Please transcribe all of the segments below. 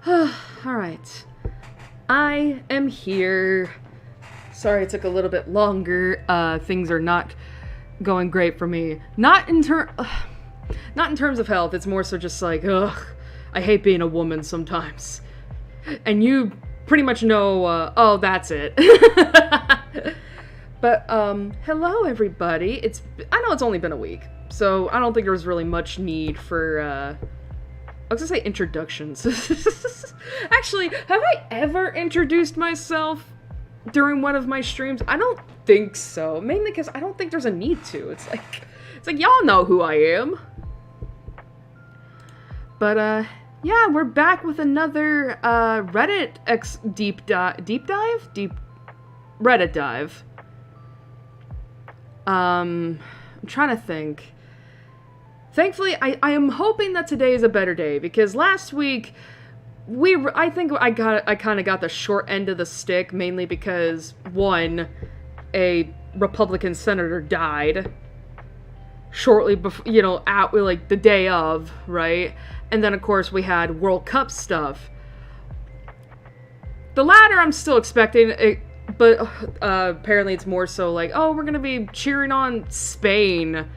Alright. I am here. Sorry it took a little bit longer. Things are not going great for me. Not in terms of health, it's more so just like, I hate being a woman sometimes. And you pretty much know, that's it. But, hello everybody. I know it's only been a week, so I don't think there's really much need for, I was gonna say introductions. Actually, have I ever introduced myself during one of my streams? I don't think so. Mainly because I don't think there's a need to. It's like y'all know who I am. But, yeah, we're back with another, Reddit Reddit dive. I'm trying to think. Thankfully, I am hoping that today is a better day, because last week, I think I kind of got the short end of the stick, mainly because, one, a Republican senator died shortly before, at, the day of, right? And then, of course, we had World Cup stuff. The latter I'm still expecting, but apparently it's more so like, we're gonna be cheering on Spain.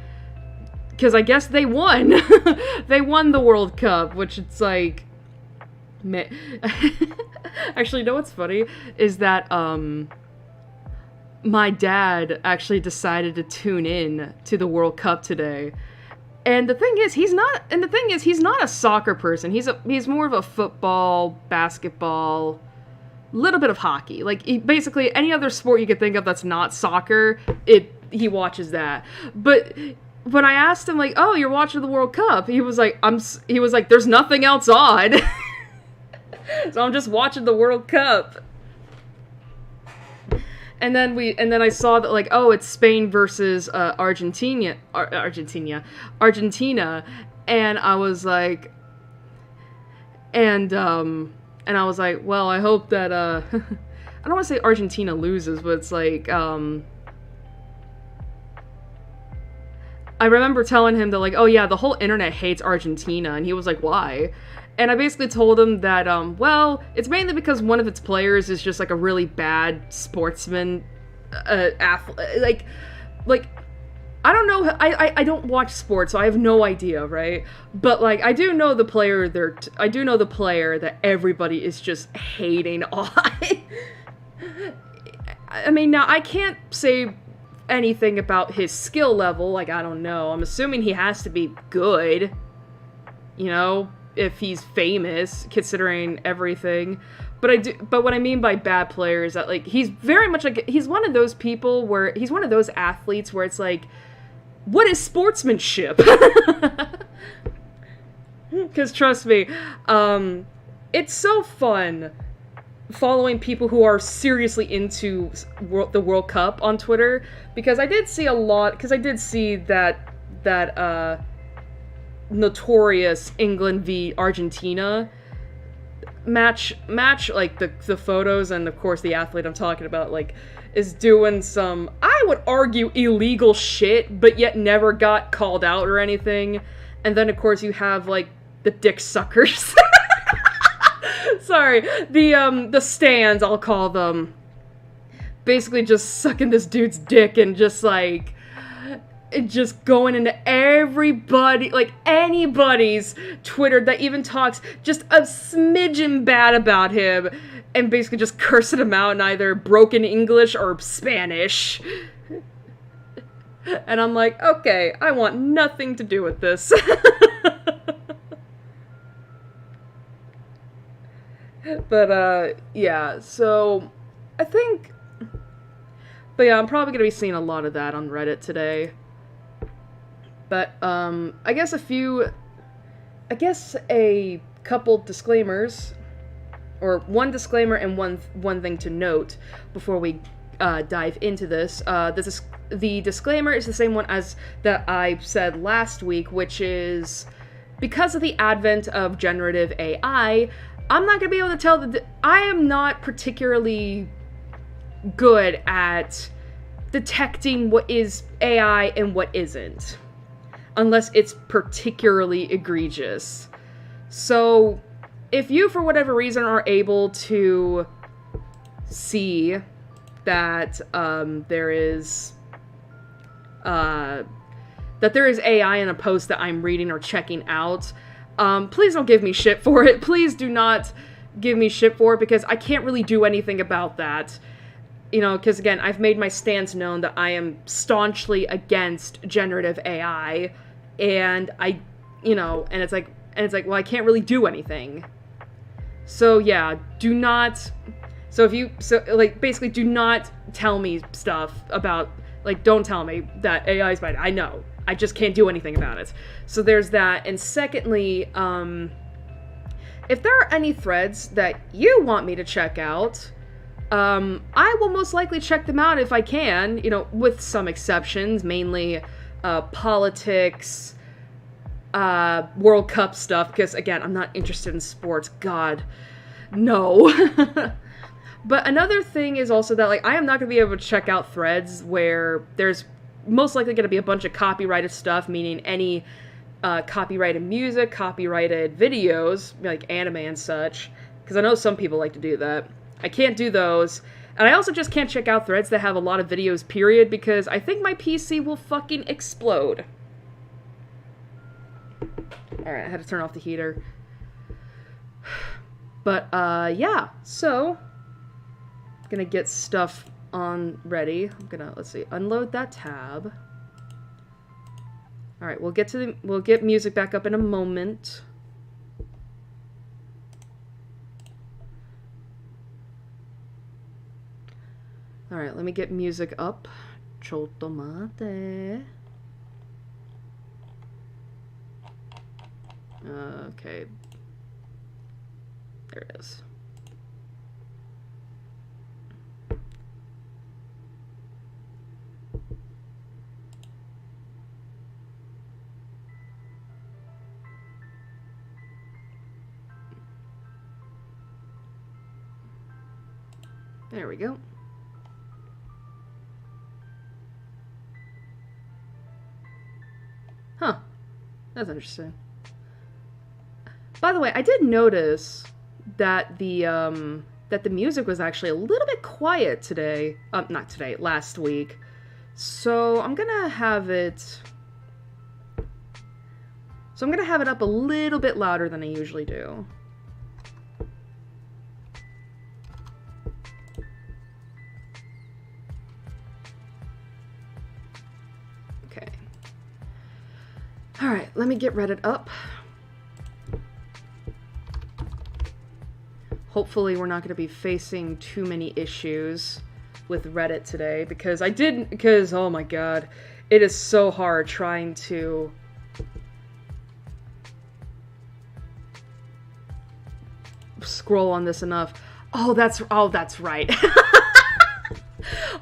Because I guess they won. They won the World Cup, which it's like... Actually, you know what's funny? Is that, my dad actually decided to tune in to the World Cup today. And the thing is, he's not a soccer person. He's more of a football, basketball, little bit of hockey. Like, basically, any other sport you could think of that's not soccer, he watches that. But... when I asked him, like, oh, you're watching the World Cup, he was like, there's nothing else on. So I'm just watching the World Cup. And then I saw that, like, it's Spain versus Argentina. And I was like, and I was like, well, I hope that, I don't want to say Argentina loses, but it's like, I remember telling him that, like, oh yeah, the whole internet hates Argentina, and he was like, why? And I basically told him that, well, it's mainly because one of its players is just, like, a really bad sportsman, athlete, like, I don't know, I don't watch sports, so I have no idea, right? But, like, I do know the player that everybody is just hating on. I mean, now, I can't say anything about his skill level, like, I don't know. I'm assuming he has to be good, if he's famous, considering everything. But what I mean by bad player is that, like, he's very much like, he's one of those people where, he's one of those athletes where it's like, what is sportsmanship? Because trust me, it's so fun following people who are seriously into the World Cup on Twitter, because I did see that notorious England v Argentina match, like the photos, and of course the athlete I'm talking about, like, is doing some, I would argue, illegal shit, but yet never got called out or anything. And then of course you have, like, the dick suckers. Sorry, the stands, I'll call them, basically just sucking this dude's dick and just, like, just going into everybody, like, anybody's Twitter that even talks just a smidgen bad about him, and basically just cursing him out in either broken English or Spanish. And I'm like, okay, I want nothing to do with this. But, yeah, so, I think, but yeah, I'm probably gonna be seeing a lot of that on Reddit today. But, I guess a couple disclaimers, or one disclaimer and one thing to note before we, dive into this. The disclaimer is the same one as that I said last week, which is, because of the advent of generative AI, I'm not going to be able to tell I am not particularly good at detecting what is AI and what isn't, unless it's particularly egregious. So, if you, for whatever reason, are able to see that there is AI in a post that I'm reading or checking out, please don't give me shit for it. Please do not give me shit for it, because I can't really do anything about that. You know, because again, I've made my stance known that I am staunchly against generative AI, and it's like, well, I can't really do anything. So yeah, basically do not tell me stuff about, like, don't tell me that AI is bad. I know. I just can't do anything about it. So there's that. And secondly, if there are any threads that you want me to check out, I will most likely check them out if I can, with some exceptions, mainly politics, World Cup stuff, because again, I'm not interested in sports. God, no. But another thing is also that, like, I am not going to be able to check out threads where there's most likely going to be a bunch of copyrighted stuff, meaning any copyrighted music, copyrighted videos, like anime and such, because I know some people like to do that. I can't do those. And I also just can't check out threads that have a lot of videos, period, because I think my PC will fucking explode. Alright, I had to turn off the heater. But, yeah, so gonna get stuff on ready. I'm gonna, let's see, unload that tab. Alright, we'll get music back up in a moment. Alright, let me get music up. Chotomate. Okay. There it is. There we go. Huh. That's interesting. By the way, I did notice that the music was actually a little bit quiet today. Not today, last week. So I'm gonna have it up a little bit louder than I usually do. Okay. Alright, let me get Reddit up. Hopefully we're not going to be facing too many issues with Reddit today, because oh my god, it is so hard trying to scroll on this enough. Oh, that's right.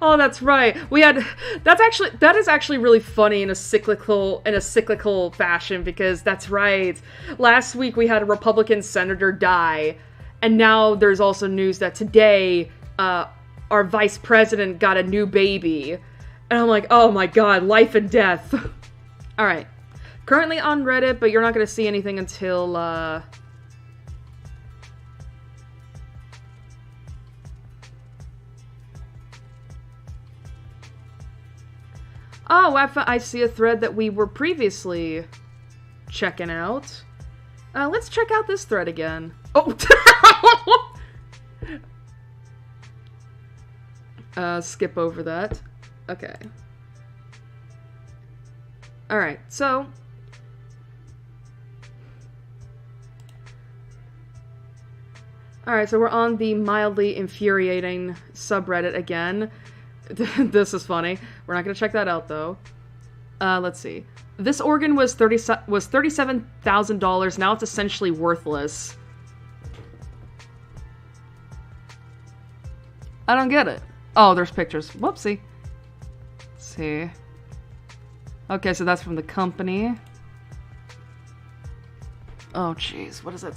Oh, that's right. That is actually really funny in a cyclical fashion, because that's right. Last week we had a Republican senator die, and now there's also news that today our vice president got a new baby. And I'm like, oh my god, life and death. Alright. Currently on Reddit, but you're not going to see anything until oh, I see a thread that we were previously checking out. Let's check out this thread again. Oh! Skip over that. Okay. Alright, so... Alright, so we're on the mildly infuriating subreddit again. This is funny. We're not gonna check that out, though. Let's see. This organ was $37,000. Now it's essentially worthless. I don't get it. Oh, there's pictures. Whoopsie. Let's see. Okay, so that's from the company. Oh, jeez. What does that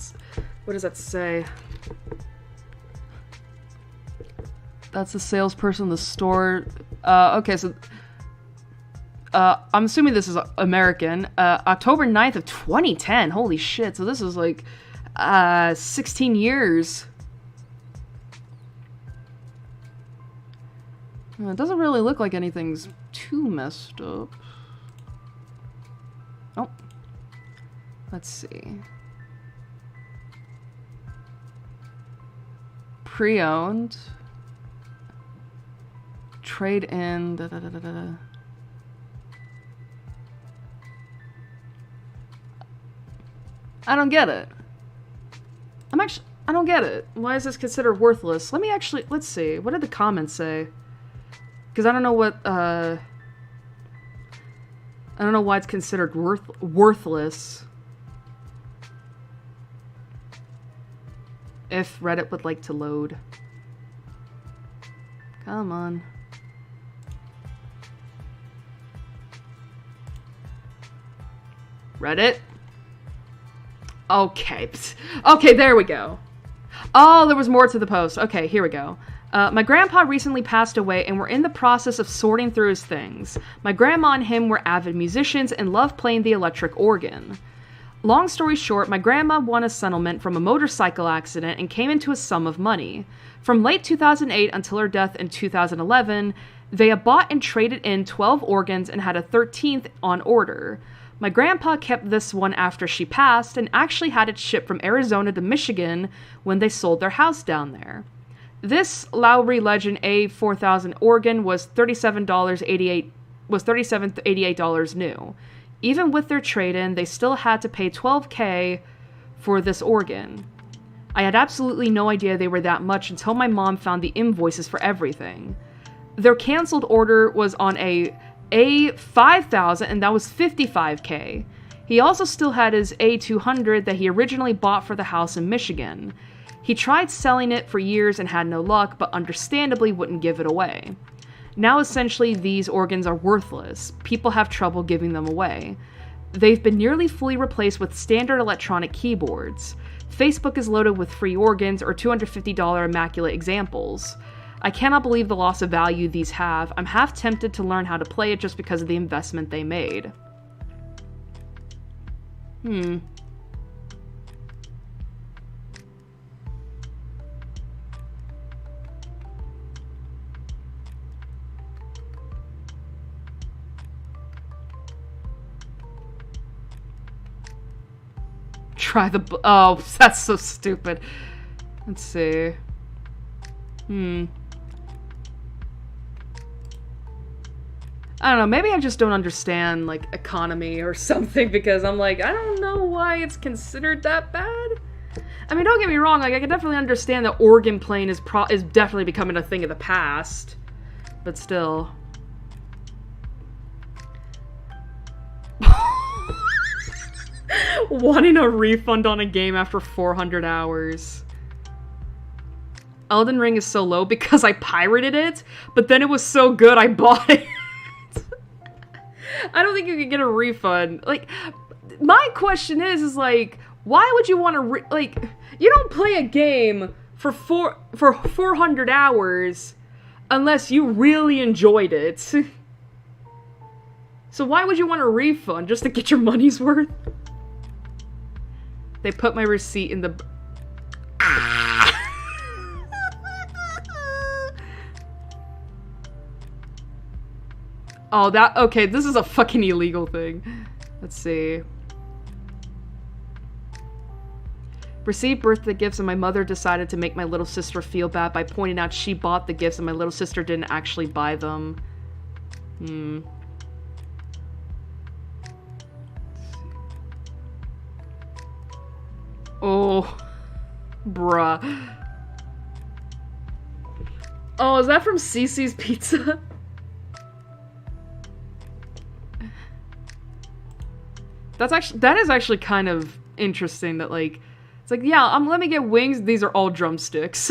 say? That's the salesperson in the store. Okay, so... I'm assuming this is American. October 9th of 2010. Holy shit. So this is like 16 years. It doesn't really look like anything's too messed up. Oh. Let's see. Pre-owned. Trade in. Da, da, da, da, da. I don't get it. I don't get it. Why is this considered worthless? Let's see. What did the comments say? Because I don't know what, I don't know why it's considered worthless. If Reddit would like to load. Come on. Reddit? Okay. Okay, there we go. Oh, there was more to the post. Okay, here we go. My grandpa recently passed away and we're in the process of sorting through his things. My grandma and him were avid musicians and loved playing the electric organ. Long story short, my grandma won a settlement from a motorcycle accident and came into a sum of money. From late 2008 until her death in 2011, they had bought and traded in 12 organs and had a 13th on order. My grandpa kept this one after she passed and actually had it shipped from Arizona to Michigan when they sold their house down there. This Lowry Legend A4000 organ was $37.88 new. Even with their trade-in, they still had to pay $12,000 for this organ. I had absolutely no idea they were that much until my mom found the invoices for everything. Their canceled order was on a A5000 and that was $55,000. He also still had his A200 that he originally bought for the house in Michigan. He tried selling it for years and had no luck, but understandably wouldn't give it away. Now essentially these organs are worthless. People have trouble giving them away. They've been nearly fully replaced with standard electronic keyboards. Facebook is loaded with free organs or $250 immaculate examples. I cannot believe the loss of value these have. I'm half tempted to learn how to play it just because of the investment they made. Try the... Oh, that's so stupid. Let's see. I don't know, maybe I just don't understand, like, economy or something, because I'm like, I don't know why it's considered that bad. I mean, don't get me wrong, like, I can definitely understand that organ playing is definitely becoming a thing of the past. But still... Wanting a refund on a game after 400 hours. Elden Ring is so low because I pirated it, but then it was so good I bought it. I don't think you can get a refund. Like, my question is like, why would you want to like, you don't play a game for 400 hours unless you really enjoyed it. So why would you want a refund? Just to get your money's worth? They put my receipt in the... Oh, that... Okay, this is a fucking illegal thing. Let's see. Received birthday gifts and my mother decided to make my little sister feel bad by pointing out she bought the gifts and my little sister didn't actually buy them. Oh, bruh. Oh, is that from Cece's Pizza? That is actually kind of interesting that, like, it's like, yeah, let me get wings, these are all drumsticks.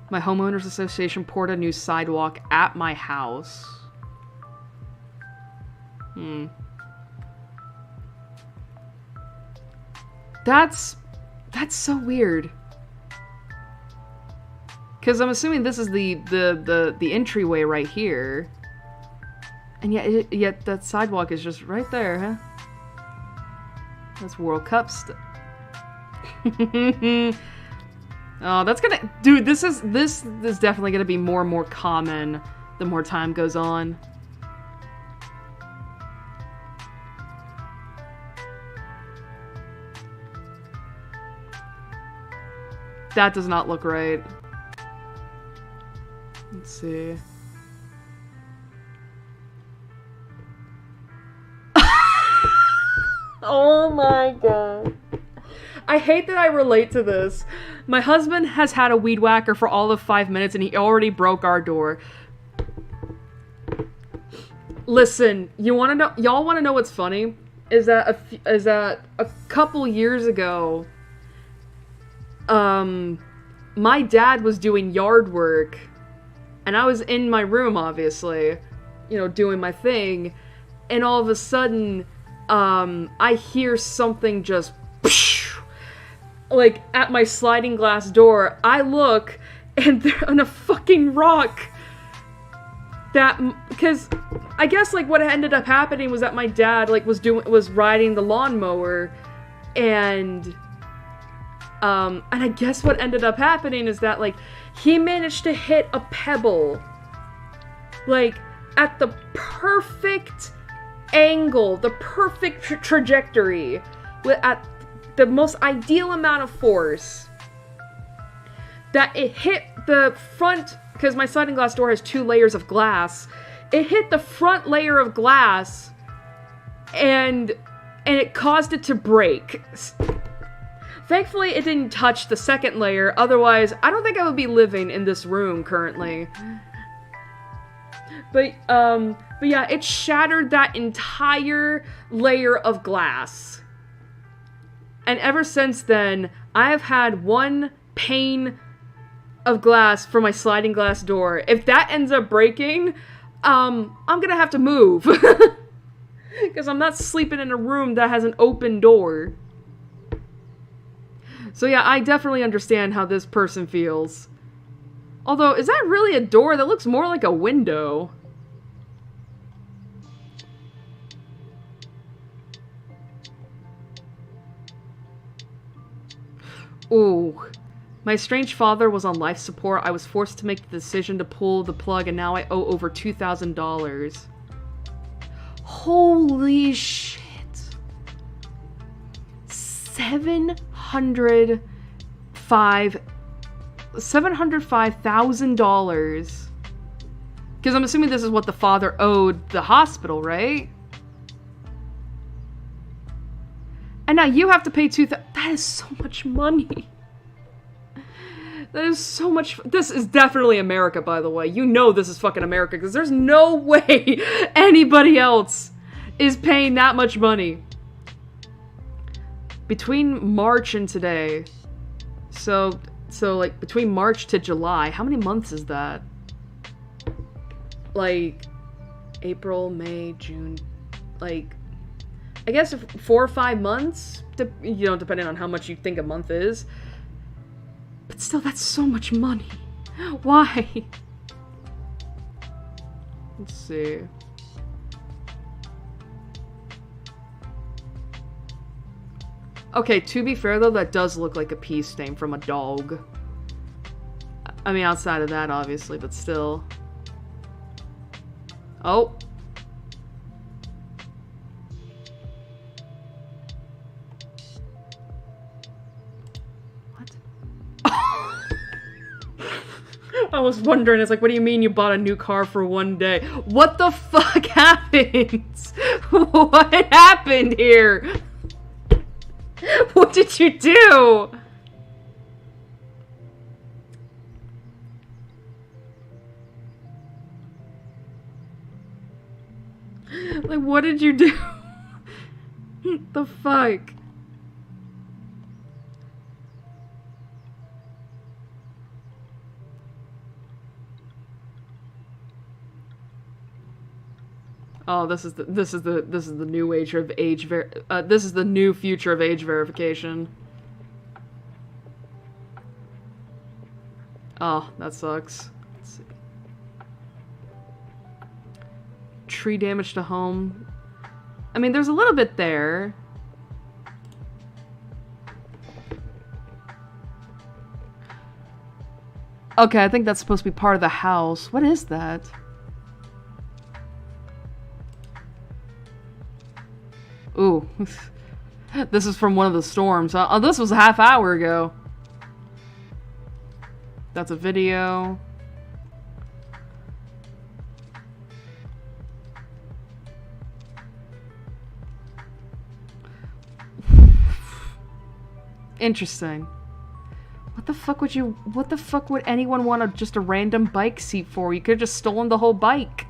My homeowners association poured a new sidewalk at my house. That's so weird. Because I'm assuming this is the entryway right here. And yet that sidewalk is just right there, huh? That's World Cup stuff. Oh, that's gonna... Dude, this is definitely gonna be more and more common the more time goes on. That does not look right. Let's see. Oh my god. I hate that I relate to this. My husband has had a weed whacker for all of 5 minutes and he already broke our door. Listen, y'all wanna know what's funny? Is that a couple years ago, my dad was doing yard work, and I was in my room, obviously, you know, doing my thing, and all of a sudden, I hear something just, like, at my sliding glass door. I look, and they're on a fucking rock. Because I guess, like, what ended up happening was that my dad, like, was riding the lawnmower, and I guess what ended up happening is that, like, he managed to hit a pebble, like, at the perfect angle, the perfect trajectory, at the most ideal amount of force, that it hit the front, because my sliding glass door has 2 layers of glass, it hit the front layer of glass, and it caused it to break. Thankfully, it didn't touch the second layer, otherwise, I don't think I would be living in this room currently. But yeah, it shattered that entire layer of glass. And ever since then, I have had 1 pane of glass for my sliding glass door. If that ends up breaking, I'm gonna have to move. Because I'm not sleeping in a room that has an open door. So yeah, I definitely understand how this person feels. Although, is that really a door? That looks more like a window. Ooh. My estranged father was on life support. I was forced to make the decision to pull the plug, and now I owe over $2,000. Holy shit. $705,000. Because I'm assuming this is what the father owed the hospital, right? And now you have to pay $2,000. That is so much money. That is so much. This is definitely America, by the way. You know this is fucking America, because there's no way anybody else is paying that much money. Between March and today, so like between March to July, how many months is that? Like April, May, June, like I guess 4 or 5 months, you know, depending on how much you think a month is. But still, that's so much money. Why? Let's see. Okay, to be fair though, that does look like a pee stain from a dog. I mean, outside of that, obviously, but still. Oh. What? I was wondering, it's like, what do you mean you bought a new car for 1 day? What the fuck happened? What happened here? What did you do? Like, what did you do? The fuck? Oh, this is the new age of this is the new future of age verification. Oh, that sucks. Let's see. Tree damage to home. I mean, there's a little bit there. Okay, I think that's supposed to be part of the house. What is that? Ooh. This is from one of the storms. Oh, this was a half hour ago. That's a video. Interesting. What the fuck would anyone want just a random bike seat for? You could have just stolen the whole bike.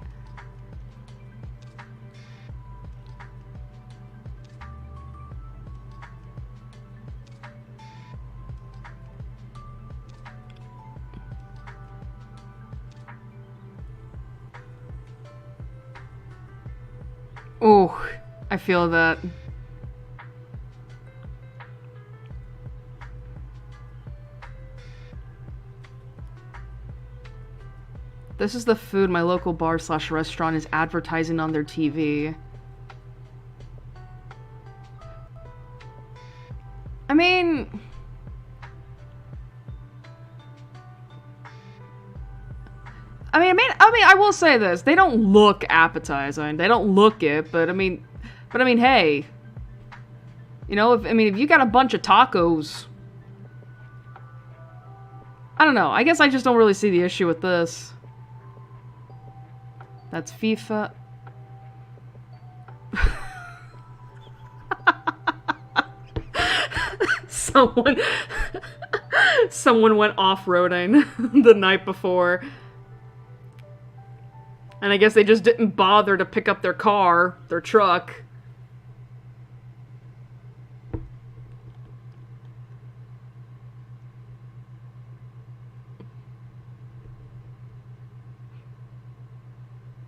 Ooh, I feel that. This is the food my local bar/restaurant is advertising on their TV. I mean... I will say this. They don't look appetizing. They don't look it, but I mean, hey. You know, if you got a bunch of tacos... I don't know. I guess I just don't really see the issue with this. That's FIFA. Someone went off-roading the night before. And I guess they just didn't bother to pick up their car, their truck.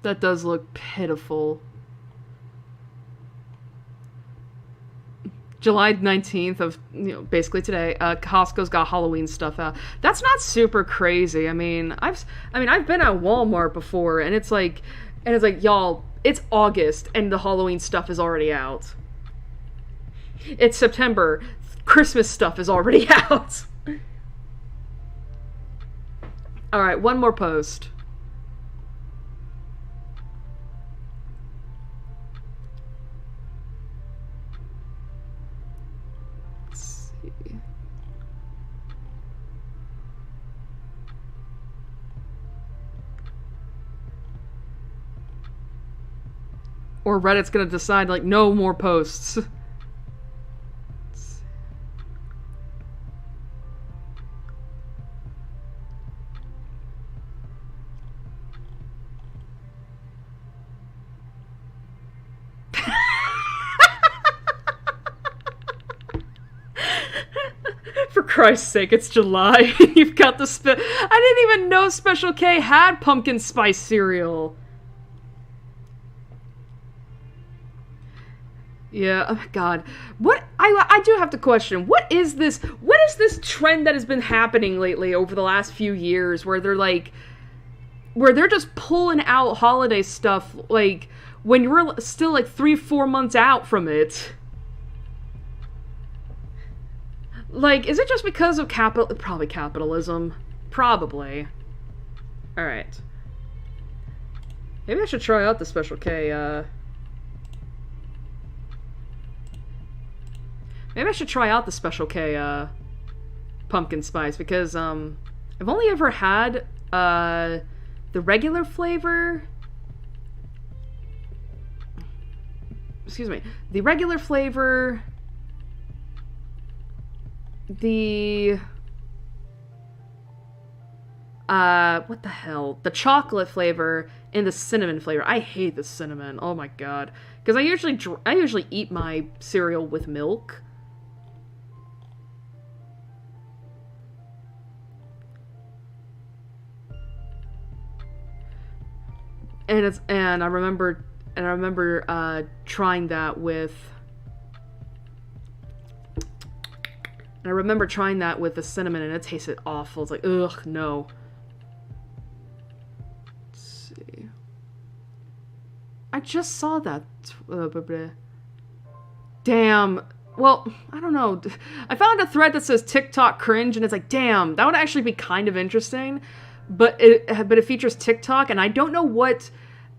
That does look pitiful. July 19th of, basically today, Costco's got Halloween stuff out. That's not super crazy. I mean, I've been at Walmart before, and it's like, y'all, it's August, and the Halloween stuff is already out. It's September. Christmas stuff is already out. Alright, one more post. Or Reddit's gonna decide, like, no more posts. For Christ's sake, it's July. You've got the I didn't even know Special K had pumpkin spice cereal. Yeah, oh my god. What I do have to question, what is this trend that has been happening lately over the last few years where they're just pulling out holiday stuff like when you're still like 3-4 months out from it? Like, is it just because of probably capitalism? Probably. Alright. Maybe I should try out the Special K, Maybe I should try out the Special K, pumpkin spice, because, I've only ever had, the regular flavor. Excuse me. The regular flavor, the, what the hell? The chocolate flavor and the cinnamon flavor. I hate the cinnamon. Oh my god. Because I usually eat my cereal with milk. And I remember trying that with And I remember trying that with the cinnamon, and it tasted awful. It's like, ugh, no. Let's see. I just saw that. Damn. Well, I don't know. I found a thread that says TikTok cringe, and it's like, damn, that would actually be kind of interesting. But it features TikTok, and I don't know what...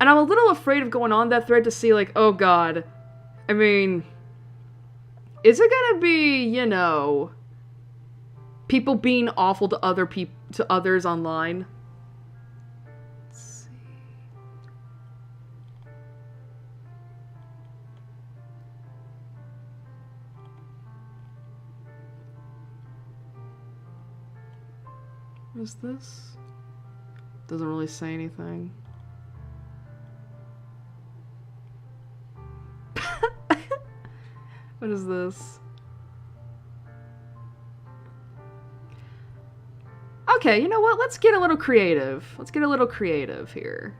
And I'm a little afraid of going on that thread to see, like, oh god. I mean... Is it gonna be, you know... people being awful to others online? Let's see. What is this? Doesn't really say anything. What is this? Okay, you know what? Let's get a little creative. Let's get a little creative here.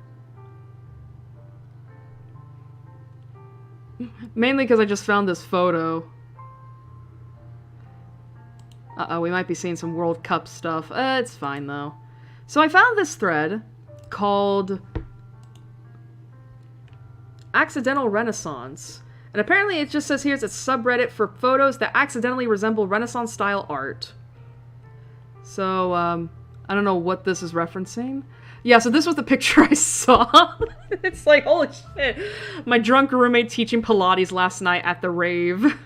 Mainly because I just found this photo. Uh-oh, we might be seeing some World Cup stuff. It's fine, though. So I found this thread called Accidental Renaissance. And apparently it just says here it's a subreddit for photos that accidentally resemble Renaissance-style art. So, I don't know what this is referencing. Yeah, so this was the picture I saw. It's like, holy shit. My drunk roommate teaching Pilates last night at the rave.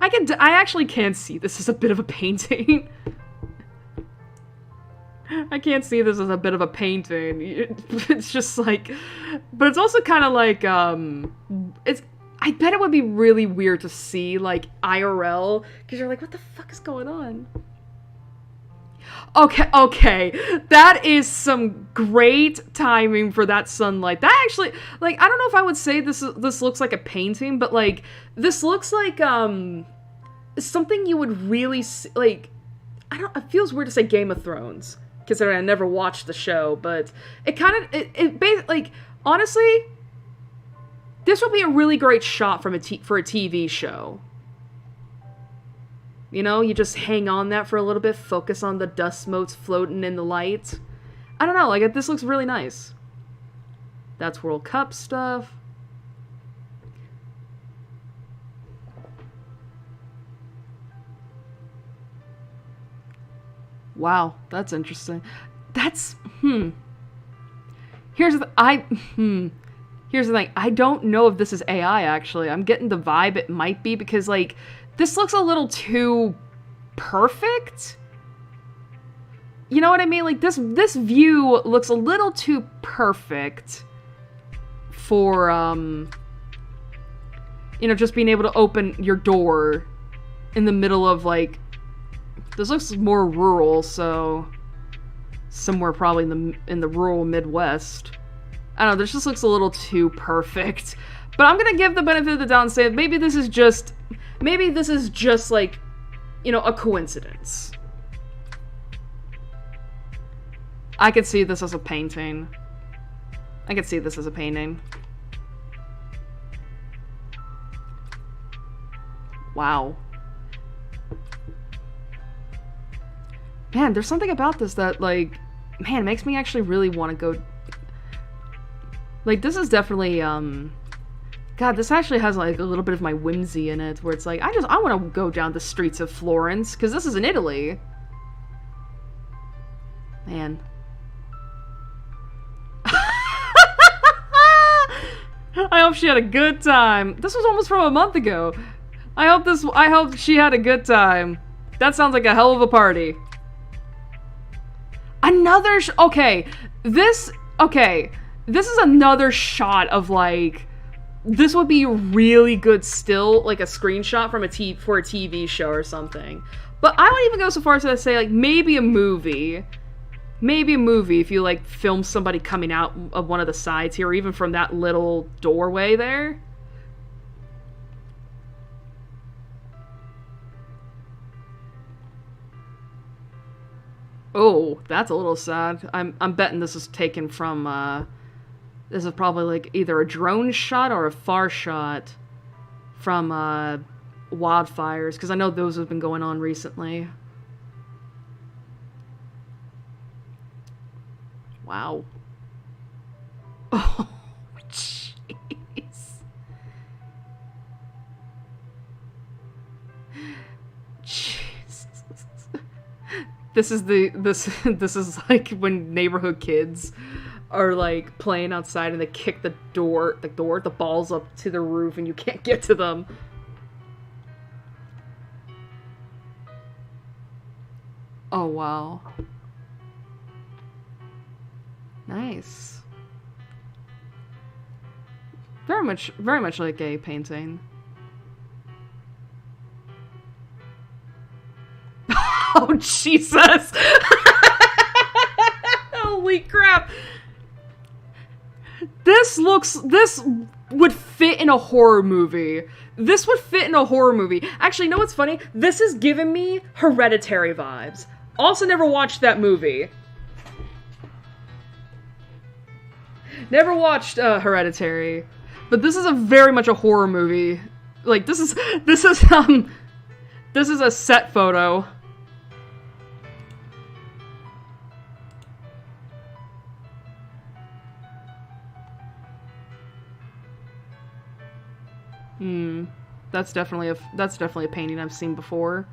I actually can see this as a bit of a painting. I can't see this as a bit of a painting. It's just like... But it's also kind of like, it's... I bet it would be really weird to see, like, IRL, because you're like, what the fuck is going on? Okay, that is some great timing for that sunlight. That actually, like, I don't know if I would say this looks like a painting, but, like, this looks like, something you would really see, like, it feels weird to say Game of Thrones, considering I never watched the show, but it kind of, like, honestly... This would be a really great shot for a TV show. You know, you just hang on that for a little bit, focus on the dust motes floating in the light. I don't know, like, this looks really nice. That's World Cup stuff. Wow, that's interesting. That's, Here's the, Here's the thing, I don't know if this is AI, actually. I'm getting the vibe it might be, because, like, this looks a little too perfect? You know what I mean? Like, this view looks a little too perfect for, you know, just being able to open your door in the middle of, like, this looks more rural, so somewhere probably in the rural Midwest. I don't know, this just looks a little too perfect. But I'm gonna give the benefit of the doubt and say maybe this is just, like, you know, a coincidence. I could see this as a painting. I could see this as a painting. Wow. Man, there's something about this that, like, man, makes me actually really want to go... Like, this is definitely, God, this actually has, like, a little bit of my whimsy in it, where it's like, I want to go down the streets of Florence, because this is in Italy. Man. I hope she had a good time. This was almost from a month ago. I hope she had a good time. That sounds like a hell of a party. Okay, this is another shot of, like, this would be really good still, like a screenshot from for a TV show or something. But I would even go so far as to say, like, maybe a movie. Maybe a movie if you, like, film somebody coming out of one of the sides here, or even from that little doorway there. Oh, that's a little sad. I'm betting this is taken from, this is probably, like, either a drone shot or a far shot from, wildfires, because I know those have been going on recently. Wow. Oh, jeez. Jesus. This is like when neighborhood kids are like playing outside and they kick the balls up to the roof and you can't get to them. Oh wow. Nice. Very much like a painting. Oh Jesus! Holy crap! This would fit in a horror movie. This would fit in a horror movie. Actually, you know what's funny? This is giving me Hereditary vibes. Also never watched that movie. Never watched Hereditary. But this is very much a horror movie. Like, this is a set photo. That's definitely a painting I've seen before.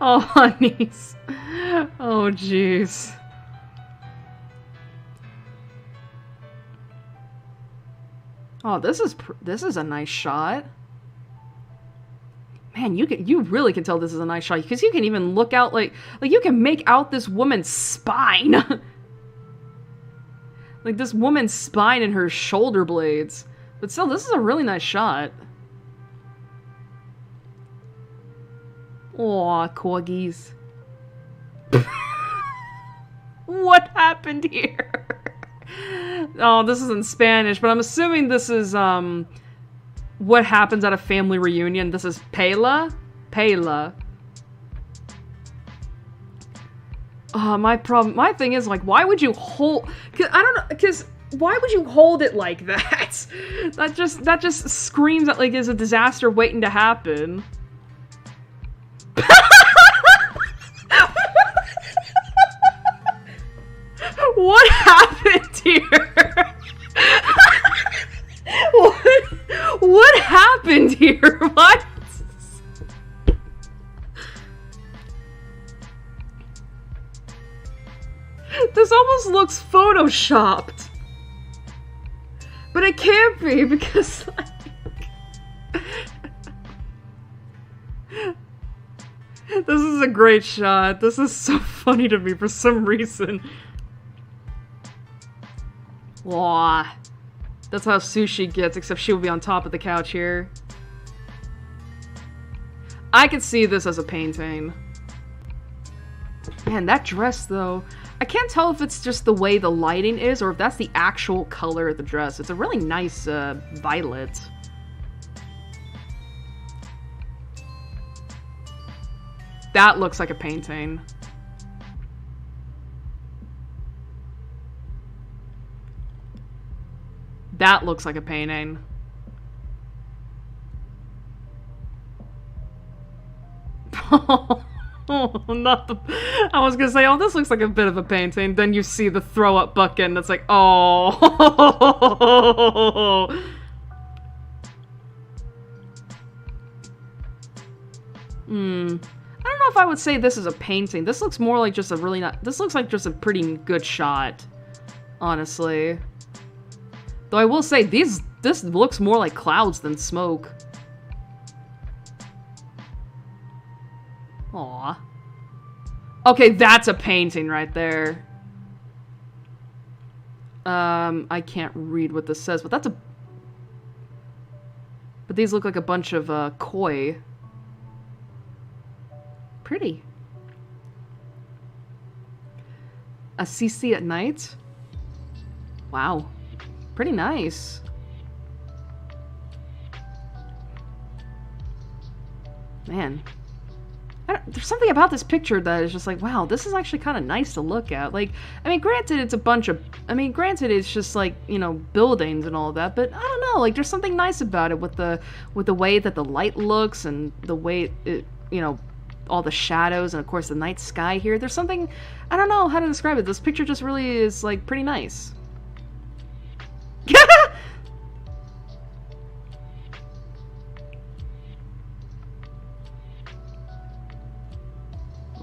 Oh, honeys. Oh, jeez. Oh, this is a nice shot. Man, you really can tell this is a nice shot because you can even look out like you can make out this woman's spine. Like this woman's spine and her shoulder blades. But still, this is a really nice shot. Aw, corgis. What happened here? Oh, this is in Spanish, but I'm assuming this is, what happens at a family reunion. This is Pela? Pela. My thing is, like, why would you hold, why would you hold it like that? That just screams that, like, there's a disaster waiting to happen. What happened here? What happened here? What? This almost looks photoshopped. But it can't be because, like... This is a great shot. This is so funny to me for some reason. Wah. That's how Sushi gets, except she would be on top of the couch here. I could see this as a painting. Man, that dress, though. I can't tell if it's just the way the lighting is or if that's the actual color of the dress. It's a really nice violet. That looks like a painting. That looks like a painting. Oh, not the... I was gonna say, oh, this looks like a bit of a painting. Then you see the throw-up bucket, and it's like, oh. I don't know if I would say this is a painting. This looks more like just a really not... This looks like just a pretty good shot, honestly. Though I will say, this looks more like clouds than smoke. Aw. Okay, that's a painting right there. I can't read what this says, but that's a... But these look like a bunch of, koi. Pretty. A CC at night? Wow. Pretty nice. Man. there's something about this picture that is just like, wow, this is actually kind of nice to look at. Like, I mean, granted, it's a bunch of, I mean, granted, it's just like, you know, buildings and all of that, but I don't know, like, there's something nice about it with the way that the light looks and the way it, you know, all the shadows and of course the night sky here. There's something, I don't know how to describe it. This picture just really is like pretty nice.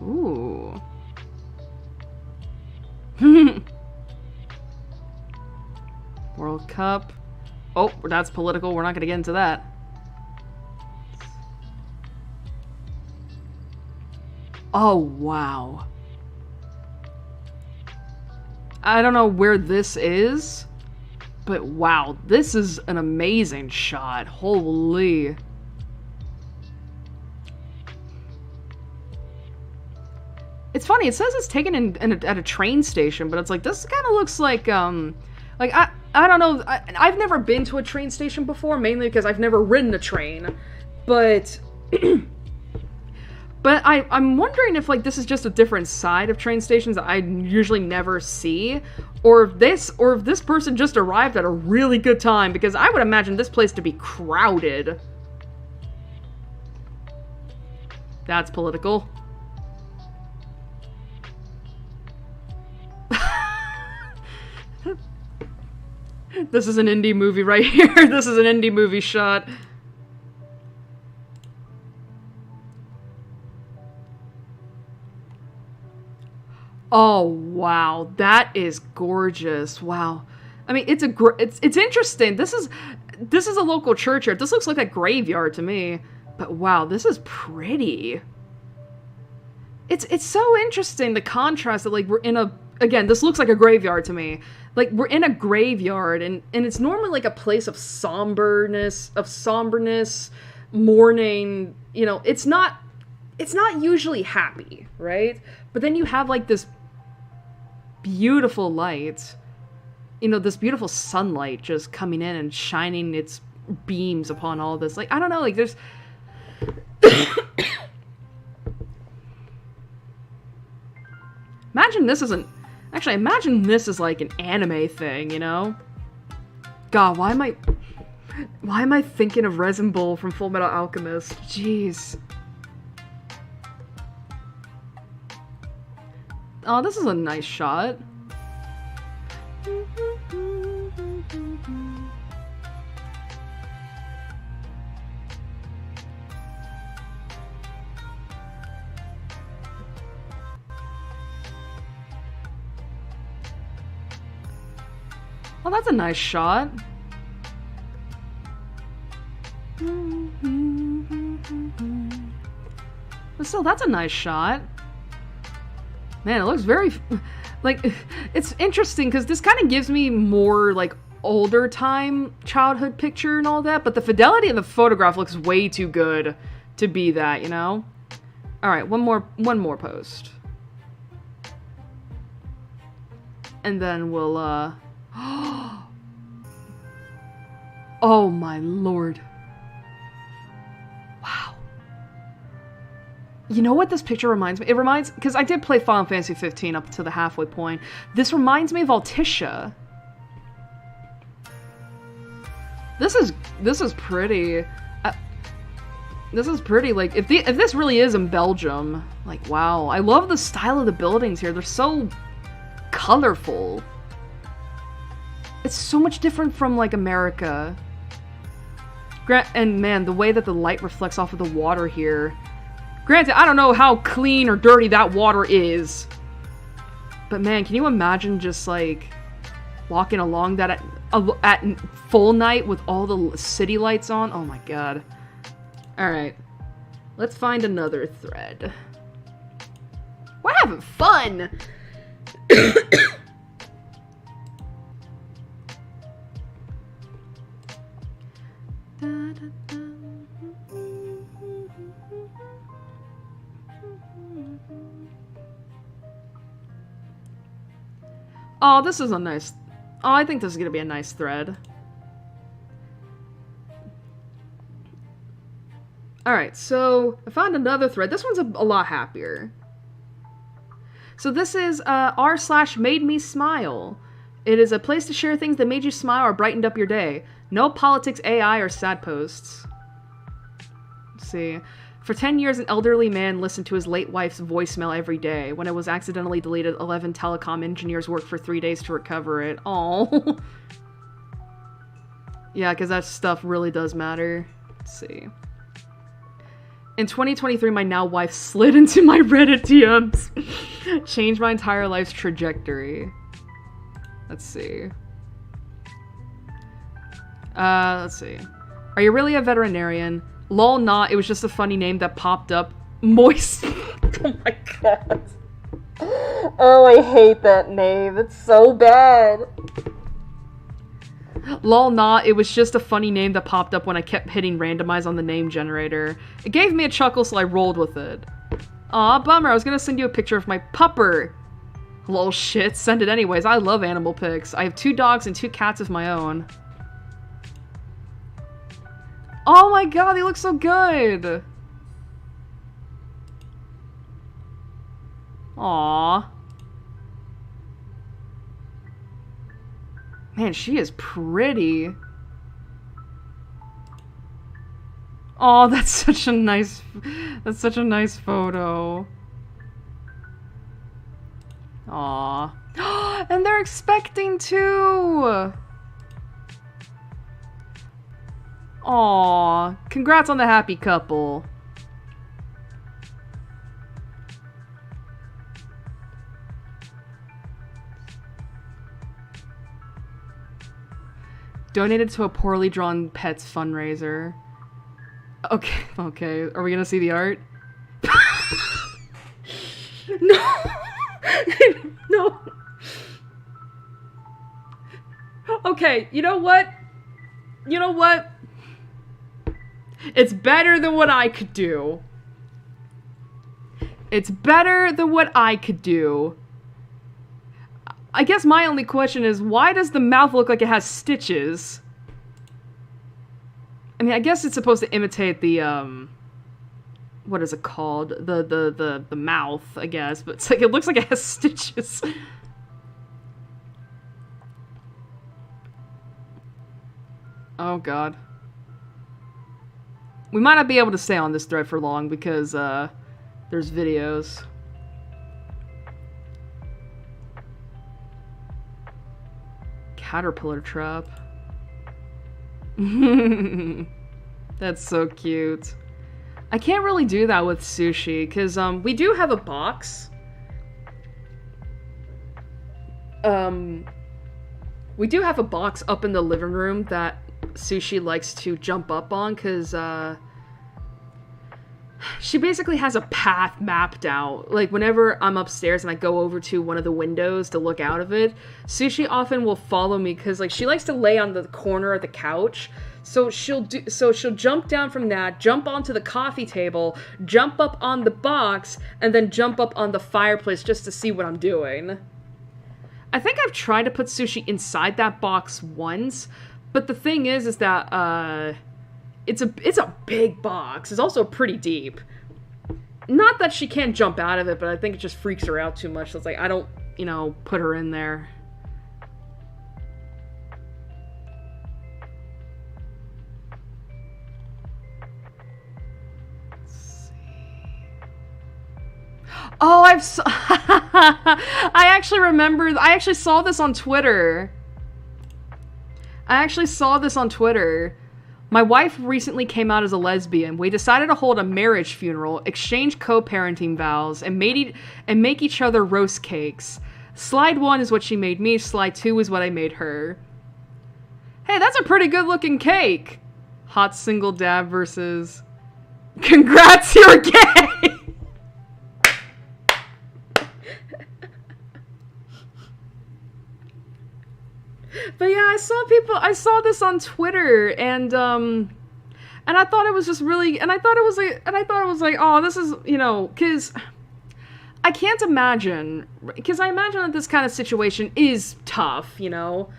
Ooh. World Cup. Oh, that's political. We're not going to get into that. Oh, wow. I don't know where this is, but wow, this is an amazing shot. Holy. It's funny, it says it's taken at a train station, but it's like, this kind of looks like I don't know, I've never been to a train station before, mainly because I've never ridden a train, but but I'm wondering if like this is just a different side of train stations that I usually never see, or if this person just arrived at a really good time, because I would imagine this place to be crowded. That's political. This is an indie movie right here. This is an indie movie shot. Oh, wow. That is gorgeous. Wow. I mean, it's interesting. This is a local church here. This looks like a graveyard to me. But wow, this is pretty. It's so interesting, the contrast that, like, we're in a, again, this looks like a graveyard to me. Like, we're in a graveyard, and it's normally like a place of somberness, mourning, you know, it's not usually happy, right? But then you have, like, this beautiful light, you know, this beautiful sunlight just coming in and shining its beams upon all this. Like, I don't know, like, there's... Imagine this isn't... Actually, imagine this is like an anime thing, you know? God, why am I thinking of Resin Bull from Full Metal Alchemist? Jeez. Oh, this is a nice shot. Oh, that's a nice shot. But still, that's a nice shot. Man, it looks very... Like, it's interesting, because this kind of gives me more, like, older time childhood picture and all that, but the fidelity of the photograph looks way too good to be that, you know? Alright, one more post. And then we'll, oh my lord. Wow. You know what this picture reminds me? It reminds... Because I did play Final Fantasy 15 up to the halfway point. This reminds me of Altissia. This is pretty. This is pretty. Like, if this really is in Belgium, like, wow. I love the style of the buildings here. They're so colorful. It's so much different from, like, America. And man, the way that the light reflects off of the water here. Granted, I don't know how clean or dirty that water is. But man, can you imagine just, like, walking along that at full night with all the city lights on? Oh my god. Alright. Let's find another thread. We're having fun! Oh, this is a nice... Oh, I think this is gonna be a nice thread. Alright, so I found another thread. This one's a lot happier. So this is r/made me smile. It is a place to share things that made you smile or brightened up your day. No politics, AI, or sad posts. Let's see. For 10 years, an elderly man listened to his late wife's voicemail every day. When it was accidentally deleted, 11 telecom engineers worked for 3 days to recover it. Aww. Yeah, because that stuff really does matter. Let's see. In 2023, my now wife slid into my Reddit DMs. Changed my entire life's trajectory. Let's see. Let's see. Are you really a veterinarian? Lol, not. It was just a funny name that popped up. Moist. Oh my god. Oh, I hate that name. It's so bad. Lol, not. It was just a funny name that popped up when I kept hitting randomize on the name generator. It gave me a chuckle, so I rolled with it. Aw, bummer. I was gonna send you a picture of my pupper. Lol, shit. Send it anyways. I love animal pics. I have 2 dogs and 2 cats of my own. Oh my god, they look so good! Aww. Man, she is pretty. Oh, that's such a nice photo. Aww. And they're expecting too! Aww. Congrats on the happy couple. Donated to a poorly drawn pets fundraiser. Okay, okay. Are we gonna see the art? No! No! Okay, you know what? You know what? It's better than what I could do. It's better than what I could do. I guess my only question is, why does the mouth look like it has stitches? I mean, I guess it's supposed to imitate the, what is it called? The mouth, I guess, but it's like, it looks like it has stitches. Oh god. We might not be able to stay on this thread for long because, there's videos. Caterpillar trap. That's so cute. I can't really do that with sushi, because, we do have a box. We do have a box up in the living room that Sushi likes to jump up on, because, she basically has a path mapped out. Like, whenever I'm upstairs and I go over to one of the windows to look out of it, Sushi often will follow me, because, like, she likes to lay on the corner of the couch. So she'll jump down from that, jump onto the coffee table, jump up on the box, and then jump up on the fireplace just to see what I'm doing. I think I've tried to put Sushi inside that box once, but the thing is that, it's a big box. It's also pretty deep. Not that she can't jump out of it, but I think it just freaks her out too much. So it's like, I don't, you know, put her in there. Oh, I actually remember, I actually saw this on Twitter. My wife recently came out as a lesbian. We decided to hold a marriage funeral, exchange co-parenting vows, and make each other roast cakes. Slide 1 is what she made me, slide 2 is what I made her. Hey, that's a pretty good looking cake! Hot single dab versus... Congrats, you're gay! But yeah, I saw this on Twitter, and I thought it was just really, and I thought it was like, oh, this is, you know, because I can't imagine, because I imagine that this kind of situation is tough, you know?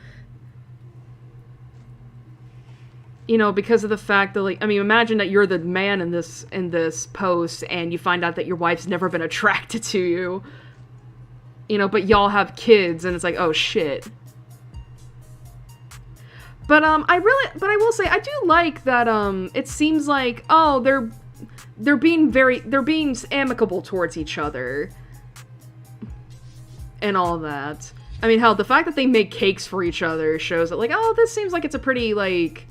you know, because of the fact that, like, I mean, imagine that you're the man in this post, and you find out that your wife's never been attracted to you, you know, but y'all have kids, and it's like, oh shit. But I will say, I do like that. It seems like, oh, they're being amicable towards each other, and all that. I mean, hell, the fact that they make cakes for each other shows that, like, oh, this seems like it's a pretty, like,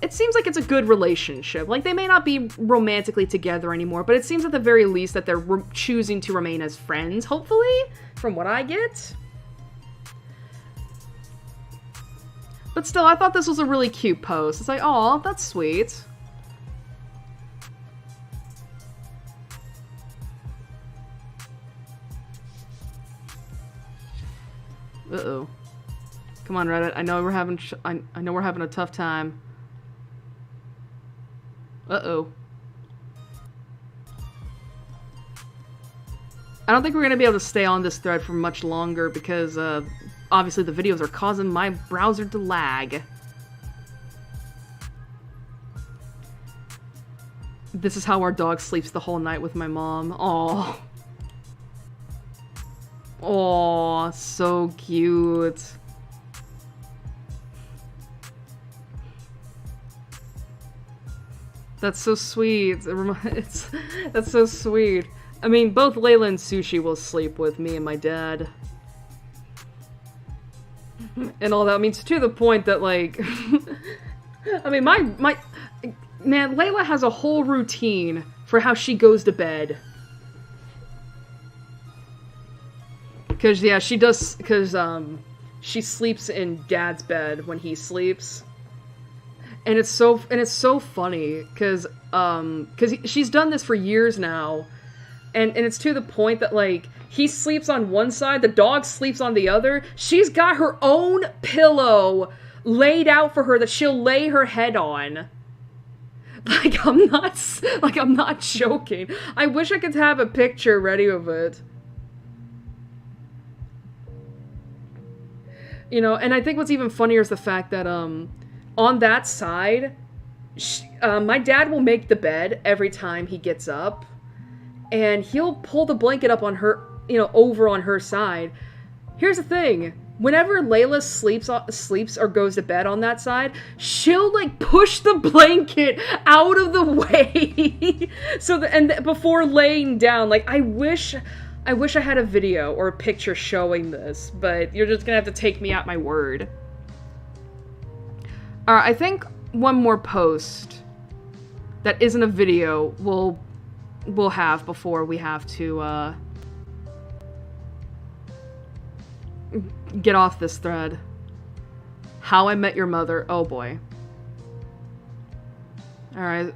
it seems like it's a good relationship. Like, they may not be romantically together anymore, but it seems at the very least that they're choosing to remain as friends, hopefully, from what I get. But still, I thought this was a really cute post. It's like, oh, that's sweet. Uh-oh. Come on, Reddit. I know we're having I know we're having a tough time. Uh-oh. I don't think we're going to be able to stay on this thread for much longer because, obviously the videos are causing my browser to lag. This is how our dog sleeps the whole night with my mom. Aww. Aww, so cute. That's so sweet. That's so sweet. I mean, both Layla and Sushi will sleep with me and my dad. And all that. I mean, to the point that, like... I mean, man, Layla has a whole routine for how she goes to bed. Because, yeah, she does... Because, she sleeps in Dad's bed when he sleeps. And it's so funny, because she's done this for years now. And it's to the point that, like, he sleeps on one side, the dog sleeps on the other. She's got her own pillow laid out for her that she'll lay her head on. Like, I'm not joking. I wish I could have a picture ready of it. You know, and I think what's even funnier is the fact that, on that side, my dad will make the bed every time he gets up. And he'll pull the blanket up on her, you know, over on her side. Here's the thing. Whenever Layla sleeps or goes to bed on that side, she'll, like, push the blanket out of the way. Before laying down. Like, I wish I had a video or a picture showing this, but you're just gonna have to take me at my word. Alright, I think one more post that isn't a video we'll have before we have to, get off this thread. How I Met Your Mother. Oh boy. Alright.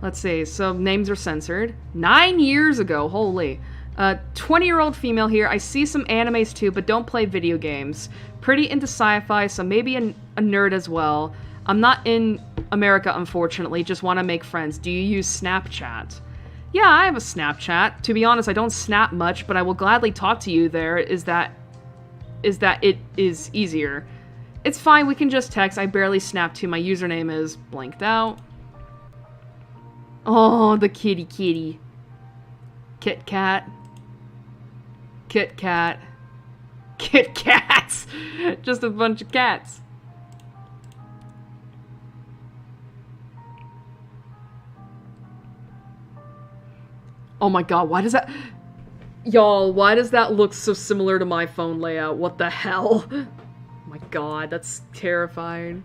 Let's see. So, names are censored. 9 years ago. Holy. 20-year-old female here. I see some animes too, but don't play video games. Pretty into sci-fi, so maybe a nerd as well. I'm not in America, unfortunately. Just want to make friends. Do you use Snapchat? Yeah, I have a Snapchat. To be honest, I don't snap much, but I will gladly talk to you there. Is that it is easier. It's fine, we can just text. I barely snap too. My username is blanked out. Oh, the kitty kitty. Kit Kat. Kit Kat. Kit Kats! Just a bunch of cats. Oh my god, why does that... Y'all, why does that look so similar to my phone layout? What the hell? Oh my god, that's terrifying.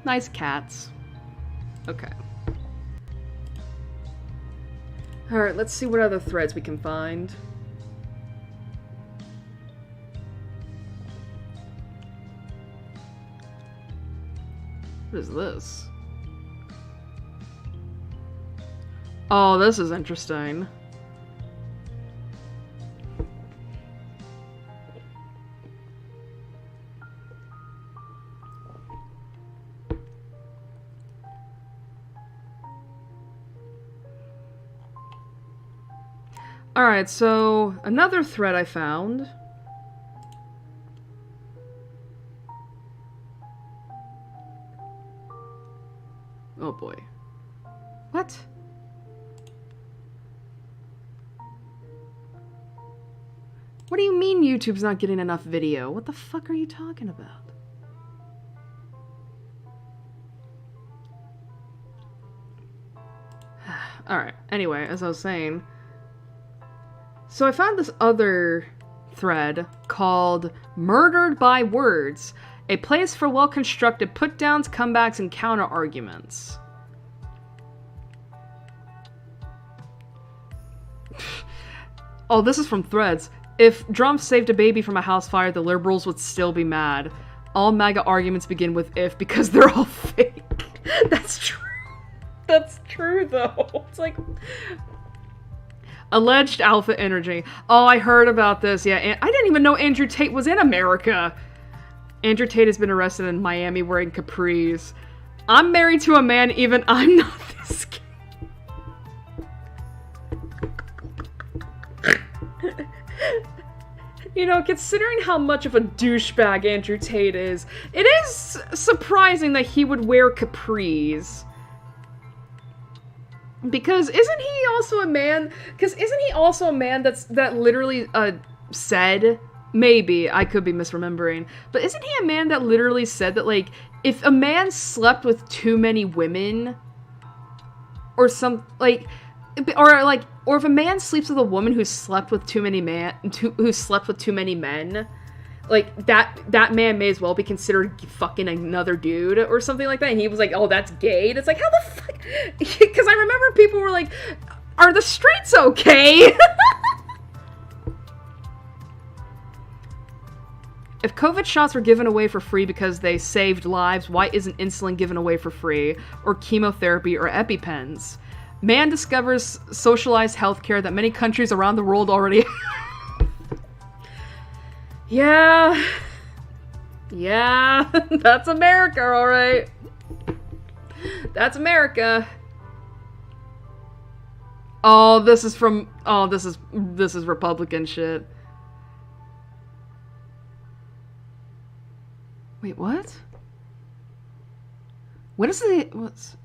Nice cats. Okay. Alright, let's see what other threads we can find. What is this? Oh, this is interesting. Alright, so another thread I found. Oh boy. What? What do you mean YouTube's not getting enough video? What the fuck are you talking about? Alright, anyway, as I was saying. So I found this other thread called Murdered by Words, a place for well-constructed put-downs, comebacks, and counter-arguments. Oh, this is from Threads. If Trump saved a baby from a house fire, the liberals would still be mad. All MAGA arguments begin with if because they're all fake. That's true. That's true, though. It's like... Alleged alpha energy. Oh, I heard about this. Yeah, I didn't even know Andrew Tate was in America. Andrew Tate has been arrested in Miami wearing capris. I'm married to a man, even I'm not this gay. You know, considering how much of a douchebag Andrew Tate is, it is surprising that he would wear capris. Because isn't he also a man? Because isn't he also a man that literally said, maybe I could be misremembering, but isn't he a man that literally said that, like, if a man slept with too many women, or some like, or if a man sleeps with a woman who slept with too many men, like, that man may as well be considered fucking another dude or something like that. And he was like, oh, that's gay. And it's like, how the fuck? Because I remember people were like, are the straights okay? If COVID shots were given away for free because they saved lives, why isn't insulin given away for free? Or chemotherapy or EpiPens? Man discovers socialized healthcare that many countries around the world already have. Yeah. Yeah, that's America, alright. That's America. Oh, this is from... Oh, this is Republican shit. Wait, what? What is the... What's...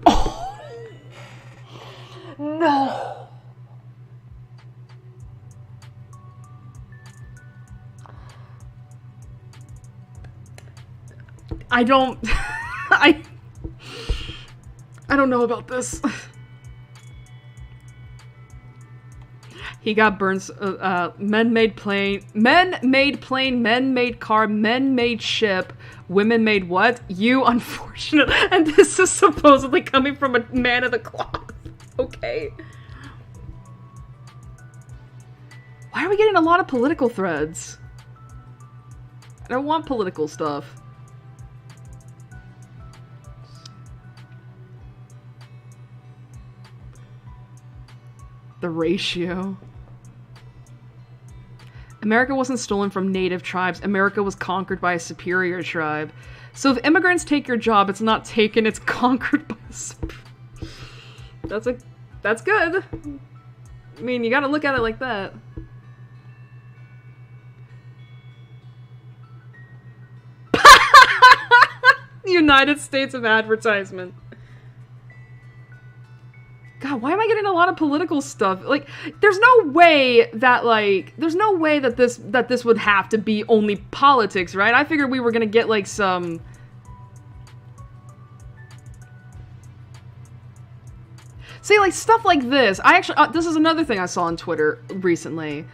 Oh! No! I don't... I don't know about this. He got burns. Men made plane. Men made plane. Men made car. Men made ship. Women made what? You, unfortunate. And this is supposedly coming from a man of the cloth. Okay. Why are we getting a lot of political threads? I don't want political stuff. The ratio. America wasn't stolen from native tribes. America was conquered by a superior tribe. So if immigrants take your job, it's not taken, it's conquered by a That's good. I mean, you gotta look at it like that. United States of advertisement. God, why am I getting a lot of political stuff? Like, there's no way that, like, there's no way that this would have to be only politics, right? I figured we were gonna get, like, some... See, like, stuff like this. I actually, this is another thing I saw on Twitter recently.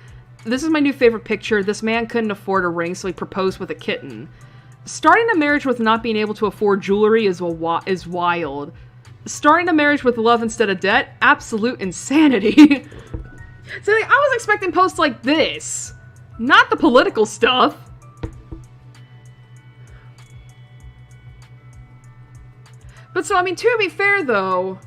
This is my new favorite picture. This man couldn't afford a ring, so he proposed with a kitten. Starting a marriage with not being able to afford jewelry is wild. Starting a marriage with love instead of debt? Absolute insanity. So, like, I was expecting posts like this. Not the political stuff. But so, I mean, to be fair, though...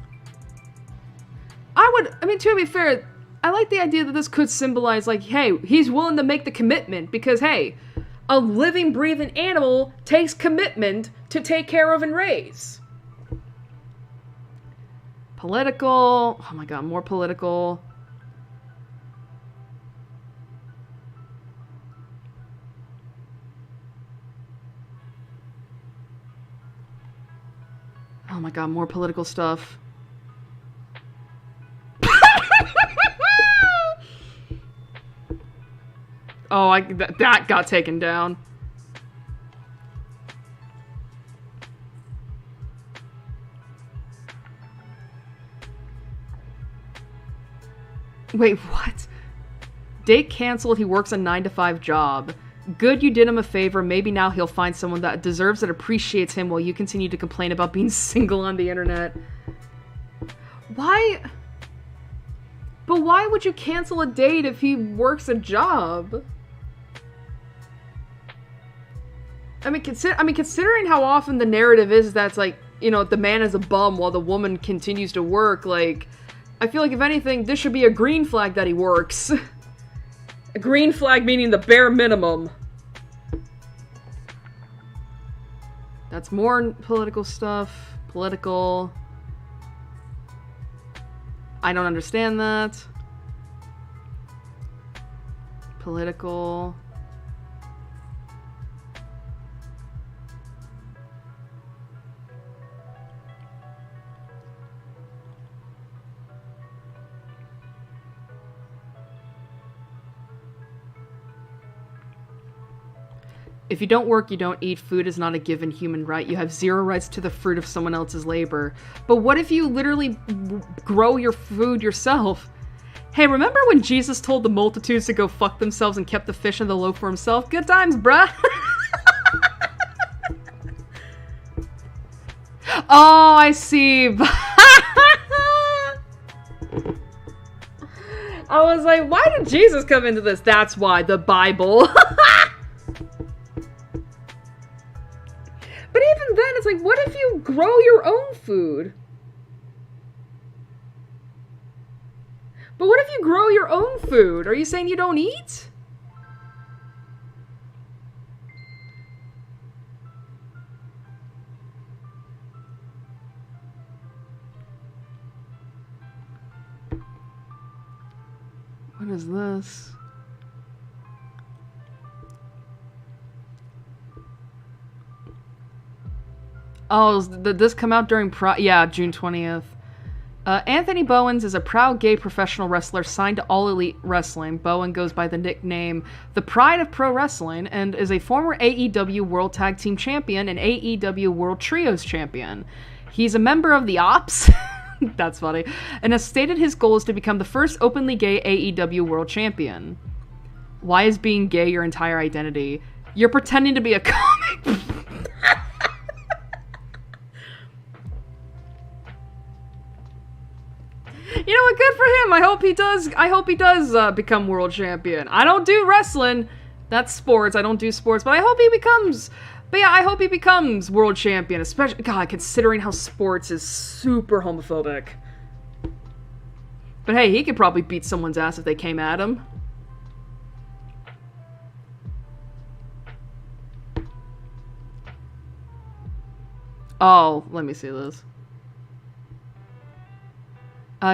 to be fair, I like the idea that this could symbolize, like, hey, he's willing to make the commitment because, hey, a living, breathing animal takes commitment to take care of and raise. Political. Oh my god, more political. Oh my god, more political stuff. Oh, that got taken down. Wait, what? Date canceled, he works a 9-to-5 job. Good you did him a favor, maybe now he'll find someone that deserves and appreciates him while you continue to complain about being single on the internet. Why? But why would you cancel a date if he works a job? I mean, considering how often the narrative is that's like, you know, the man is a bum while the woman continues to work, like, I feel like if anything, this should be a green flag that he works. A green flag meaning the bare minimum. That's more political stuff. Political. I don't understand that. Political. If you don't work, you don't eat. Food is not a given human right. You have zero rights to the fruit of someone else's labor. But what if you literally grow your food yourself? Hey, remember when Jesus told the multitudes to go fuck themselves and kept the fish and the loaf for himself? Good times, bruh. Oh, I see. I was like, why did Jesus come into this? That's why, the Bible. But even then, it's like, what if you grow your own food? But what if you grow your own food? Are you saying you don't eat? What is this? Oh, did this come out during yeah, June 20th. Anthony Bowens is a proud gay professional wrestler signed to All Elite Wrestling. Bowen goes by the nickname The Pride of Pro Wrestling and is a former AEW World Tag Team Champion and AEW World Trios Champion. He's a member of the Ops, that's funny, and has stated his goal is to become the first openly gay AEW World Champion. Why is being gay your entire identity? You're pretending to be a comic. You know what? Good for him. I hope he does become world champion. I don't do wrestling. That's sports. I don't do sports, but I hope he becomes. But yeah, I hope he becomes world champion. Especially, God, considering how sports is super homophobic. But hey, he could probably beat someone's ass if they came at him. Oh, let me see this.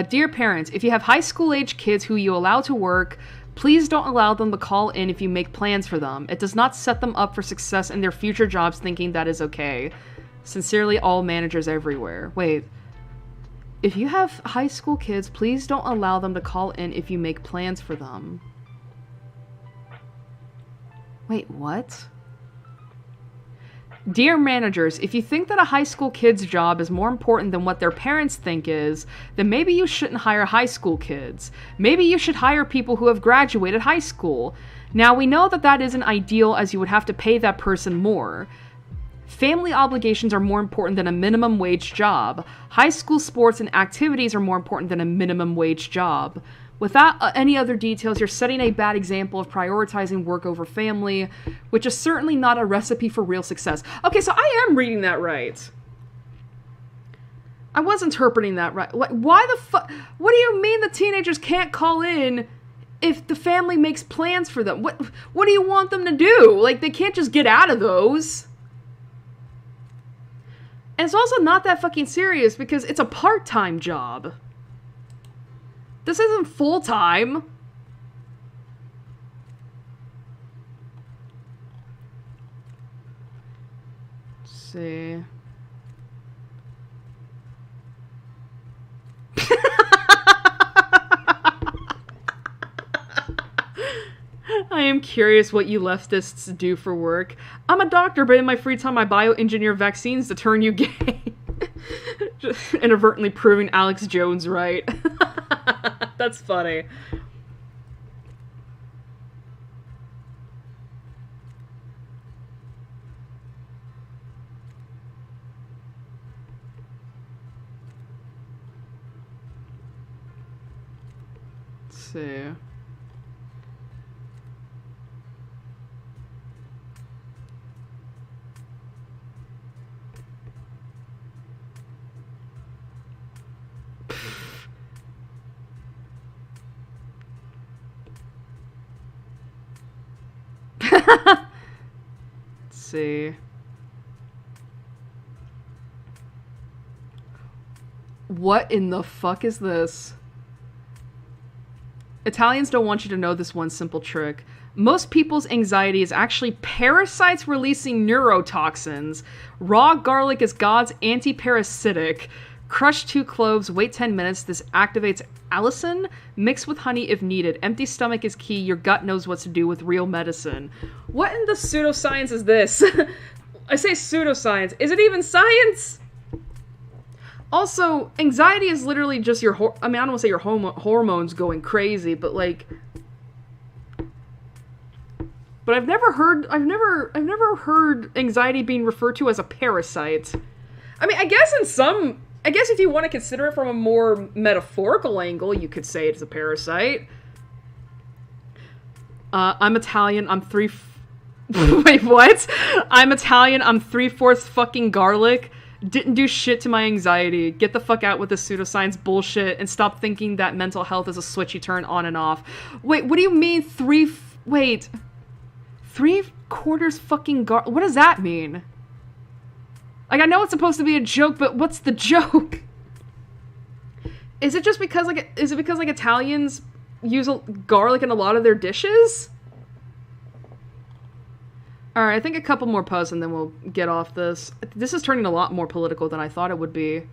Dear parents, if you have high school age kids who you allow to work, please don't allow them to call in if you make plans for them. It does not set them up for success in their future jobs thinking that is okay. Sincerely, all managers everywhere. Wait. If you have high school kids, please don't allow them to call in if you make plans for them. Wait, what? Dear managers, if you think that a high school kid's job is more important than what their parents think is, then maybe you shouldn't hire high school kids. Maybe you should hire people who have graduated high school. Now, we know that that isn't ideal as you would have to pay that person more. Family obligations are more important than a minimum wage job. High school sports and activities are more important than a minimum wage job. Without any other details, you're setting a bad example of prioritizing work over family, which is certainly not a recipe for real success. Okay, so I am reading that right. I was interpreting that right. Like, why the fuck? What do you mean the teenagers can't call in if the family makes plans for them? What do you want them to do? Like, they can't just get out of those. And it's also not that fucking serious because it's a part-time job. This isn't full-time. Let's see. I am curious what you leftists do for work. I'm a doctor, but in my free time I bioengineer vaccines to turn you gay. Just inadvertently proving Alex Jones right. That's funny. Let's see. Let's see. What in the fuck is this? Italians don't want you to know this one simple trick. Most people's anxiety is actually parasites releasing neurotoxins. Raw garlic is God's anti-parasitic. Crush 2 cloves, wait 10 minutes. This activates allicin. Mix with honey if needed. Empty stomach is key. Your gut knows what to do with real medicine. What in the pseudoscience is this? I say pseudoscience. Is it even science? Also, anxiety is literally just your I don't want to say your hormones going crazy, but like... But I've never heard anxiety being referred to as a parasite. I mean, I guess if you want to consider it from a more metaphorical angle, you could say it's a parasite. I'm Italian, I'm wait, what? I'm Italian, I'm 3/4 fucking garlic. Didn't do shit to my anxiety. Get the fuck out with the pseudoscience bullshit and stop thinking that mental health is a switch you turn on and off. Wait, what do you mean 3/4 fucking garlic? What does that mean? Like, I know it's supposed to be a joke, but what's the joke? Is it just because, like, Italians use garlic in a lot of their dishes? Alright, I think a couple more posts and then we'll get off this. This is turning a lot more political than I thought it would be.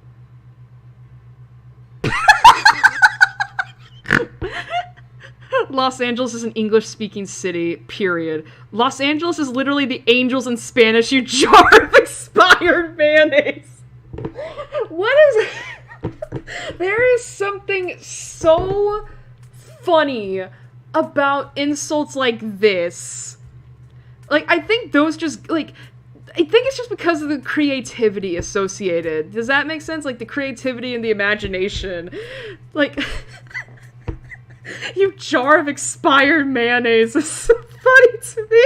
Los Angeles is an English-speaking city, period. Los Angeles is literally the angels in Spanish, you jar of expired mayonnaise. What is... There is something so funny about insults like this. Like, I think those just, like... I think it's just because of the creativity associated. Does that make sense? Like, the creativity and the imagination. Like... You jar of expired mayonnaise is so funny to me.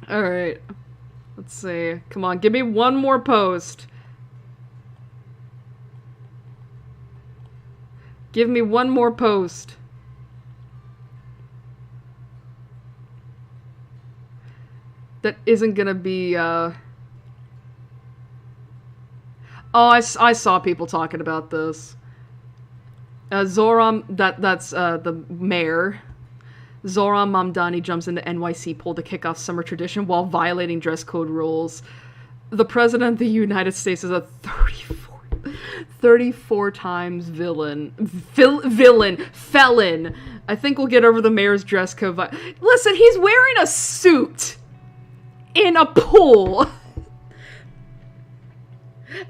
Alright. Let's see. Come on, give me one more post. Give me one more post. That isn't gonna be, Oh, I saw people talking about this. Zohran, that's the mayor. Zohran Mamdani jumps into NYC poll to kick off summer tradition while violating dress code rules. The president of the United States is a 34 times felon. I think we'll get over the mayor's dress code. Listen, he's wearing a suit in a pool.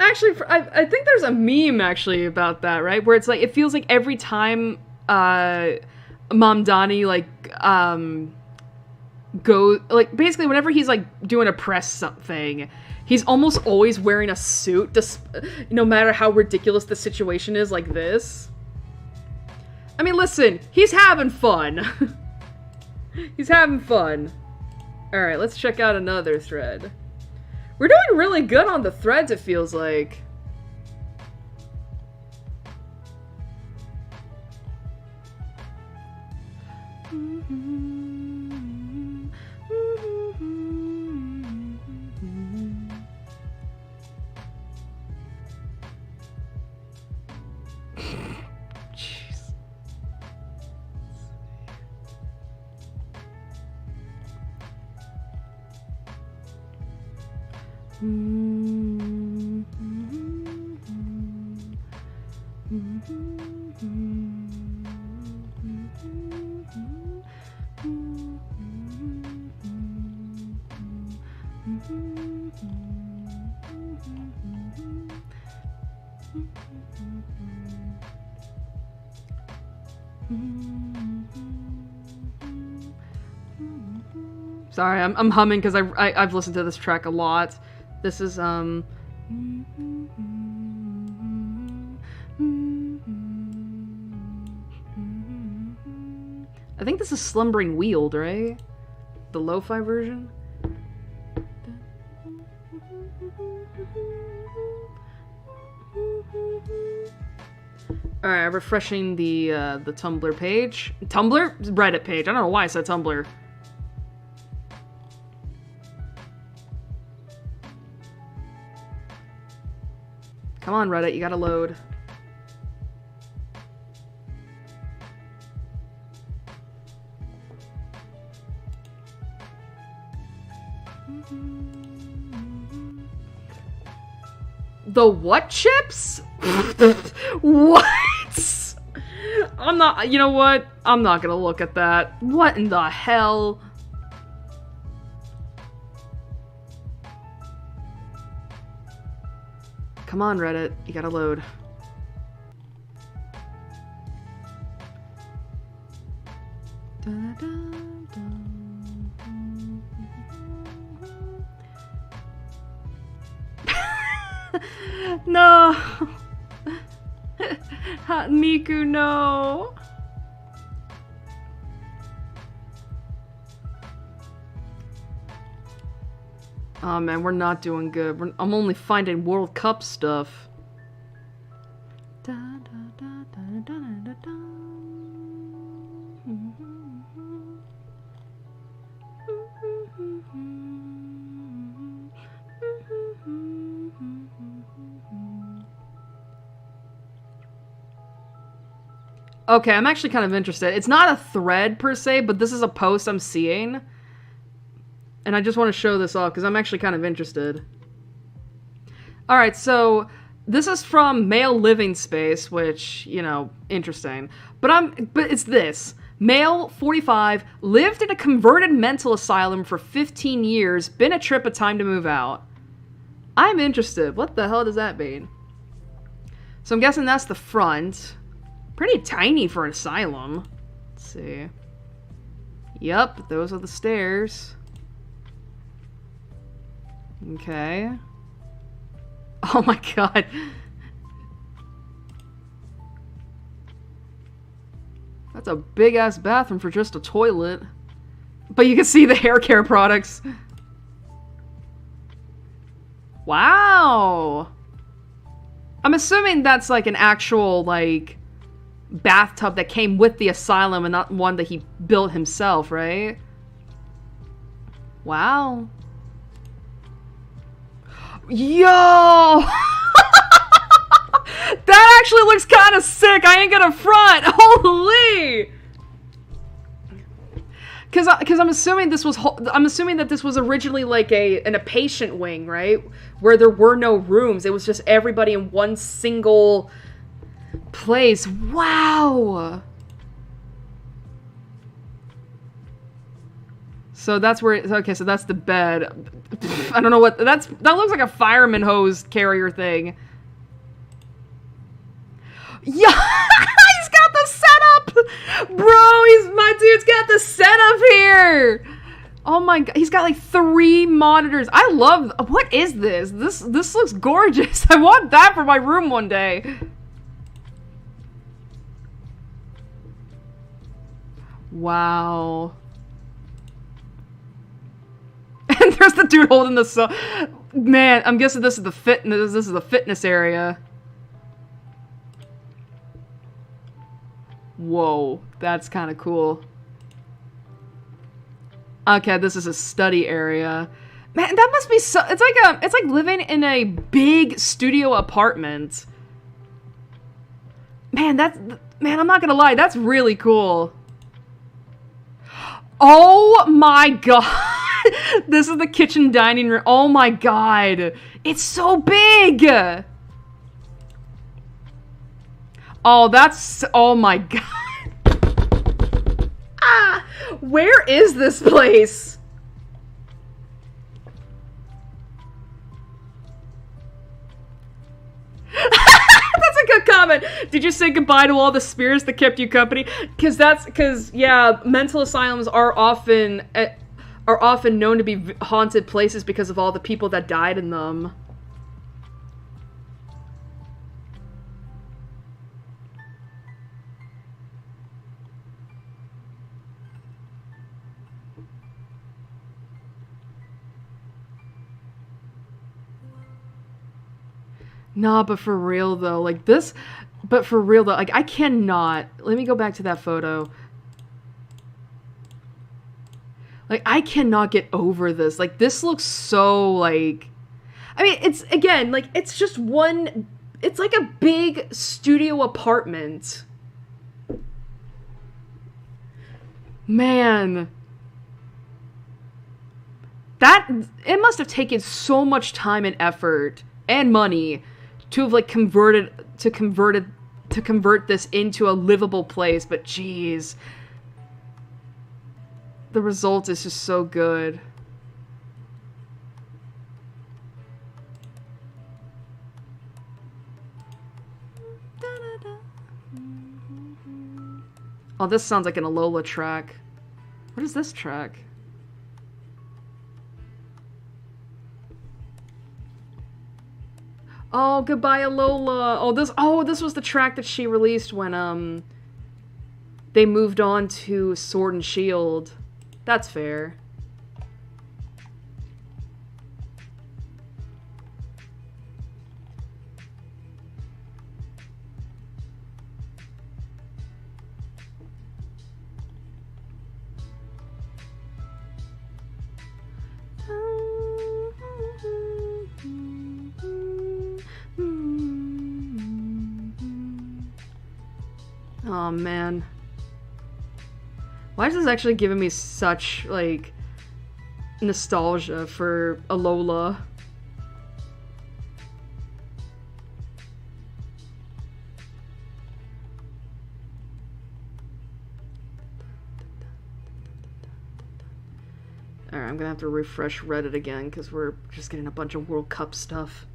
Actually, I think there's a meme, actually, about that, right? Where it's like, it feels like every time, Mamdani, like, like, basically, whenever he's, like, doing a press thing, he's almost always wearing a suit, no matter how ridiculous the situation is, like this. I mean, listen, he's having fun. He's having fun. Alright, let's check out another thread. We're doing really good on the threads, it feels like. Jeez. Sorry, I'm humming because I've listened to this track a lot. This is I think this is Slumbering Weald, right? The lo-fi version. Alright, refreshing the Tumblr page. Tumblr? Reddit page. I don't know why I said Tumblr. Come on, Reddit, you gotta load. The what chips? What? I'm not, you know what? I'm not gonna look at that. What in the hell? Come on, Reddit. You gotta load. No! Hot Miku, no! Oh man, we're not doing good. I'm only finding World Cup stuff. Okay, I'm actually kind of interested. It's not a thread per se, but this is a post I'm seeing. And I just want to show this off because I'm actually kind of interested. Alright, so this is from Male Living Space, which, you know, interesting. But it's this. Male, 45, lived in a converted mental asylum for 15 years, been a trip, a time to move out. I'm interested. What the hell does that mean? So I'm guessing that's the front. Pretty tiny for an asylum. Let's see. Yep, those are the stairs. Okay. Oh my god. That's a big-ass bathroom for just a toilet. But you can see the hair care products. Wow! I'm assuming that's like an actual, like, bathtub that came with the asylum and not one that he built himself, right? Wow. Yo! That actually looks kind of sick. I ain't gonna front. Holy! Because I'm assuming this was that this was originally like a patient wing, right? Where there were no rooms. It was just everybody in one single place. Wow. So that's where okay, so that's the bed. I don't know what that looks like, a fireman hose carrier thing. Yeah, he's got the setup, bro. My dude's got the setup here. Oh my god, he's got like 3 monitors. I love. What is this? This looks gorgeous. I want that for my room one day. Wow. And there's the dude holding the Man, I'm guessing this is the fitness. This is the fitness area. Whoa, that's kind of cool. Okay, this is a study area. Man, that must be so. It's like living in a big studio apartment. Man, I'm not gonna lie, that's really cool. Oh my god. This is the kitchen dining room. Oh my god. It's so big. Oh my god. Ah, where is this place? That's a good comment. Did you say goodbye to all the spirits that kept you company? Because yeah, mental asylums are often known to be haunted places because of all the people that died in them. Nah, but for real though, like I cannot. Let me go back to that photo. Like, I cannot get over this. Like, this looks so, like... I mean, it's, again, like, it's just one... It's like a big studio apartment. Man. It must have taken so much time and effort and money to have, like, convert this into a livable place, but jeez. The result is just so good. Oh, this sounds like an Alola track. What is this track? Oh, goodbye Alola. Oh, this was the track that she released when they moved on to Sword and Shield. That's fair. Oh man. Why is this actually giving me such, like, nostalgia for Alola? Alright, I'm gonna have to refresh Reddit again, because we're just getting a bunch of World Cup stuff.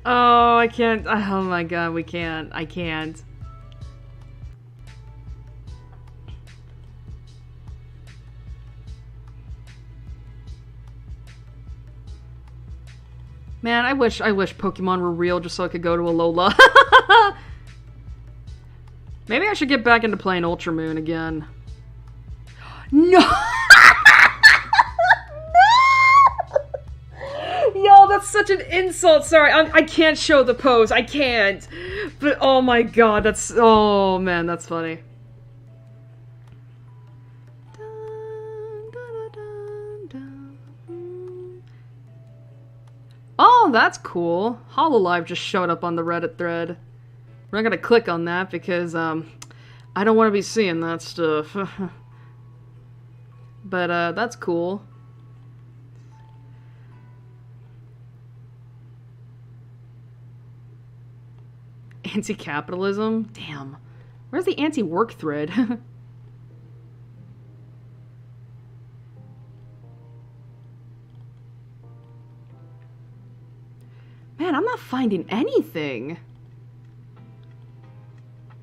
Oh, I can't. Oh my god, we can't. I can't. Man, I wish Pokemon were real just so I could go to Alola. Maybe I should get back into playing Ultra Moon again. No! Yo, that's such an insult. Sorry, I can't show the pose. I can't. But oh my god, oh man, that's funny. Oh, Oh, that's cool. Hololive just showed up on the Reddit thread. We're not gonna click on that because, I don't want to be seeing that stuff. But, that's cool. Anti-capitalism? Damn. Where's the anti-work thread? Man, I'm not finding anything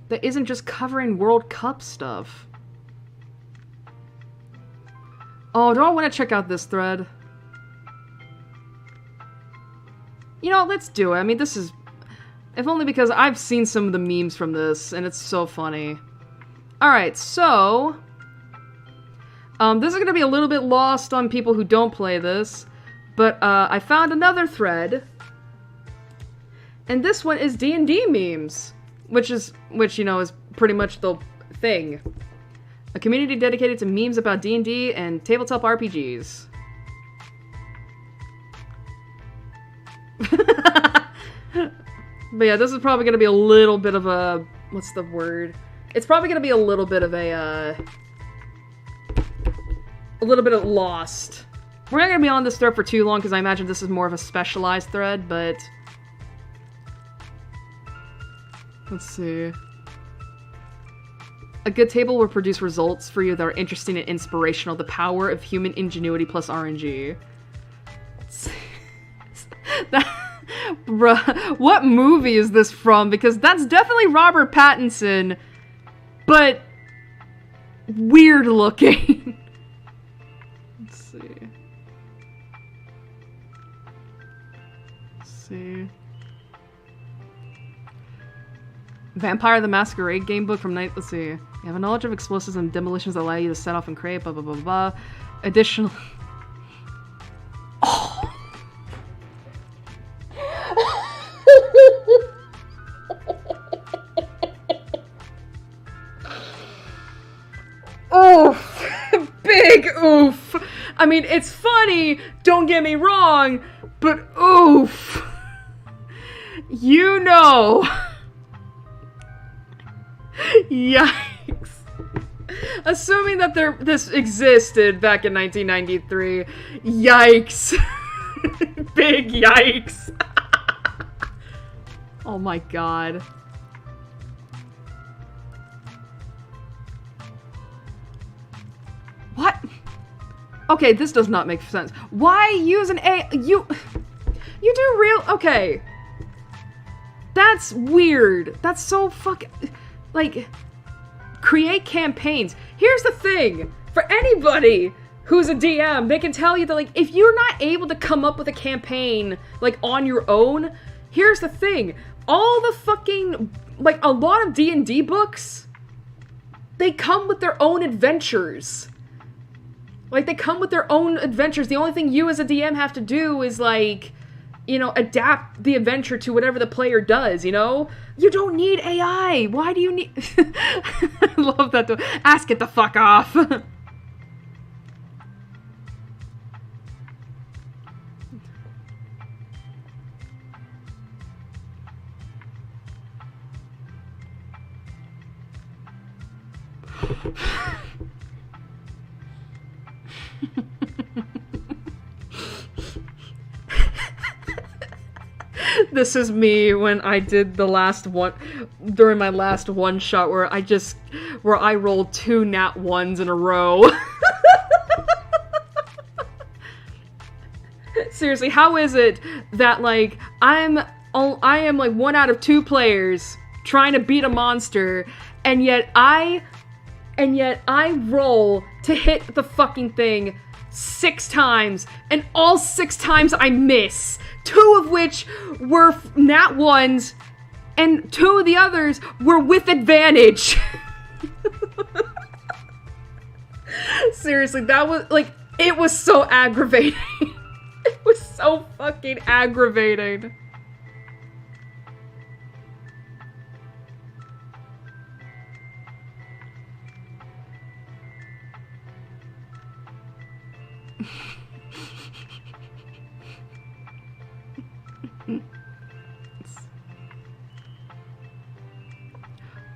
that isn't just covering World Cup stuff. Oh, do I want to check out this thread? You know, let's do it. I mean, this is... If only because I've seen some of the memes from this, and it's so funny. Alright, so... this is going to be a little bit lost on people who don't play this, but I found another thread. And this one is D&D memes, which, you know, is pretty much the thing. A community dedicated to memes about D&D and tabletop RPGs. But yeah, this is probably going to be a little bit of a... What's the word? It's probably going to be a little bit of a little bit of lost. We're not going to be on this thread for too long because I imagine this is more of a specialized thread, but... Let's see. A good table will produce results for you that are interesting and inspirational. The power of human ingenuity plus RNG. Bruh, what movie is this from? Because that's definitely Robert Pattinson, but weird looking. Let's see. Let's see. Vampire the Masquerade gamebook from night. Let's see. You have a knowledge of explosives and demolitions that allow you to set off and create. Blah blah blah blah. Additional. Oh. Oof. Big oof. I mean, it's funny, don't get me wrong, but oof. You know. Yikes. Assuming that this existed back in 1993. Yikes. Big yikes. Oh my god. What? Okay, this does not make sense. Why use an A? You do real... Okay. That's weird. That's so fucking... Like, create campaigns. Here's the thing. For anybody who's a DM, they can tell you that, like, if you're not able to come up with a campaign, like, on your own, here's the thing. All the fucking... Like, a lot of D&D books, they come with their own adventures. Like, they come with their own adventures. The only thing you as a DM have to do is, like, you know, adapt the adventure to whatever the player does, you know? You don't need AI! Why do you need... I love that. Ask it the fuck off! This is me when I did the last one, during my last one shot where I rolled 2 nat 1s in a row. Seriously, how is it that, like, I am like 1 out of 2 players trying to beat a monster, and yet I roll to hit the fucking thing 6 times, and all 6 times I miss. 2 of which were nat 1s, and 2 of the others were with advantage. Seriously, that was, like, it was so aggravating. It was so fucking aggravating.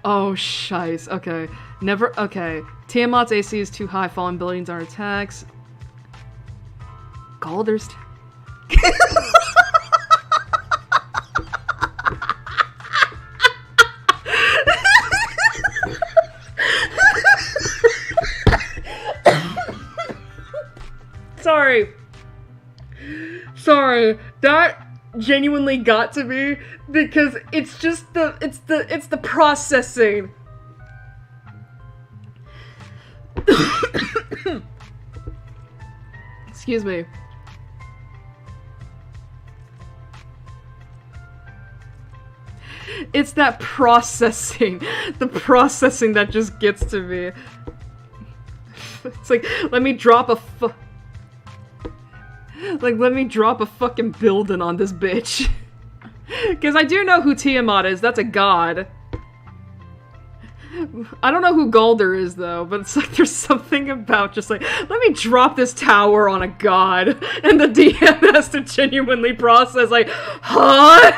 Oh, shice. Okay. Never. Okay. Tiamat's AC is too high. Fallen buildings aren't attacks. Galder's. Sorry. Sorry. That genuinely got to me because it's just it's the processing. Excuse me. It's that processing. The processing that just gets to me. It's like, let me drop a let me drop a fucking building on this bitch. Because I do know who Tiamat is. That's a god. I don't know who Galder is, though, but it's like there's something about just like, let me drop this tower on a god. And the DM has to genuinely process, like, huh?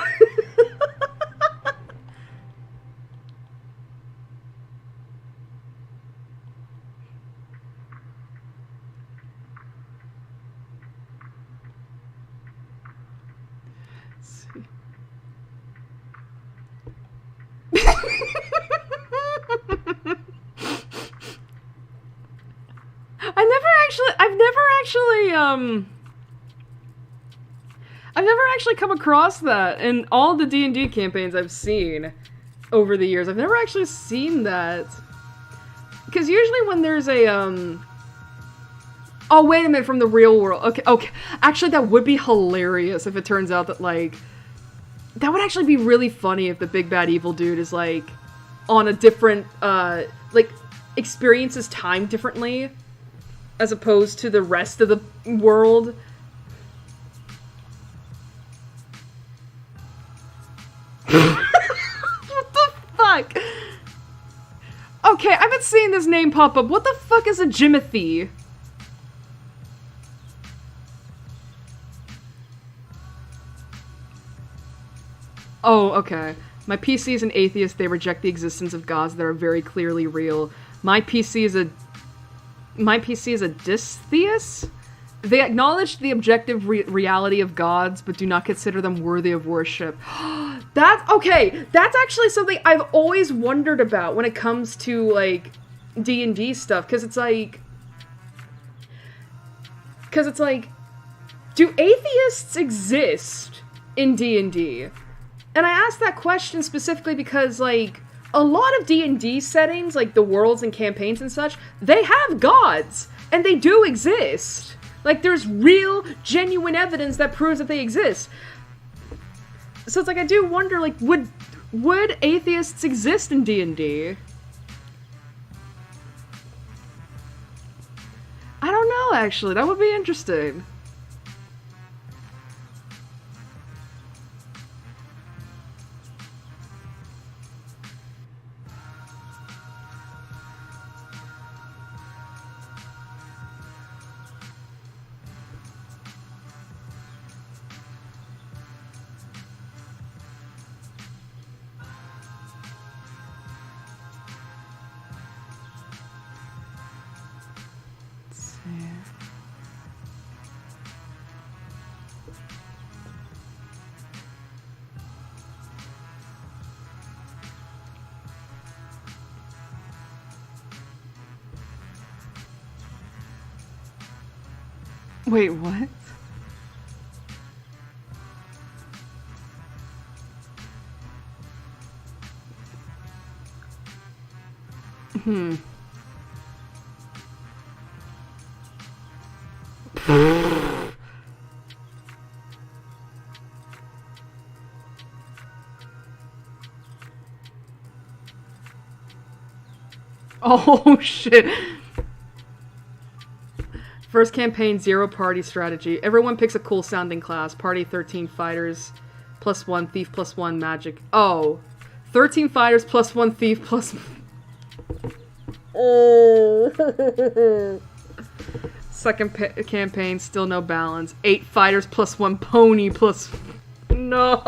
I've never actually come across that in all the D&D campaigns I've seen over the years. I've never actually seen that. Because usually when there's a, oh, wait a minute, from the real world. Okay. Actually, that would be hilarious if it turns out that, like, that would actually be really funny if the big bad evil dude is, like, on a different, like, experiences time differently as opposed to the rest of the world. What the fuck? Okay, I've been seeing this name pop up. What the fuck is a Jimothy? Oh, okay. My PC is an atheist. They reject the existence of gods that are very clearly real. My PC is a dystheist? They acknowledge the objective reality of gods, but do not consider them worthy of worship. That's actually something I've always wondered about when it comes to, like, D&D stuff, because it's like, do atheists exist in D&D? And I asked that question specifically because, like, a lot of D&D settings, like the worlds and campaigns and such, they have gods, and they do exist. Like, there's real, genuine evidence that proves that they exist. So it's like, I do wonder, like, would atheists exist in D&D? I don't know, actually. That would be interesting. Wait, what? Oh, shit. First campaign, 0 party strategy. Everyone picks a cool sounding class. Party 13 fighters, +1 thief, +1 magic. Oh. 13 fighters, +1 thief, plus... Oh. Second campaign, still no balance. 8 fighters, +1 pony, plus... No.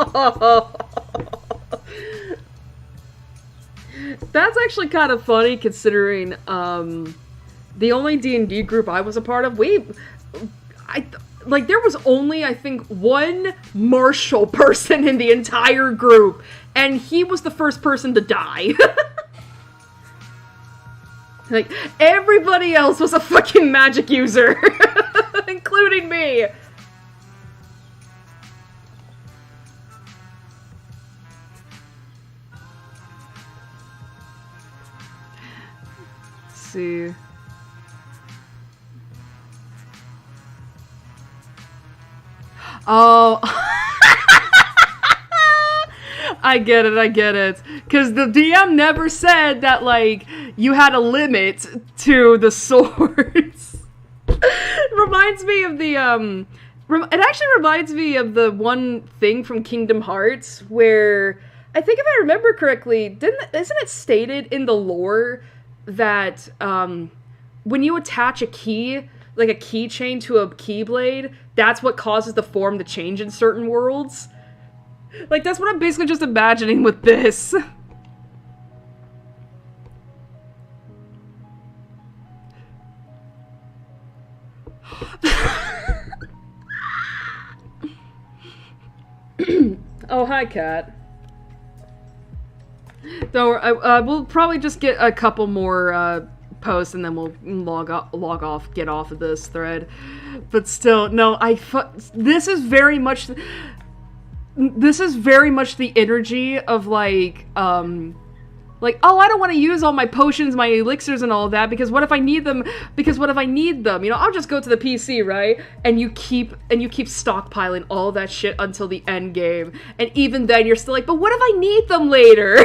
That's actually kind of funny considering the only D&D group I was a part of, there was only, I think, one martial person in the entire group, and he was the first person to die. Like, everybody else was a fucking magic user, including me. Let's see. Oh. I get it. Because the DM never said that, like, you had a limit to the swords. Reminds me of the, it actually reminds me of the one thing from Kingdom Hearts where, I think if I remember correctly, isn't it stated in the lore that, when you attach a key, like a keychain to a keyblade, that's what causes the form to change in certain worlds? Like, that's what I'm basically just imagining with this. Oh, hi, Kat. So, we'll probably just get a couple more, posts and then we'll log off, get off of this thread. But still, no, this is very much the energy of, like, oh, I don't want to use all my potions, my elixirs and all of that, because what if I need them? You know, I'll just go to the PC, right? And you keep stockpiling all of that shit until the end game. And even then, you're still like, but what if I need them later?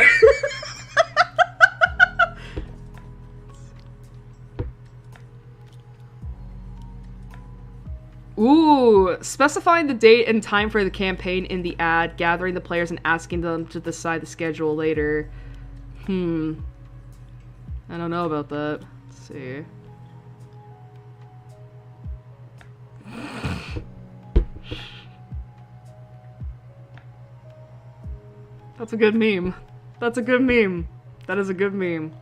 Ooh, specifying the date and time for the campaign in the ad, gathering the players and asking them to decide the schedule later. I don't know about that. Let's see. That's a good meme. That is a good meme.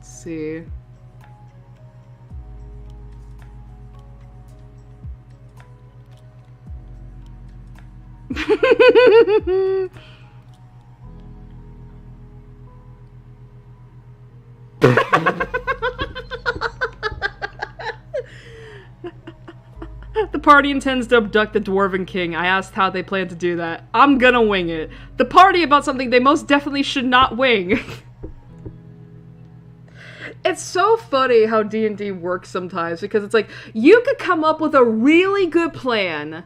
See. The party intends to abduct the Dwarven King. I asked how they plan to do that. I'm gonna wing it. The party about something they most definitely should not wing. It's so funny how D&D works sometimes, because it's like, you could come up with a really good plan,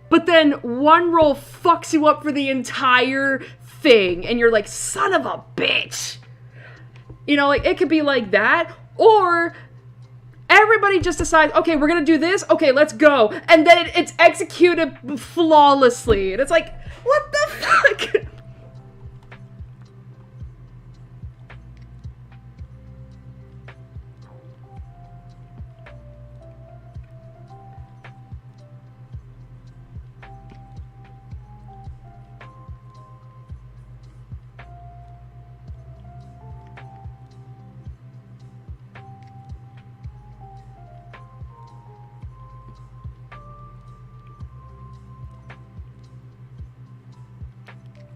but then one roll fucks you up for the entire thing, and you're like, son of a bitch! You know, like, it could be like that, or everybody just decides, okay, we're gonna do this, okay, let's go, and then it's executed flawlessly, and it's like, what the fuck?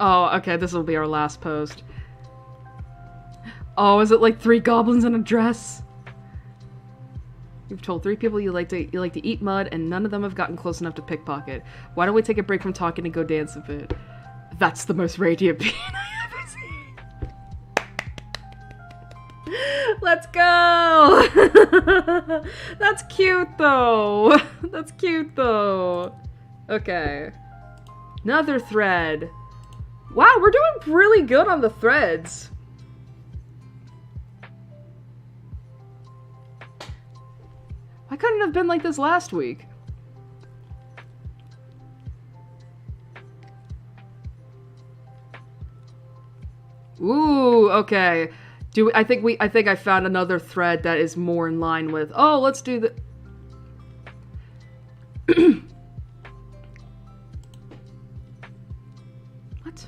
Oh, okay, this will be our last post. Oh, is it like 3 goblins in a dress? You've told 3 people you like to eat mud, and none of them have gotten close enough to pickpocket. Why don't we take a break from talking and go dance a bit? That's the most radiant being I ever seen. Let's go! That's cute, though. That's cute, though. Okay. Another thread. Wow, we're doing really good on the threads. Why couldn't it have been like this last week? Ooh, okay. I think I found another thread that is more in line with, oh, let's do the... What?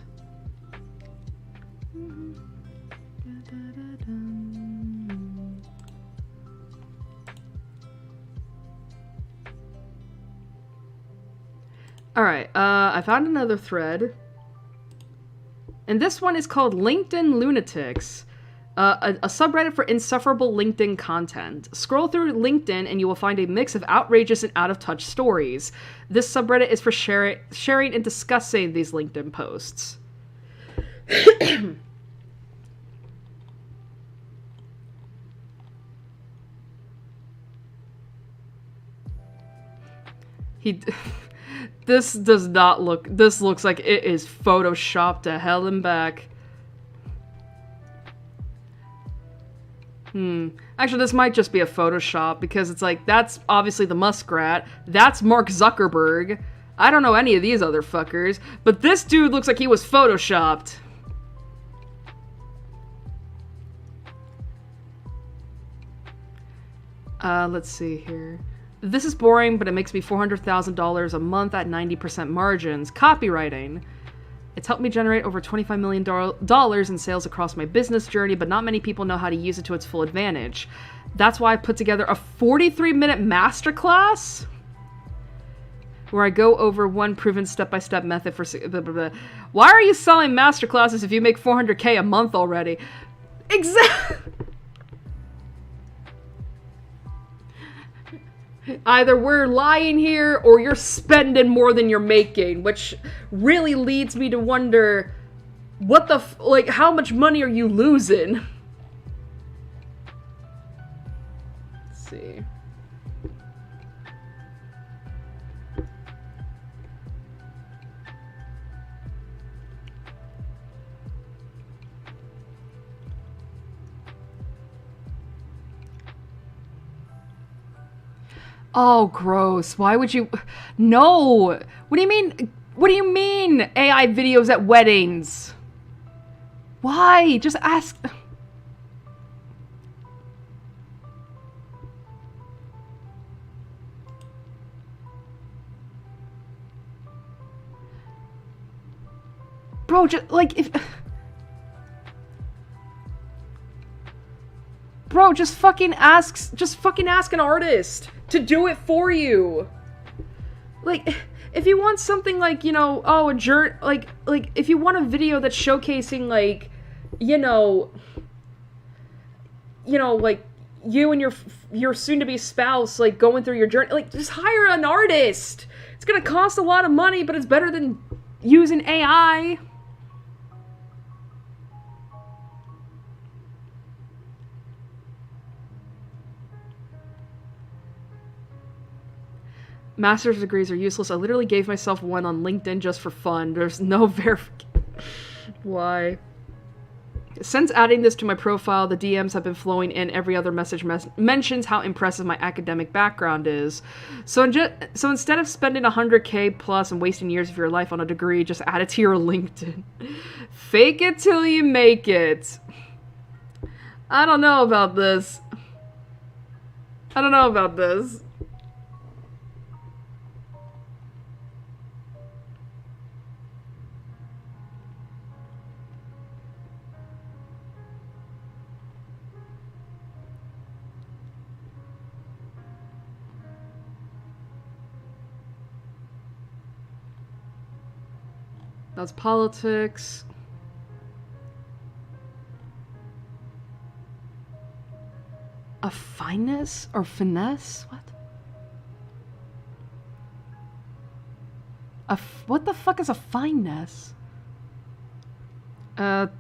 Alright, I found another thread. And this one is called LinkedIn Lunatics. A subreddit for insufferable LinkedIn content. Scroll through LinkedIn and you will find a mix of outrageous and out-of-touch stories. This subreddit is for sharing and discussing these LinkedIn posts. This does not look... This looks like it is photoshopped to hell and back. Actually, this might just be a Photoshop, because it's like, that's obviously the muskrat. That's Mark Zuckerberg. I don't know any of these other fuckers. But this dude looks like he was Photoshopped. Let's see here. This is boring, but it makes me $400,000 a month at 90% margins. Copywriting. It's helped me generate over $25 million in sales across my business journey, but not many people know how to use it to its full advantage. That's why I put together a 43-minute masterclass where I go over one proven step-by-step method for... Blah, blah, blah. Why are you selling masterclasses if you make $400K a month already? Exactly. Either we're lying here, or you're spending more than you're making, which really leads me to wonder, what the like, how much money are you losing? Let's see. Oh, gross. Why would you... No! What do you mean? What do you mean AI videos at weddings? Why? Just ask... Bro, just, like, if... Bro, just fucking ask an artist to do it for you. Like, if you want something like, you know, oh, like, if you want a video that's showcasing, like, you know, like, you and your soon-to-be spouse, like, going through your journey, like, just hire an artist. It's gonna cost a lot of money, but it's better than using AI. Master's degrees are useless. I literally gave myself one on LinkedIn just for fun. There's no verification. Why? Since adding this to my profile, the DMs have been flowing in. Every other message mentions how impressive my academic background is. So instead of spending $100K plus and wasting years of your life on a degree, just add it to your LinkedIn. Fake it till you make it. I don't know about this. I don't know about this. That's politics. A fineness or finesse? What? What the fuck is a fineness? Let's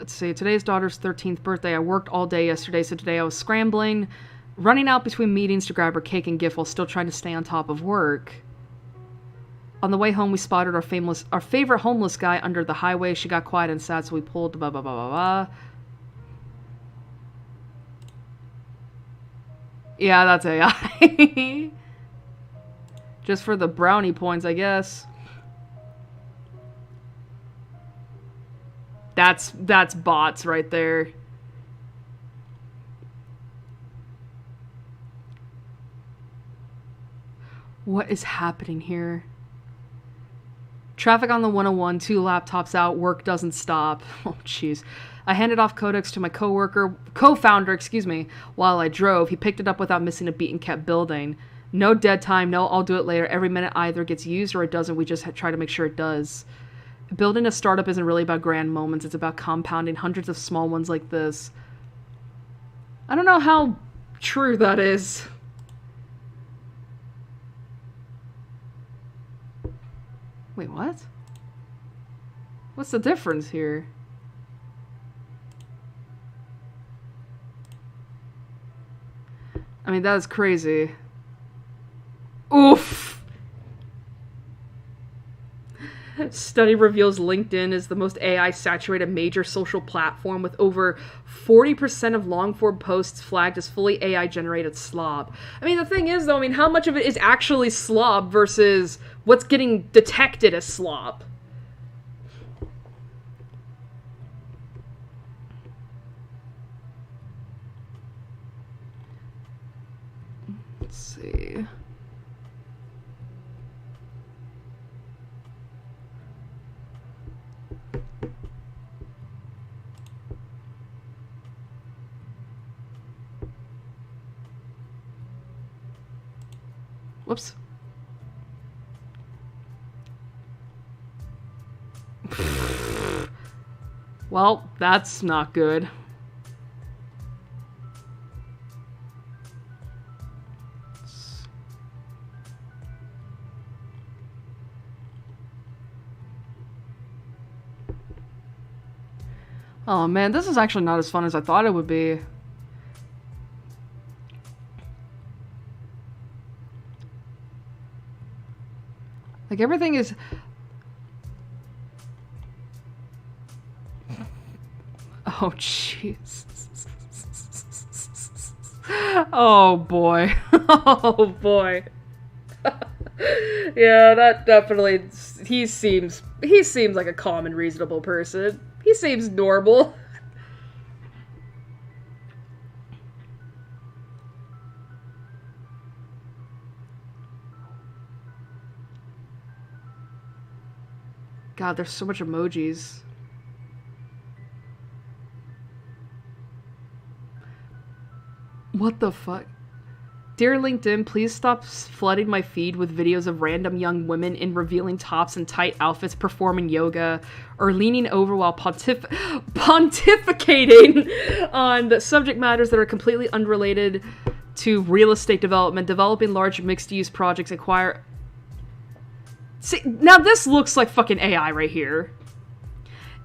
see. Today's daughter's 13th birthday. I worked all day yesterday, so today I was scrambling, running out between meetings to grab her cake and gift while still trying to stay on top of work. On the way home, we spotted our favorite homeless guy under the highway. She got quiet and sad, so we pulled blah, blah, blah, blah, blah. Yeah, that's AI. Just for the brownie points, I guess. That's bots right there. What is happening here? Traffic on the 101, 2 laptops out, work doesn't stop. Oh, jeez. I handed off Codex to my co-founder, excuse me, while I drove. He picked it up without missing a beat and kept building. No dead time, no I'll do it later. Every minute either gets used or it doesn't. We just try to make sure it does. Building a startup isn't really about grand moments. It's about compounding hundreds of small ones like this. I don't know how true that is. Wait, what? What's the difference here? I mean, that is crazy. Oof! Study reveals LinkedIn is the most AI-saturated major social platform with over 40% of long-form posts flagged as fully AI-generated slob. I mean, the thing is, though, I mean, how much of it is actually slob versus what's getting detected as slob? Let's see. Whoops. Well, that's not good. Oh man, this is actually not as fun as I thought it would be. Like, everything is... Oh, jeez. Oh, boy. Oh, boy. Yeah, that definitely... He seems like a calm and reasonable person. He seems normal. God, there's so much emojis. What the fuck? Dear LinkedIn, please stop flooding my feed with videos of random young women in revealing tops and tight outfits performing yoga or leaning over while pontificating on the subject matters that are completely unrelated to real estate development, developing large mixed-use projects, acquire... See, now this looks like fucking AI right here.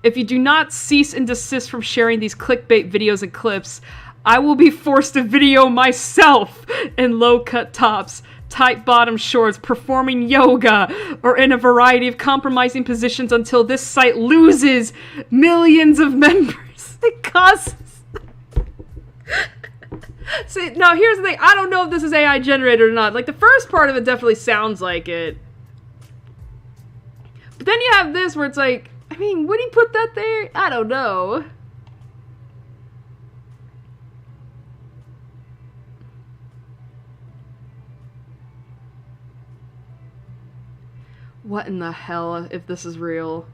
If you do not cease and desist from sharing these clickbait videos and clips, I will be forced to video myself in low-cut tops, tight bottom shorts, performing yoga, or in a variety of compromising positions until this site loses millions of members. It costs... See, now here's the thing. I don't know if this is AI generated or not. Like, the first part of it definitely sounds like it. But then you have this where it's like, I mean, would he put that there? I don't know. What in the hell if this is real?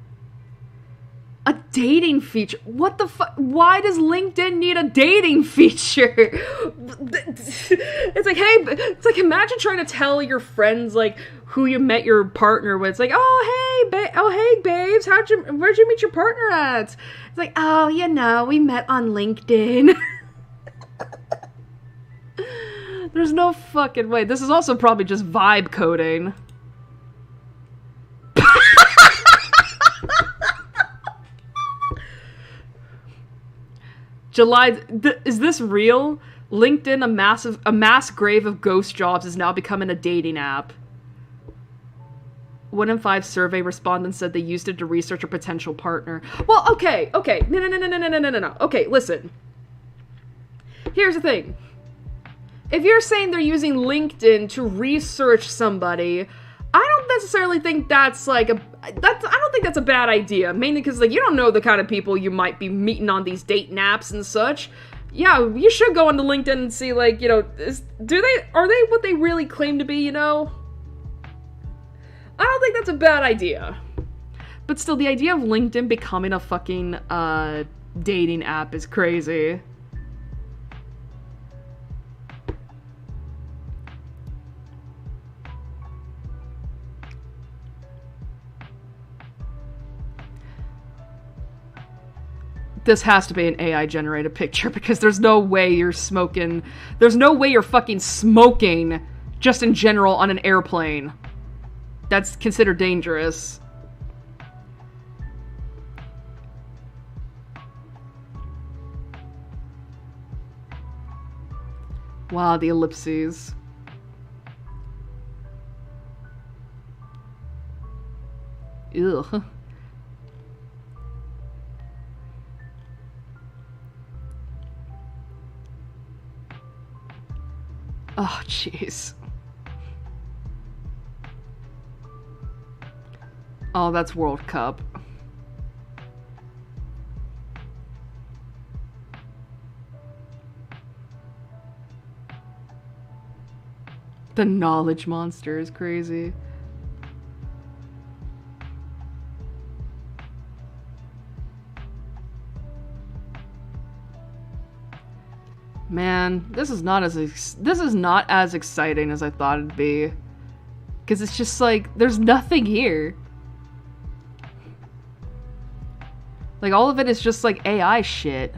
A dating feature? What the fuck? Why does LinkedIn need a dating feature? It's like, hey, it's like, imagine trying to tell your friends, like, who you met your partner with. It's like, oh, hey, babes, where'd you meet your partner at? It's like, oh, you know, we met on LinkedIn. There's no fucking way. This is also probably just vibe coding. July, is this real? LinkedIn, a mass grave of ghost jobs, is now becoming a dating app. 1 in 5 survey respondents said they used it to research a potential partner. Well, okay, no. Okay, listen. Here's the thing. If you're saying they're using LinkedIn to research somebody, I don't necessarily think that's like I don't think that's a bad idea. Mainly because, like, you don't know the kind of people you might be meeting on these dating apps and such. Yeah, you should go onto LinkedIn and see, like, you know, are they what they really claim to be, you know? I don't think that's a bad idea. But still, the idea of LinkedIn becoming a fucking, dating app is crazy. This has to be an AI-generated picture because there's no way you're smoking... There's no way you're fucking smoking just in general on an airplane. That's considered dangerous. Wow, the ellipses. Ugh. Oh, jeez. Oh, that's World Cup. The knowledge monster is crazy. Man, this is not as exciting as I thought it'd be. Cause it's just like there's nothing here. Like all of it is just like AI shit.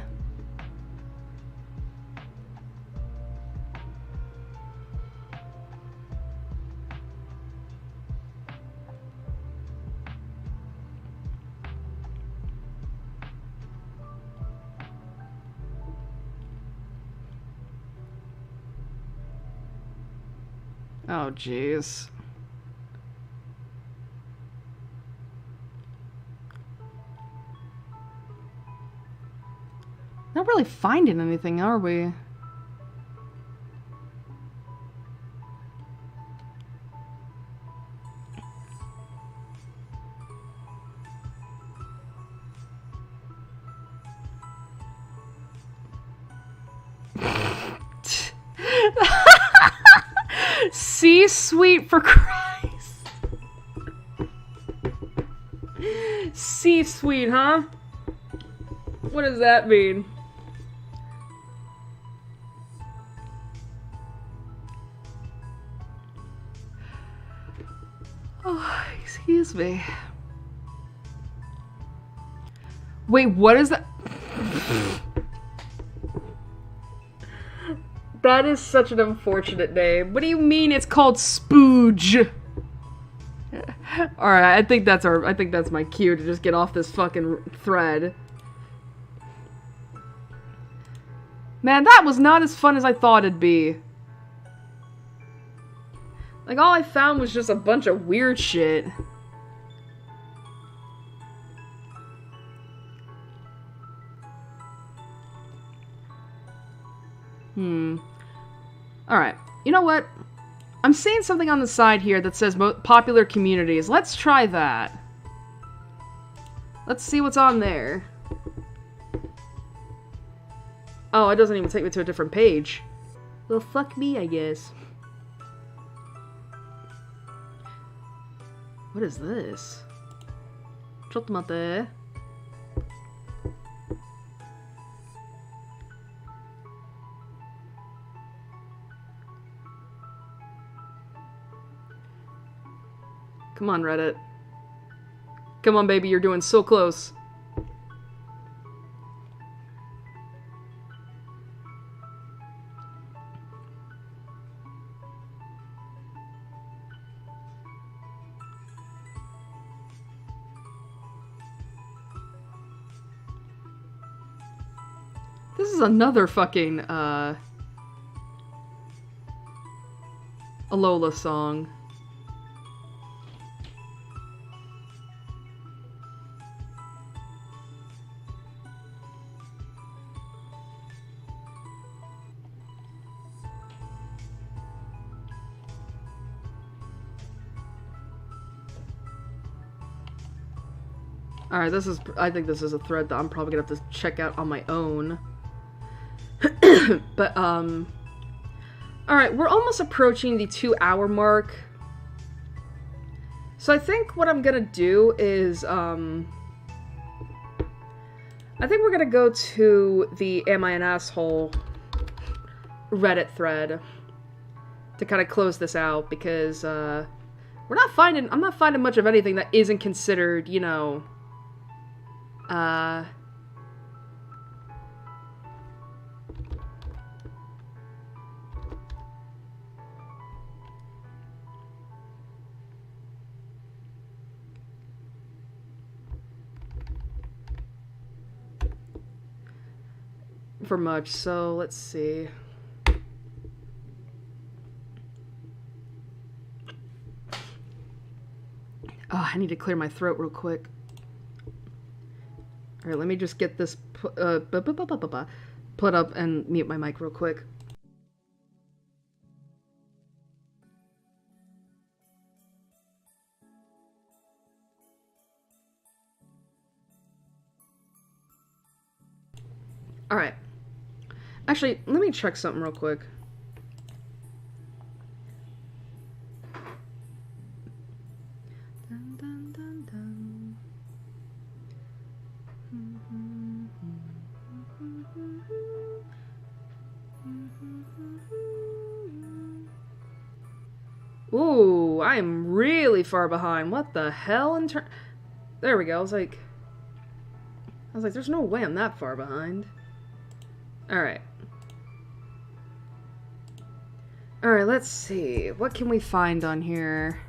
Oh, jeez. Not really finding anything, are we? C-suite for Christ. C-suite, huh? What does that mean? Oh, excuse me. Wait, what is that? That is such an unfortunate name. What do you mean it's called Spooge? Alright, I think that's my cue to just get off this fucking thread. Man, that was not as fun as I thought it'd be. Like, all I found was just a bunch of weird shit. Alright, you know what? I'm seeing something on the side here that says popular communities. Let's try that. Let's see what's on there. Oh, it doesn't even take me to a different page. Well, fuck me, I guess. What is this? Chottomate. Come on, Reddit. Come on, baby, you're doing so close. This is another fucking, Alola song. Alright, I think this is a thread that I'm probably gonna have to check out on my own. But, alright, we're almost approaching the 2-hour mark. So I think what I'm gonna do is, I think we're gonna go to the Am I an Asshole Reddit thread to kind of close this out, because, I'm not finding much of anything that isn't considered, you know, for much, so let's see. Oh, I need to clear my throat real quick. Alright, let me just get this put up and mute my mic real quick. Alright. Actually, let me check something real quick. Ooh, I am really far behind. What the hell? There we go. I was like, there's no way I'm that far behind. Alright. Alright, let's see. What can we find on here?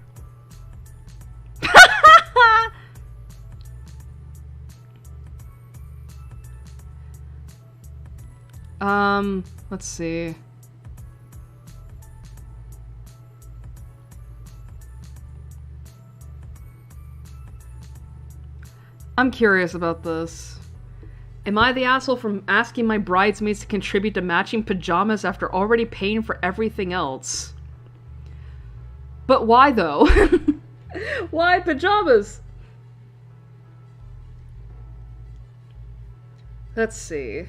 Let's see. I'm curious about this. Am I the asshole for asking my bridesmaids to contribute to matching pajamas after already paying for everything else? But why, though? Why pajamas? Let's see.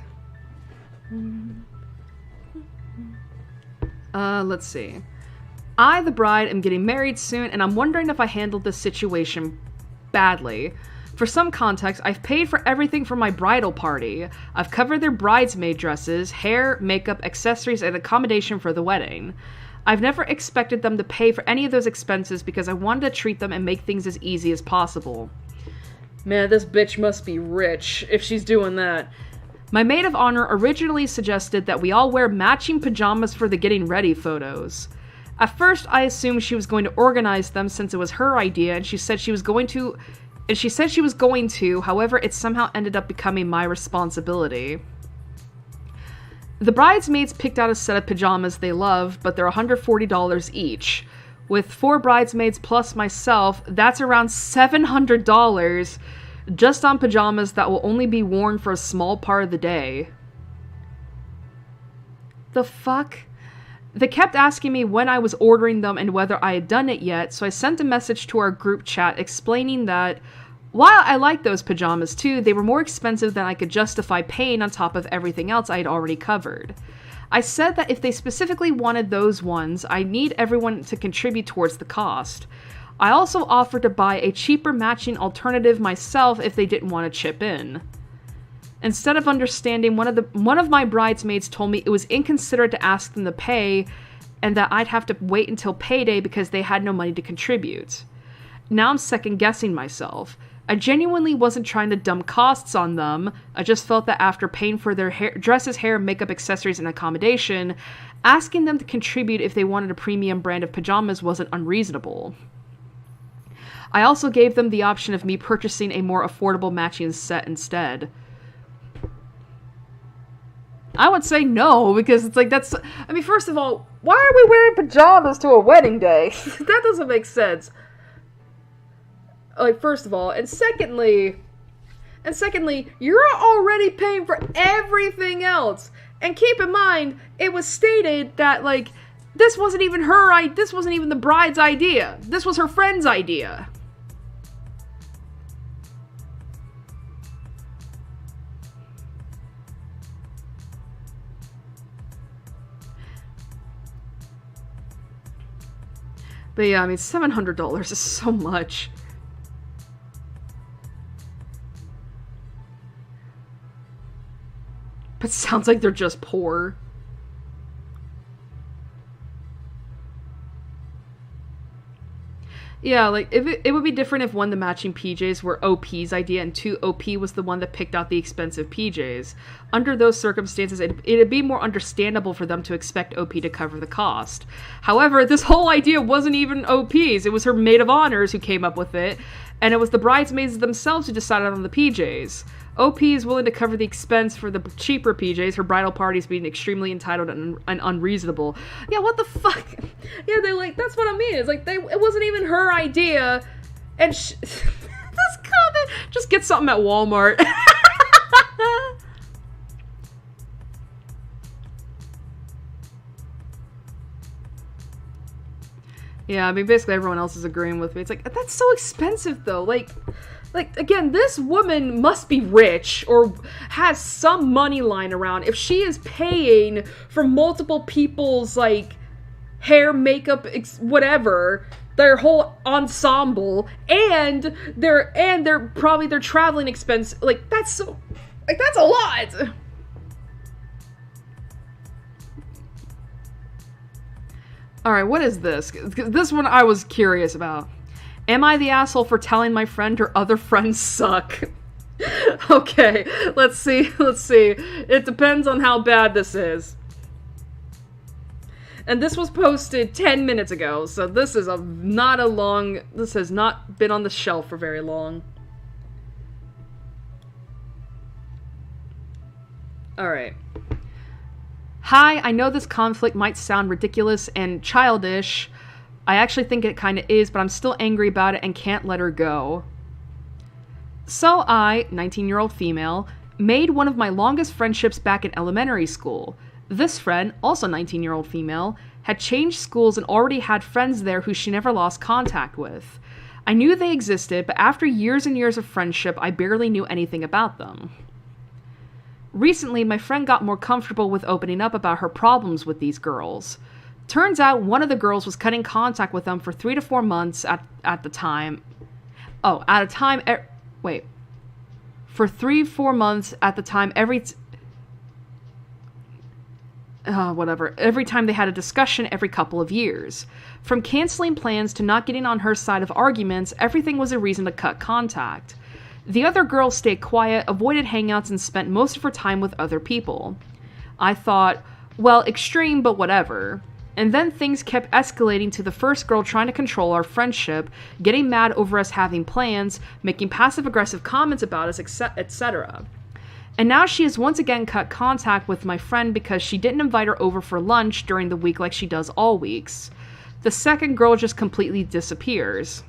Let's see. I, the bride, am getting married soon, and I'm wondering if I handled this situation badly. For some context, I've paid for everything for my bridal party. I've covered their bridesmaid dresses, hair, makeup, accessories, and accommodation for the wedding. I've never expected them to pay for any of those expenses because I wanted to treat them and make things as easy as possible. Man, this bitch must be rich if she's doing that. My maid of honor originally suggested that we all wear matching pajamas for the getting ready photos. At first, I assumed she was going to organize them since it was her idea, and she said she was going to, however, it somehow ended up becoming my responsibility. The bridesmaids picked out a set of pajamas they love, but they're $140 each. With 4 bridesmaids plus myself, that's around $700 just on pajamas that will only be worn for a small part of the day. The fuck? They kept asking me when I was ordering them and whether I had done it yet, so I sent a message to our group chat explaining that while I liked those pajamas too, they were more expensive than I could justify paying on top of everything else I had already covered. I said that if they specifically wanted those ones, I need everyone to contribute towards the cost. I also offered to buy a cheaper matching alternative myself if they didn't want to chip in. Instead of understanding, one of my bridesmaids told me it was inconsiderate to ask them to pay and that I'd have to wait until payday because they had no money to contribute. Now I'm second-guessing myself. I genuinely wasn't trying to dump costs on them. I just felt that after paying for their dresses, hair, makeup, accessories, and accommodation, asking them to contribute if they wanted a premium brand of pajamas wasn't unreasonable. I also gave them the option of me purchasing a more affordable matching set instead. I would say no, because it's like, that's, I mean, first of all, why are we wearing pajamas to a wedding day? That doesn't make sense. Like, first of all, and secondly, you're already paying for everything else. And keep in mind, it was stated that, like, this wasn't even this wasn't even the bride's idea. This was her friend's idea. But yeah, I mean, $700 is so much. But sounds like they're just poor. Yeah, like, it would be different if one, the matching PJs were OP's idea, and two, OP was the one that picked out the expensive PJs. Under those circumstances, it'd be more understandable for them to expect OP to cover the cost. However, this whole idea wasn't even OP's. It was her maid of honors who came up with it, and it was the bridesmaids themselves who decided on the PJs. OP is willing to cover the expense for the cheaper PJs, her bridal parties being extremely entitled and unreasonable. Yeah, what the fuck? Yeah, they're like, that's what I mean. It's like, it wasn't even her idea. And this comment, just get something at Walmart. Yeah, I mean, basically everyone else is agreeing with me. It's like, that's so expensive, though. Like, again, this woman must be rich or has some money lying around if she is paying for multiple people's, like, hair, makeup, whatever, their whole ensemble, and their probably their traveling expense. Like, that's so, like, that's a lot. Alright, what is this? This one I was curious about. Am I the asshole for telling my friend her other friends suck? Okay, let's see. It depends on how bad this is. And this was posted 10 minutes ago, so this is this has not been on the shelf for very long. Alright. Hi, I know this conflict might sound ridiculous and childish. I actually think it kind of is, but I'm still angry about it and can't let her go. So I, 19-year-old female, made one of my longest friendships back in elementary school. This friend, also 19-year-old female, had changed schools and already had friends there who she never lost contact with. I knew they existed, but after years and years of friendship, I barely knew anything about them. Recently, my friend got more comfortable with opening up about her problems with these girls. Turns out one of the girls was cutting contact with them for 3 to 4 months for 3-4 months at the time every time they had a discussion every couple of years. From canceling plans to not getting on her side of arguments, everything was a reason to cut contact. The other girl stayed quiet, avoided hangouts, and spent most of her time with other people. I thought, well, extreme, but whatever. And then things kept escalating to the first girl trying to control our friendship, getting mad over us having plans, making passive-aggressive comments about us, etc. And now she has once again cut contact with my friend because she didn't invite her over for lunch during the week like she does all weeks. The second girl just completely disappears.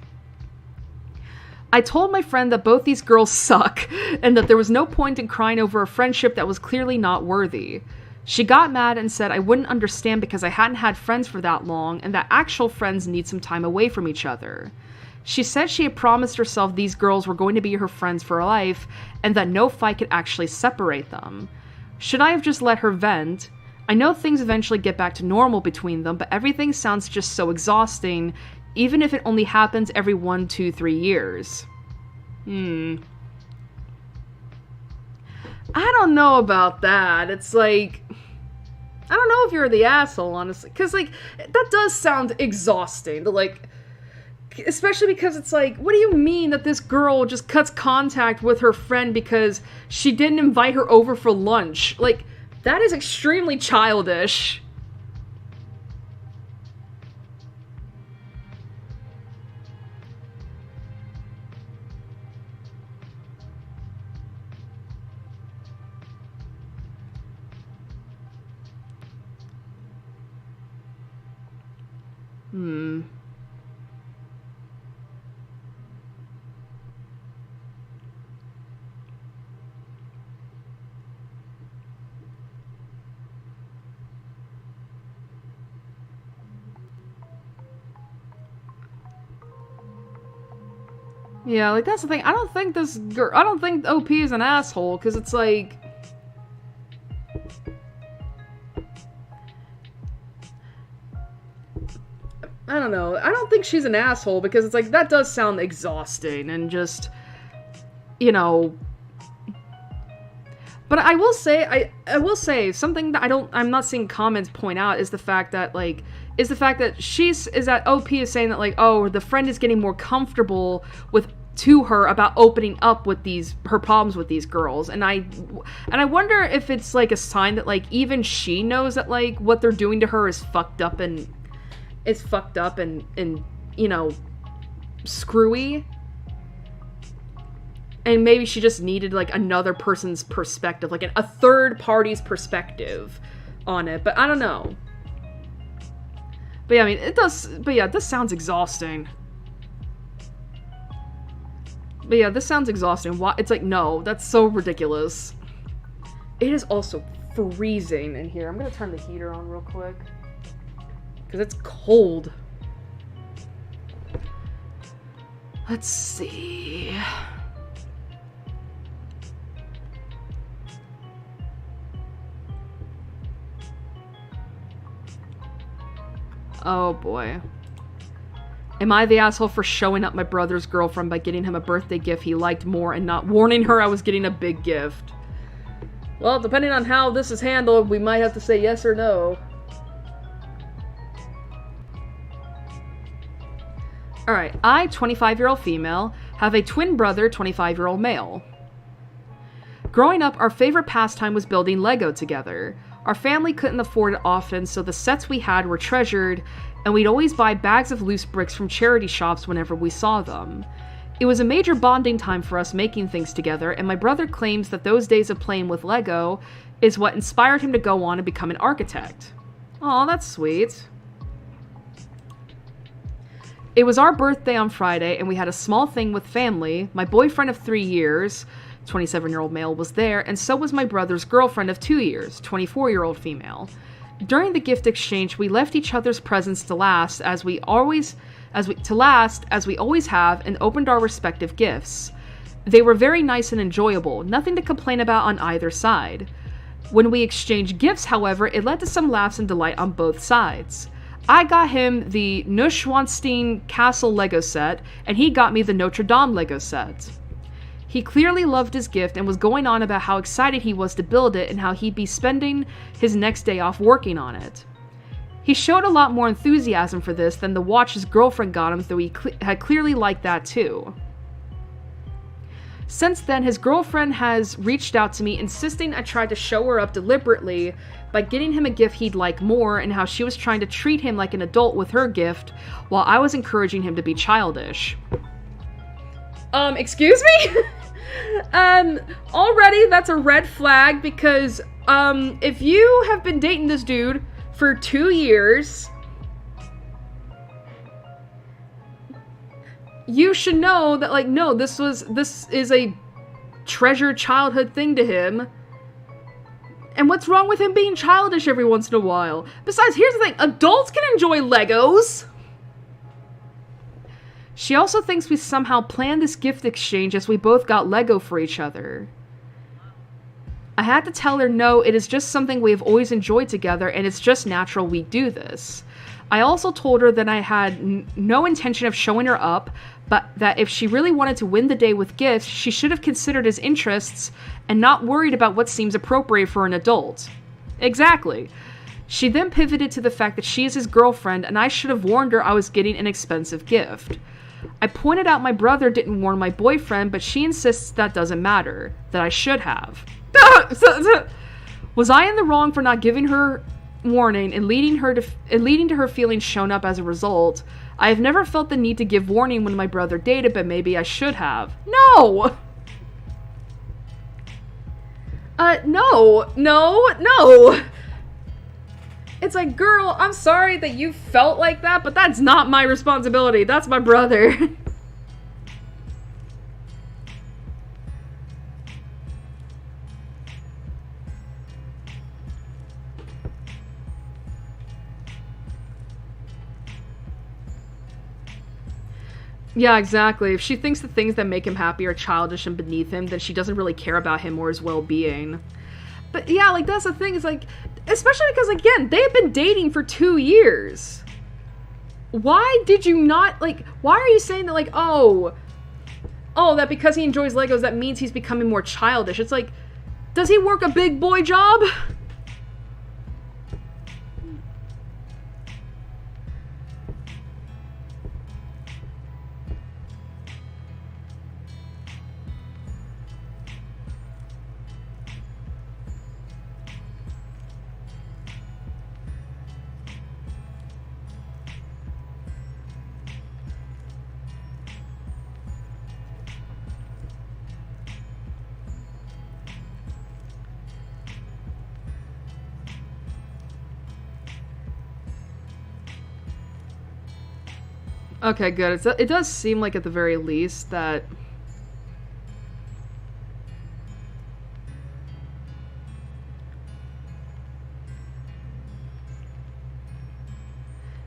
I told my friend that both these girls suck, and that there was no point in crying over a friendship that was clearly not worthy. She got mad and said I wouldn't understand because I hadn't had friends for that long, and that actual friends need some time away from each other. She said she had promised herself these girls were going to be her friends for life, and that no fight could actually separate them. Should I have just let her vent? I know things eventually get back to normal between them, but everything sounds just so exhausting, even if it only happens every 1, 2, 3 years. I don't know about that. It's like, I don't know if you're the asshole, honestly. Because, like, that does sound exhausting. To, like, especially because it's like, what do you mean that this girl just cuts contact with her friend because she didn't invite her over for lunch? Like, that is extremely childish. Yeah, like, that's the thing. I don't think OP is an asshole, because it's like, I don't know. I don't think she's an asshole, because it's like, that does sound exhausting, and just, you know... But I will say, something that I'm not seeing comments point out is the fact that, like, OP is saying that, like, oh, the friend is getting more comfortable to her about opening up with her problems with these girls, and I wonder if it's, like, a sign that, like, even she knows that, like, what they're doing to her is fucked up and, you know, screwy. And maybe she just needed, like, another person's perspective, like a third party's perspective on it. But I don't know. But yeah, I mean, it does sounds exhausting. But yeah, this sounds exhausting. Why? It's like, no, that's so ridiculous. It is also freezing in here. I'm gonna turn the heater on real quick, because it's cold. Let's see. Oh boy. Am I the asshole for showing up my brother's girlfriend by getting him a birthday gift he liked more and not warning her I was getting a big gift? Well, depending on how this is handled, we might have to say yes or no. Alright, I, 25-year-old female, have a twin brother, 25-year-old male. Growing up, our favorite pastime was building Lego together. Our family couldn't afford it often, so the sets we had were treasured, and we'd always buy bags of loose bricks from charity shops whenever we saw them. It was a major bonding time for us making things together, and my brother claims that those days of playing with Lego is what inspired him to go on and become an architect. Aw, that's sweet. It was our birthday on Friday, and we had a small thing with family. My boyfriend of 3 years, 27-year-old male, was there, and so was my brother's girlfriend of 2 years, 24-year-old female. During the gift exchange, we left each other's presents to last, as we always have, and opened our respective gifts. They were very nice and enjoyable, nothing to complain about on either side. When we exchanged gifts, however, it led to some laughs and delight on both sides. I got him the Neuschwanstein Castle Lego set, and he got me the Notre Dame Lego set. He clearly loved his gift and was going on about how excited he was to build it and how he'd be spending his next day off working on it. He showed a lot more enthusiasm for this than the watch his girlfriend got him, though he had clearly liked that too. Since then, his girlfriend has reached out to me, insisting I tried to show her up deliberately by getting him a gift he'd like more, and how she was trying to treat him like an adult with her gift, while I was encouraging him to be childish. Excuse me? Already that's a red flag, because, if you have been dating this dude for 2 years, you should know that, like, no, this is a treasured childhood thing to him. And what's wrong with him being childish every once in a while? Besides, here's the thing, adults can enjoy Legos! She also thinks we somehow planned this gift exchange as we both got Lego for each other. I had to tell her no, it is just something we have always enjoyed together, and it's just natural we do this. I also told her that I had no intention of showing her up, but that if she really wanted to win the day with gifts, she should have considered his interests and not worried about what seems appropriate for an adult. Exactly. She then pivoted to the fact that she is his girlfriend, and I should have warned her I was getting an expensive gift. I pointed out my brother didn't warn my boyfriend, but she insists that doesn't matter, that I should have. Was I in the wrong for not giving her warning and leading to her feelings shown up as a result? I have never felt the need to give warning when my brother dated, but maybe I should have. No! No! It's like, girl, I'm sorry that you felt like that, but that's not my responsibility. That's my brother. Yeah, exactly. If she thinks the things that make him happy are childish and beneath him, then she doesn't really care about him or his well-being. But yeah, like, that's the thing, is like, especially because, again, they have been dating for 2 years. why did you not, like, why are you saying that, like, oh, that because he enjoys Legos, that means he's becoming more childish? It's like, does he work a big boy job? Okay, good. It does seem like at the very least that...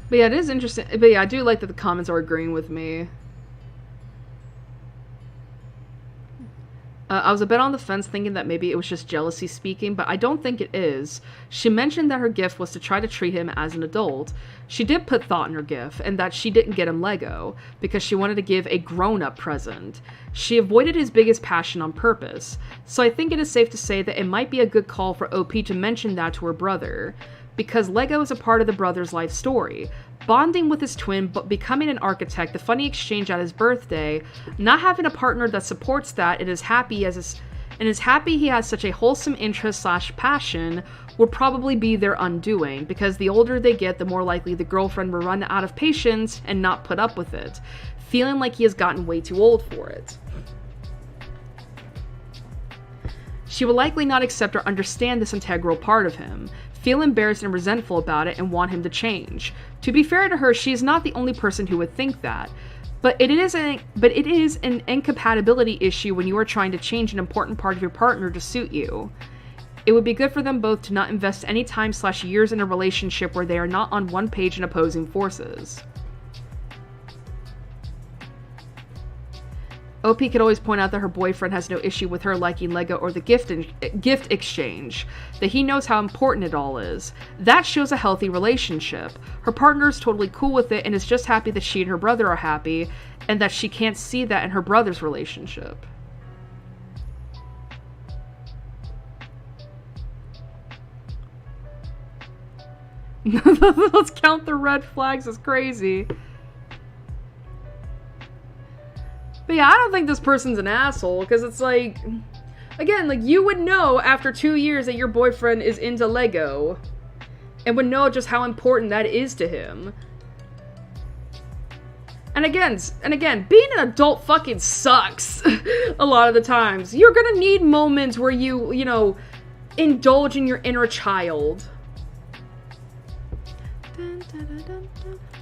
But yeah, it is interesting. But yeah, I do like that the comments are agreeing with me. I was a bit on the fence thinking that maybe it was just jealousy speaking, but I don't think it is. She mentioned that her gift was to try to treat him as an adult. She did put thought in her gift, and that she didn't get him Lego, because she wanted to give a grown-up present. She avoided his biggest passion on purpose, so I think it is safe to say that it might be a good call for OP to mention that to her brother, because Lego is a part of the brother's life story. Bonding with his twin, but becoming an architect, the funny exchange at his birthday, not having a partner that supports that, and is happy he has such a wholesome interest / passion, will probably be their undoing, because the older they get, the more likely the girlfriend will run out of patience and not put up with it, feeling like he has gotten way too old for it. She will likely not accept or understand this integral part of him, feel embarrassed and resentful about it, and want him to change. To be fair to her, she is not the only person who would think that. But it is an incompatibility issue when you are trying to change an important part of your partner to suit you. It would be good for them both to not invest any time / years in a relationship where they are not on one page in opposing forces. OP could always point out that her boyfriend has no issue with her liking Lego or the gift exchange, that he knows how important it all is. That shows a healthy relationship. Her partner is totally cool with it and is just happy that she and her brother are happy, and that she can't see that in her brother's relationship. Let's count the red flags as crazy. But yeah, I don't think this person's an asshole, because it's like, again, like, you would know after 2 years that your boyfriend is into Lego, and would know just how important that is to him. And again, being an adult fucking sucks a lot of the times. You're gonna need moments where you know, indulge in your inner child.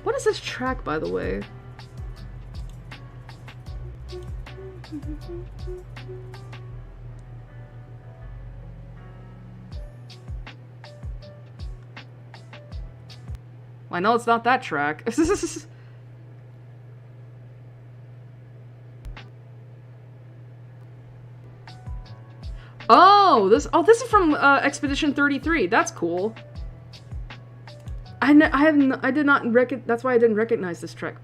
What is this track, by the way? Well, I know it's not that track. This is from Expedition 33. That's cool. That's why I didn't recognize this track.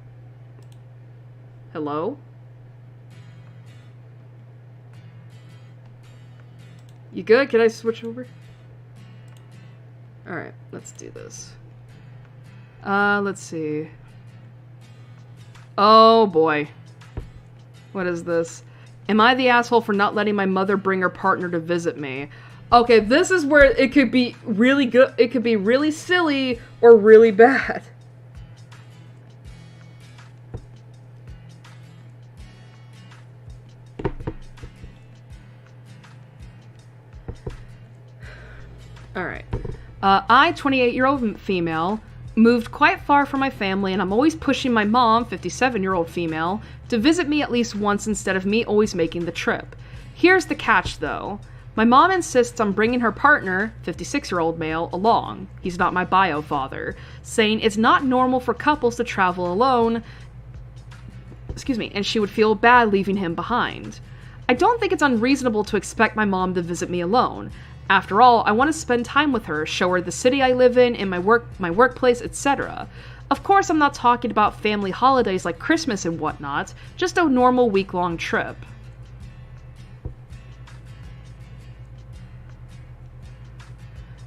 Hello? You good? Can I switch over? Alright, let's do this. Let's see. Oh boy. What is this? Am I the asshole for not letting my mother bring her partner to visit me? Okay, this is where it could be really good. It could be really silly or really bad. Alright. I, 28-year-old female, moved quite far from my family, and I'm always pushing my mom, 57-year-old female, to visit me at least once instead of me always making the trip. Here's the catch, though. My mom insists on bringing her partner, 56-year-old male, along. He's not my bio father, saying it's not normal for couples to travel alone, and she would feel bad leaving him behind. I don't think it's unreasonable to expect my mom to visit me alone. After all, I want to spend time with her, show her the city I live in, and my workplace, etc. Of course, I'm not talking about family holidays like Christmas and whatnot, just a normal week-long trip.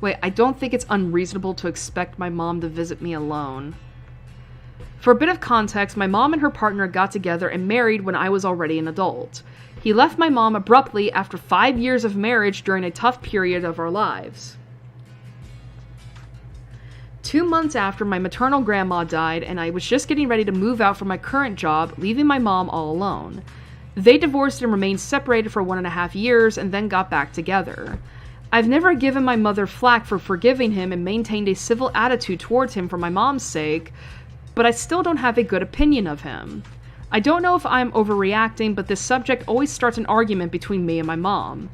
Wait, I don't think it's unreasonable to expect my mom to visit me alone. For a bit of context, my mom and her partner got together and married when I was already an adult. He left my mom abruptly after 5 years of marriage during a tough period of our lives. 2 months after, my maternal grandma died, and I was just getting ready to move out from my current job, leaving my mom all alone. They divorced and remained separated for 1.5 years, and then got back together. I've never given my mother flack for forgiving him and maintained a civil attitude towards him for my mom's sake, but I still don't have a good opinion of him. I don't know if I'm overreacting, but this subject always starts an argument between me and my mom.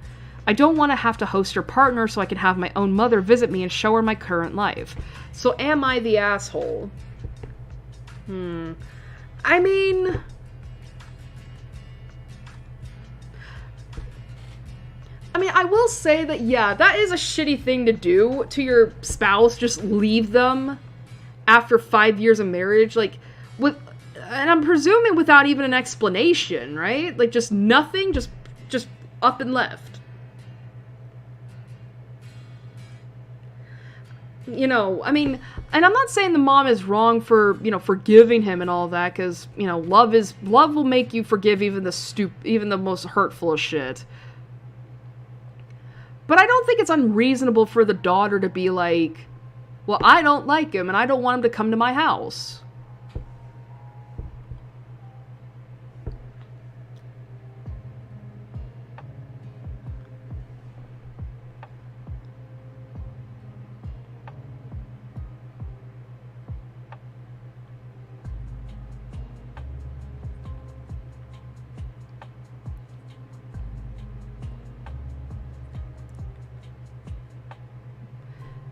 I don't want to have to host her partner so I can have my own mother visit me and show her my current life. So am I the asshole? I mean... I will say that, yeah, that is a shitty thing to do to your spouse. Just leave them after 5 years of marriage. Like, and I'm presuming without even an explanation, right? Like, just nothing, just up and left. And I'm not saying the mom is wrong for, forgiving him and all that, because, love will make you forgive even the most hurtful of shit. But I don't think it's unreasonable for the daughter to be like, well, I don't like him, and I don't want him to come to my house.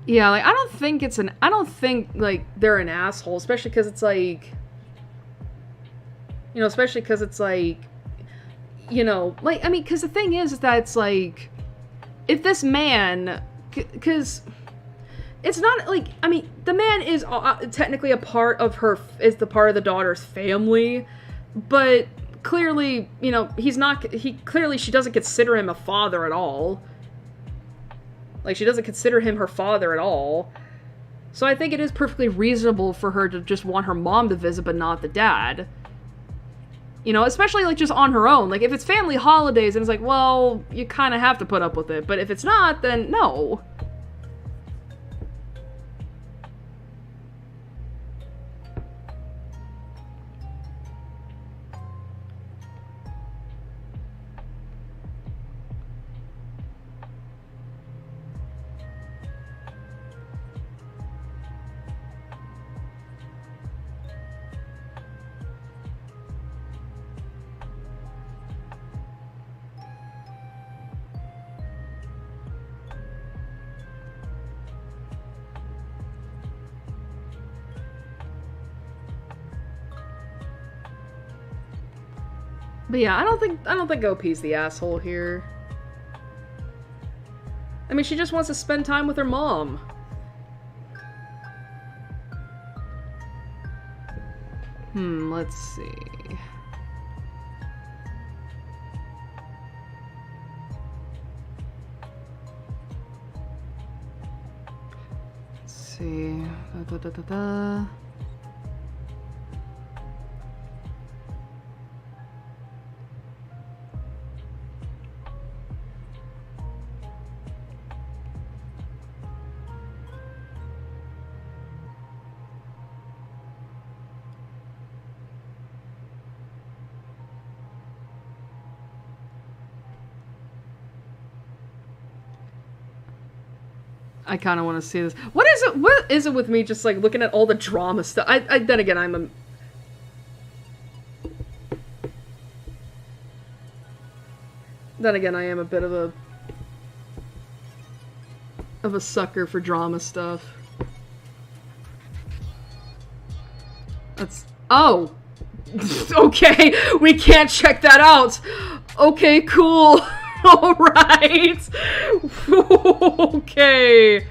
Yeah, like, I don't think, they're an asshole, especially because it's like, because the thing is that it's like, if this man, because it's not, like, the man is technically a part of part of the daughter's family, but clearly, she doesn't consider him a father at all. Like, she doesn't consider him her father at all. So I think it is perfectly reasonable for her to just want her mom to visit, but not the dad. Especially, like, just on her own. Like, if it's family holidays, and it's like, well, you kind of have to put up with it. But if it's not, then no. But yeah, I don't think OP's the asshole here. She just wants to spend time with her mom. Let's see. Let's see. I kind of want to see this. What is it with me just, like, looking at all the drama stuff? Then again, I am a bit of a sucker for drama stuff. Oh! Okay, we can't check that out! Okay, cool! Alright! Okay!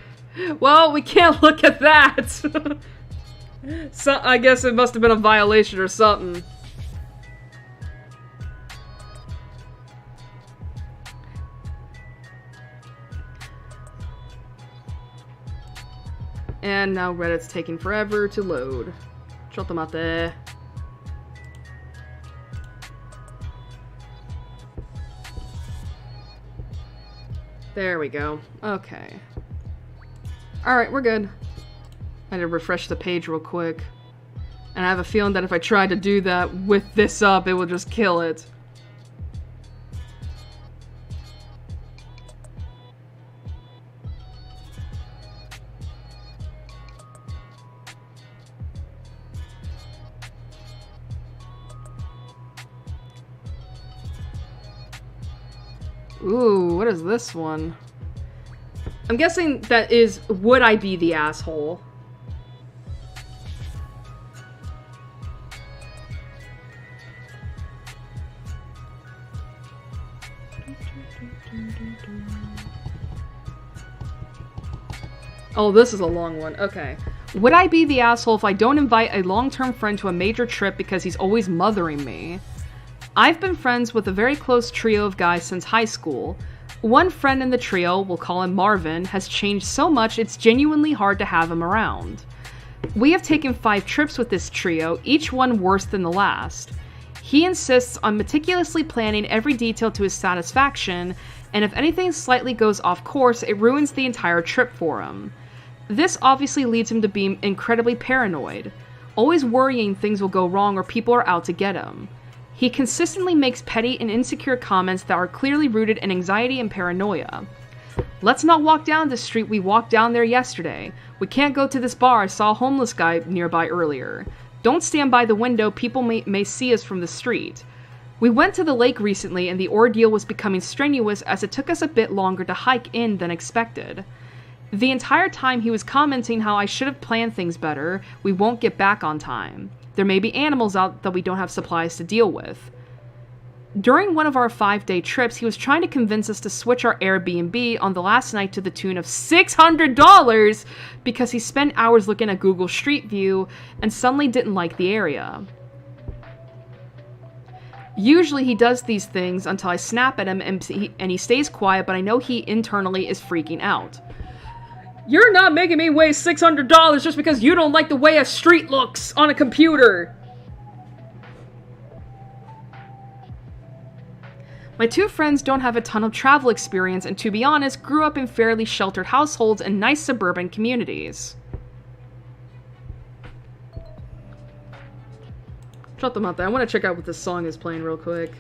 Well, we can't look at that! So, I guess it must have been a violation or something. And now Reddit's taking forever to load. Shut them out there. There we go. Okay. Alright, we're good. I need to refresh the page real quick. And I have a feeling that if I tried to do that with this up, it will just kill it. Ooh, what is this one? I'm guessing that is, would I be the asshole? Oh, this is a long one. Okay. Would I be the asshole if I don't invite a long-term friend to a major trip because he's always mothering me? I've been friends with a very close trio of guys since high school. One friend in the trio, we'll call him Marvin, has changed so much it's genuinely hard to have him around. We have taken 5 trips with this trio, each one worse than the last. He insists on meticulously planning every detail to his satisfaction, and if anything slightly goes off course, it ruins the entire trip for him. This obviously leads him to be incredibly paranoid, always worrying things will go wrong or people are out to get him. He consistently makes petty and insecure comments that are clearly rooted in anxiety and paranoia. Let's not walk down the street we walked down there yesterday. We can't go to this bar, I saw a homeless guy nearby earlier. Don't stand by the window, people may see us from the street. We went to the lake recently and the ordeal was becoming strenuous as it took us a bit longer to hike in than expected. The entire time he was commenting how I should have planned things better, we won't get back on time. There may be animals out that we don't have supplies to deal with. During one of our 5-day trips, he was trying to convince us to switch our Airbnb on the last night to the tune of $600 because he spent hours looking at Google Street View and suddenly didn't like the area. Usually he does these things until I snap at him and he stays quiet, but I know he internally is freaking out. You're not making me waste $600 just because you don't like the way a street looks on a computer. My 2 friends don't have a ton of travel experience and, to be honest, grew up in fairly sheltered households and nice suburban communities. Shut them out there. I want to check out what this song is playing real quick.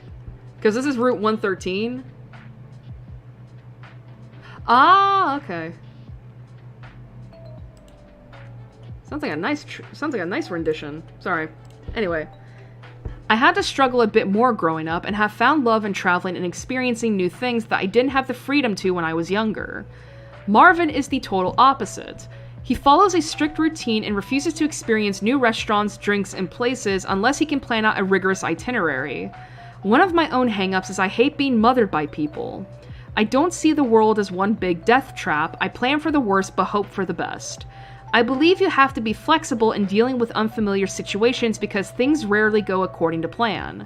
Because this is Route 113. Ah, okay. Sounds like a nice rendition. Sorry. Anyway. I had to struggle a bit more growing up and have found love in traveling and experiencing new things that I didn't have the freedom to when I was younger. Marvin is the total opposite. He follows a strict routine and refuses to experience new restaurants, drinks, and places unless he can plan out a rigorous itinerary. One of my own hangups is I hate being mothered by people. I don't see the world as one big death trap. I plan for the worst but hope for the best. I believe you have to be flexible in dealing with unfamiliar situations because things rarely go according to plan.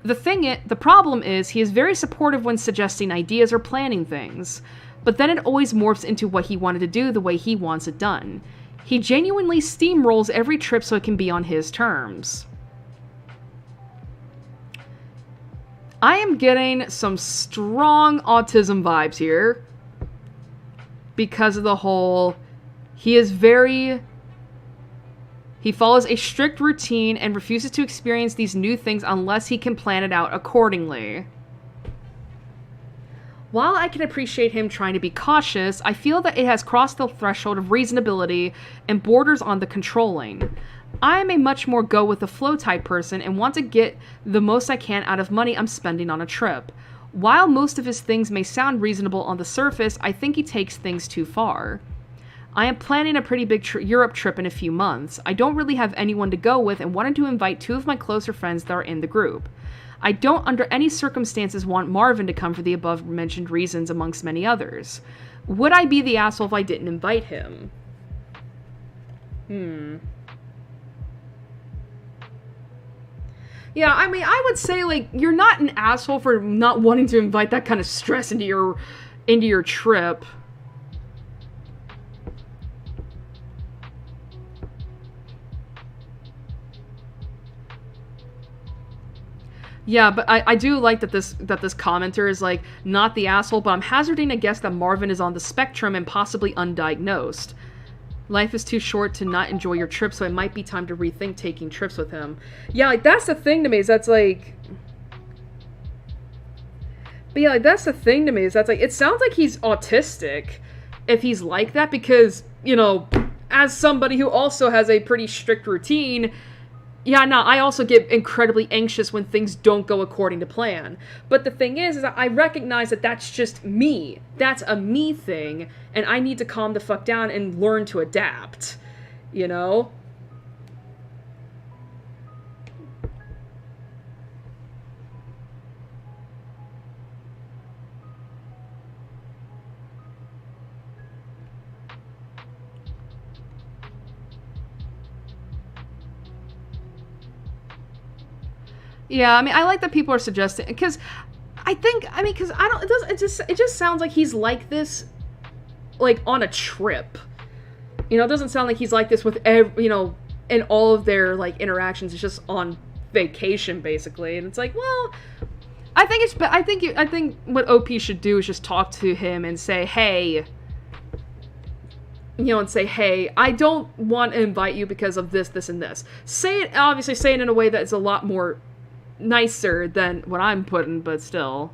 The problem is he is very supportive when suggesting ideas or planning things, but then it always morphs into what he wanted to do the way he wants it done. He genuinely steamrolls every trip so it can be on his terms. I am getting some strong autism vibes here because of the whole... He follows a strict routine and refuses to experience these new things unless he can plan it out accordingly. While I can appreciate him trying to be cautious, I feel that it has crossed the threshold of reasonability and borders on the controlling. I am a much more go-with-the-flow type person and want to get the most I can out of money I'm spending on a trip. While most of his things may sound reasonable on the surface, I think he takes things too far. I am planning a pretty big Europe trip in a few months. I don't really have anyone to go with and wanted to invite 2 of my closer friends that are in the group. I don't under any circumstances want Marvin to come for the above-mentioned reasons amongst many others. Would I be the asshole if I didn't invite him? Yeah, I mean, I would say, like, you're not an asshole for not wanting to invite that kind of stress into your trip. Yeah, but I do like that this commenter is like, not the asshole, but I'm hazarding a guess that Marvin is on the spectrum and possibly undiagnosed. Life is too short to not enjoy your trip, so it might be time to rethink taking trips with him. Yeah, like, that's the thing to me, is that's like... But yeah, like, that's the thing to me, is that's like, it sounds like he's autistic if he's like that, because, you know, as somebody who also has a pretty strict routine... Yeah, no, I also get incredibly anxious when things don't go according to plan. But the thing is I recognize that that's just me. That's a me thing, and I need to calm the fuck down and learn to adapt. You know? Yeah, I mean, I like that people are suggesting, because because I don't, it just sounds like he's like this, like, on a trip. You know, it doesn't sound like he's like this with in all of their, like, interactions. It's just on vacation, basically. And it's like, well, I think what OP should do is just talk to him and say, hey, I don't want to invite you because of this, this, and this. Say it in a way that's a lot more nicer than what I'm putting, but still.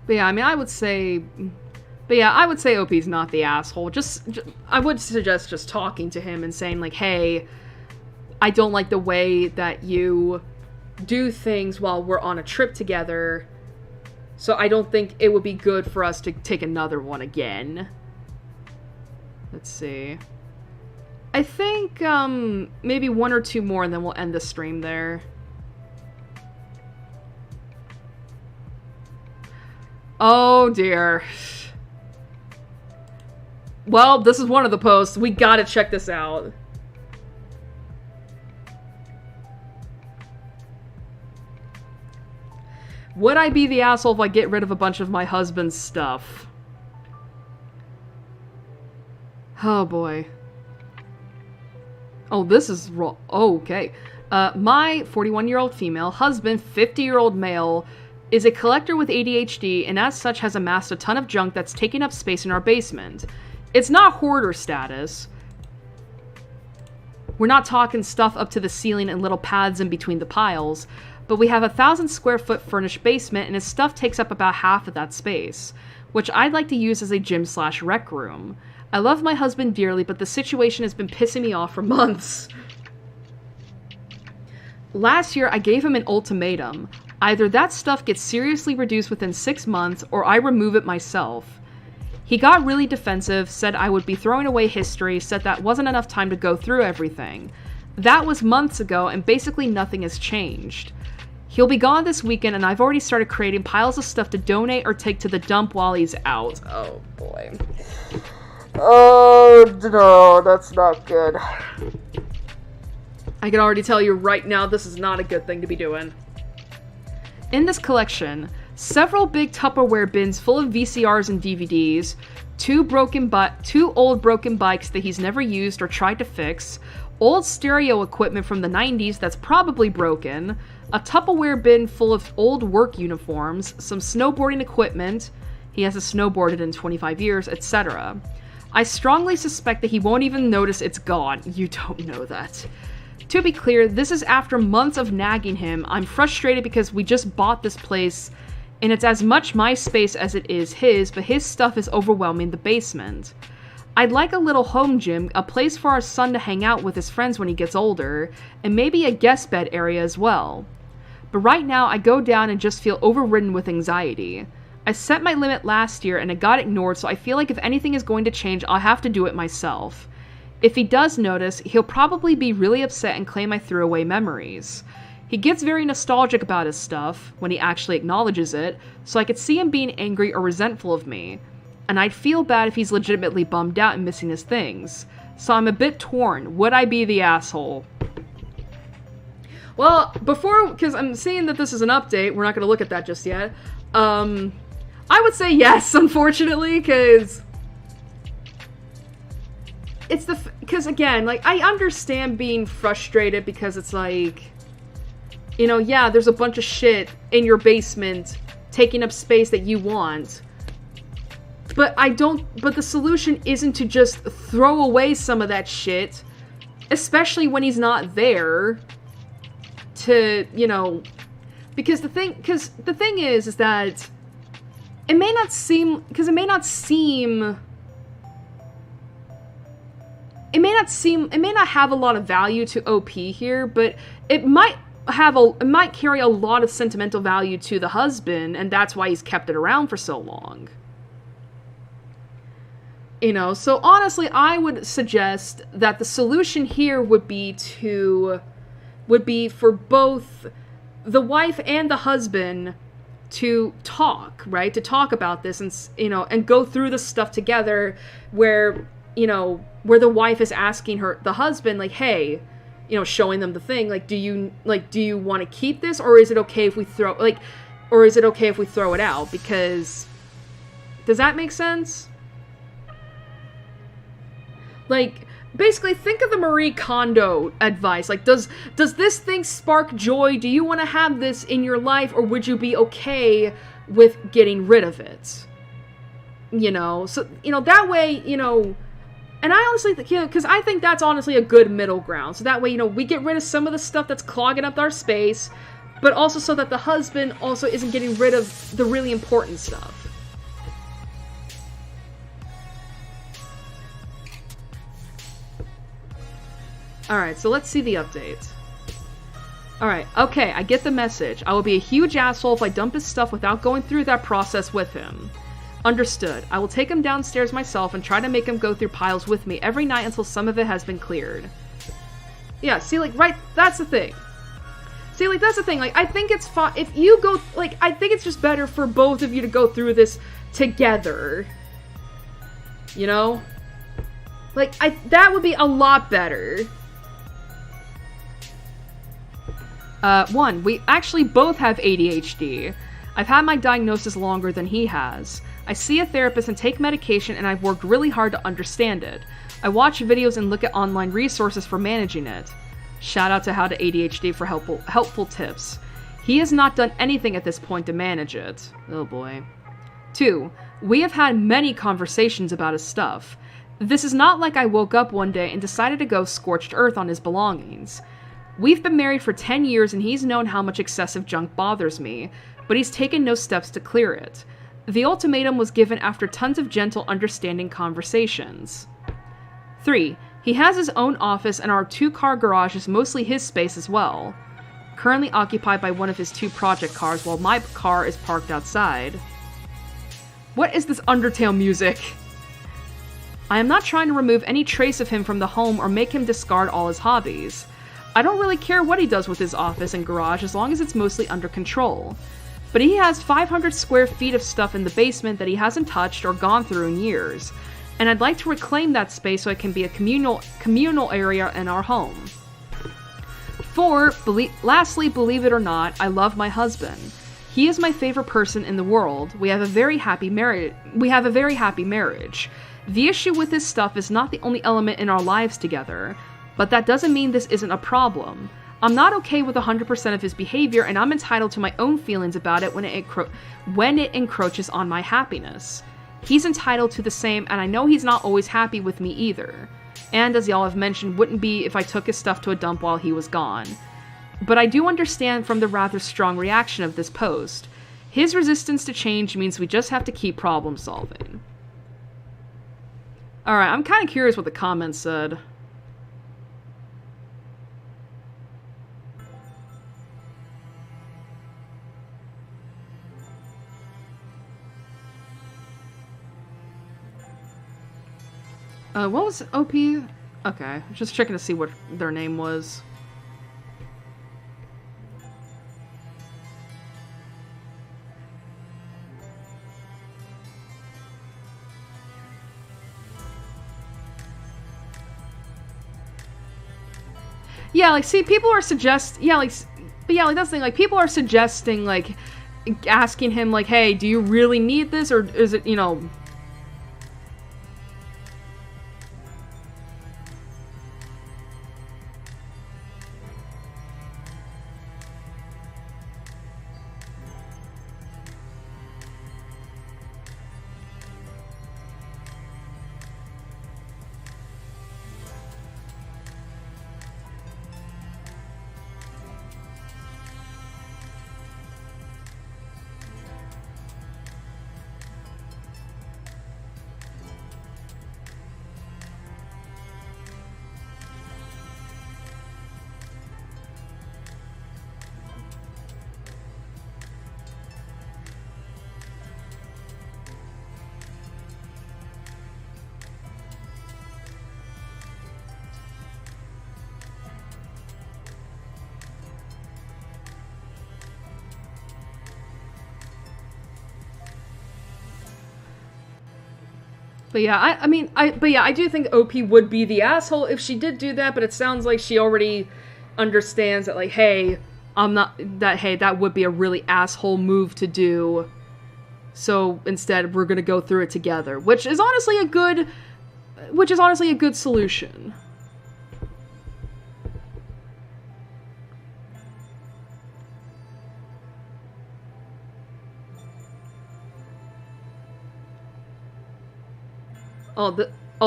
But yeah, I mean, I would say OP's not the asshole. I would suggest just talking to him and saying, like, hey, I don't like the way that you do things while we're on a trip together, so I don't think it would be good for us to take another one again. Let's see. I think, maybe one or two more and then we'll end the stream there. Oh, dear. Well, this is one of the posts. We gotta check this out. Would I be the asshole if I get rid of a bunch of my husband's stuff? Oh, boy. Oh, this is wrong. Oh, okay. My 41-year-old female husband, 50-year-old male, is a collector with ADHD and as such has amassed a ton of junk that's taking up space in our basement. It's not hoarder status. We're not talking stuff up to the ceiling and little paths in between the piles, but we have a 1,000 square foot furnished basement and his stuff takes up about half of that space, which I'd like to use as a gym/rec room. I love my husband dearly, but the situation has been pissing me off for months. Last year, I gave him an ultimatum. Either that stuff gets seriously reduced within 6 months, or I remove it myself. He got really defensive, said I would be throwing away history, said that wasn't enough time to go through everything. That was months ago, and basically nothing has changed. He'll be gone this weekend, and I've already started creating piles of stuff to donate or take to the dump while he's out. Oh, boy. Oh, no, that's not good. I can already tell you right now, this is not a good thing to be doing. In this collection, several big Tupperware bins full of VCRs and DVDs, two old broken bikes that he's never used or tried to fix, old stereo equipment from the 90s that's probably broken, a Tupperware bin full of old work uniforms, some snowboarding equipment, he hasn't snowboarded in 25 years, etc. I strongly suspect that he won't even notice it's gone. You don't know that. To be clear, this is after months of nagging him. I'm frustrated because we just bought this place and it's as much my space as it is his, but his stuff is overwhelming the basement. I'd like a little home gym, a place for our son to hang out with his friends when he gets older, and maybe a guest bed area as well. But right now, I go down and just feel overridden with anxiety. I set my limit last year and it got ignored, so I feel like if anything is going to change, I'll have to do it myself. If he does notice, he'll probably be really upset and claim I threw away memories. He gets very nostalgic about his stuff, when he actually acknowledges it, so I could see him being angry or resentful of me. And I'd feel bad if he's legitimately bummed out and missing his things. So I'm a bit torn. Would I be the asshole? Well, because I'm seeing that this is an update, we're not going to look at that just yet. I would say yes, unfortunately, because because again, like, I understand being frustrated because it's like, you know, yeah, there's a bunch of shit in your basement taking up space that you want, but but the solution isn't to just throw away some of that shit, especially when he's not there to, you know, because the thing is that it may not have a lot of value to OP here, but it might carry a lot of sentimental value to the husband, and that's why he's kept it around for so long. You know, so honestly, I would suggest that the solution here would be for both the wife and the husband to talk, right? To talk about this and, you know, and go through the stuff together where, you know, where the wife is asking the husband, like, hey, you know, showing them the thing, like, do you want to keep this, or is it okay if we throw it out? Because, does that make sense? Like, basically, think of the Marie Kondo advice. Like, does this thing spark joy? Do you want to have this in your life, or would you be okay with getting rid of it? You know, so, you know, that way, you know, and I honestly think, you know, because I think that's honestly a good middle ground. So that way, you know, we get rid of some of the stuff that's clogging up our space, but also so that the husband also isn't getting rid of the really important stuff. Alright, so let's see the update. Alright, okay, I get the message. I will be a huge asshole if I dump his stuff without going through that process with him. Understood. I will take him downstairs myself and try to make him go through piles with me every night until some of it has been cleared. Yeah, see, like, right, that's the thing. See, like, that's the thing. Like, I think it's fine if you go, like, I think it's just better for both of you to go through this together. You know? Like, that would be a lot better. 1, we actually both have ADHD. I've had my diagnosis longer than he has. I see a therapist and take medication, and I've worked really hard to understand it. I watch videos and look at online resources for managing it. Shout out to How to ADHD for helpful tips. He has not done anything at this point to manage it. Oh boy. 2, we have had many conversations about his stuff. This is not like I woke up one day and decided to go scorched earth on his belongings. We've been married for 10 years and he's known how much excessive junk bothers me, but he's taken no steps to clear it. The ultimatum was given after tons of gentle, understanding conversations. 3, he has his own office and our 2-car garage is mostly his space as well. Currently occupied by one of his 2 project cars while my car is parked outside. What is this Undertale music? I am not trying to remove any trace of him from the home or make him discard all his hobbies. I don't really care what he does with his office and garage as long as it's mostly under control. But he has 500 square feet of stuff in the basement that he hasn't touched or gone through in years, and I'd like to reclaim that space so it can be a communal area in our home. 4, lastly, believe it or not, I love my husband. He is my favorite person in the world. We have a very happy marriage. The issue with his stuff is not the only element in our lives together, but that doesn't mean this isn't a problem. I'm not okay with 100% of his behavior, and I'm entitled to my own feelings about it when it encroaches on my happiness. He's entitled to the same, and I know he's not always happy with me either. And as y'all have mentioned, wouldn't be if I took his stuff to a dump while he was gone. But I do understand from the rather strong reaction of this post. His resistance to change means we just have to keep problem solving. Alright, I'm kind of curious what the comments said. What was OP? Okay, just checking to see what their name was. Yeah, like, see, people are but yeah, like, that's the thing, like, people are suggesting, like, asking him, like, hey, do you really need this, or is it, you know... But yeah, I do think OP would be the asshole if she did do that, but it sounds like she already understands that, like, hey, that would be a really asshole move to do. So instead, we're gonna go through it together, which is honestly a good solution.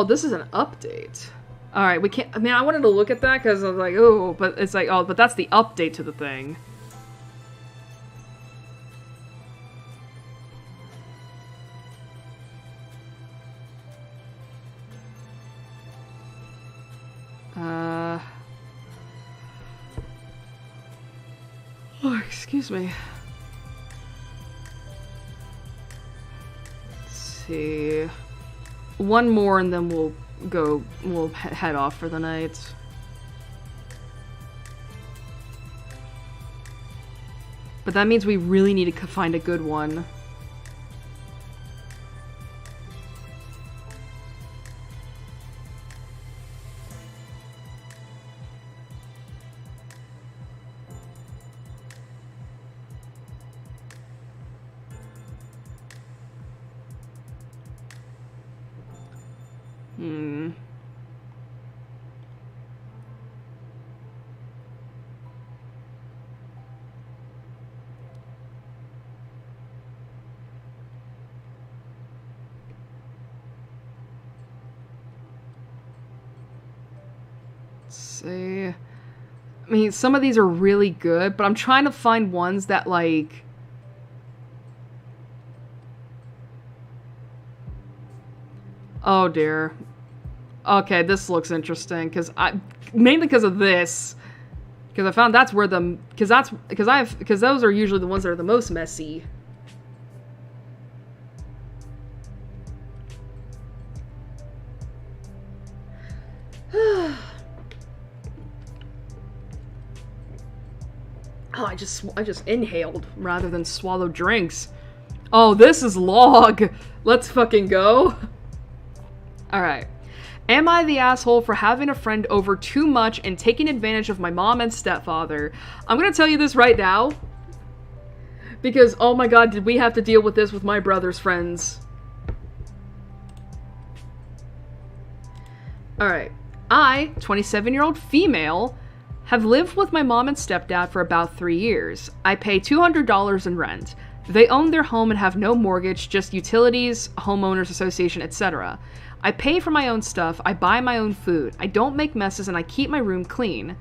This is an update. Alright, we can't... I mean, I wanted to look at that because I was like, oh, but it's like, oh, but that's the update to the thing. Oh, excuse me. Let's see... One more and then we'll head off for the night. But that means we really need to find a good one. See. I mean, some of these are really good, but I'm trying to find ones that, like... Oh, dear. Okay, this looks interesting, mainly because of this. Because I found that's where because those are usually the ones that are the most messy. Oh, I just inhaled rather than swallowed drinks. Oh, this is log. Let's fucking go. Alright. Am I the asshole for having a friend over too much and taking advantage of my mom and stepfather? I'm gonna tell you this right now. Because, oh my god, did we have to deal with this with my brother's friends. Alright. I, 27-year-old female, have lived with my mom and stepdad for about 3 years. I pay $200 in rent. They own their home and have no mortgage, just utilities, homeowners association, etc. I pay for my own stuff, I buy my own food, I don't make messes, and I keep my room clean.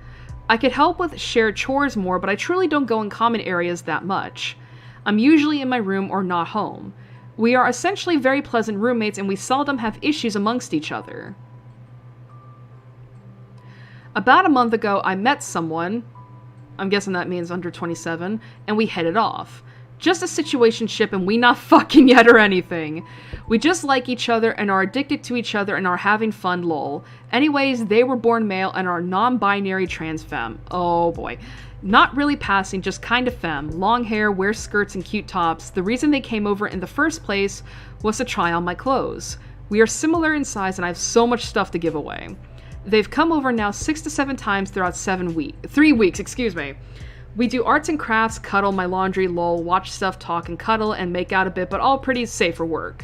I could help with shared chores more, but I truly don't go in common areas that much. I'm usually in my room or not home. We are essentially very pleasant roommates and we seldom have issues amongst each other. About a month ago, I met someone, I'm guessing that means under 27, and we hit it off. just a situationship and we not fucking yet or anything. We just like each other and are addicted to each other and are having fun, lol. Anyways, they were born male and are non-binary trans femme. Oh boy. Not really passing, just kind of femme. Long hair, wear skirts and cute tops. The reason they came over in the first place was to try on my clothes. We are similar in size and I have so much stuff to give away. They've come over now 6 to 7 times throughout 3 weeks, excuse me. We do arts and crafts, cuddle, my laundry, lol, watch stuff, talk and cuddle, and make out a bit, but all pretty safe for work.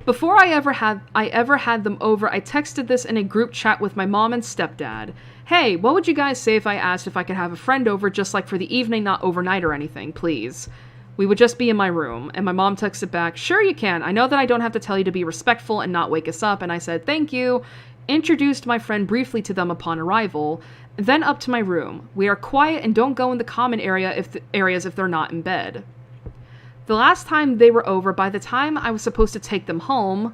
Before I ever had them over, I texted this in a group chat with my mom and stepdad. Hey, what would you guys say if I asked if I could have a friend over just like for the evening, not overnight or anything, please? We would just be in my room. And my mom texted back, sure you can. I know that I don't have to tell you to be respectful and not wake us up. And I said, thank you. Introduced my friend briefly to them upon arrival. Then up to my room. We are quiet and don't go in the common areas if they're not in bed. The last time they were over, by the time I was supposed to take them home,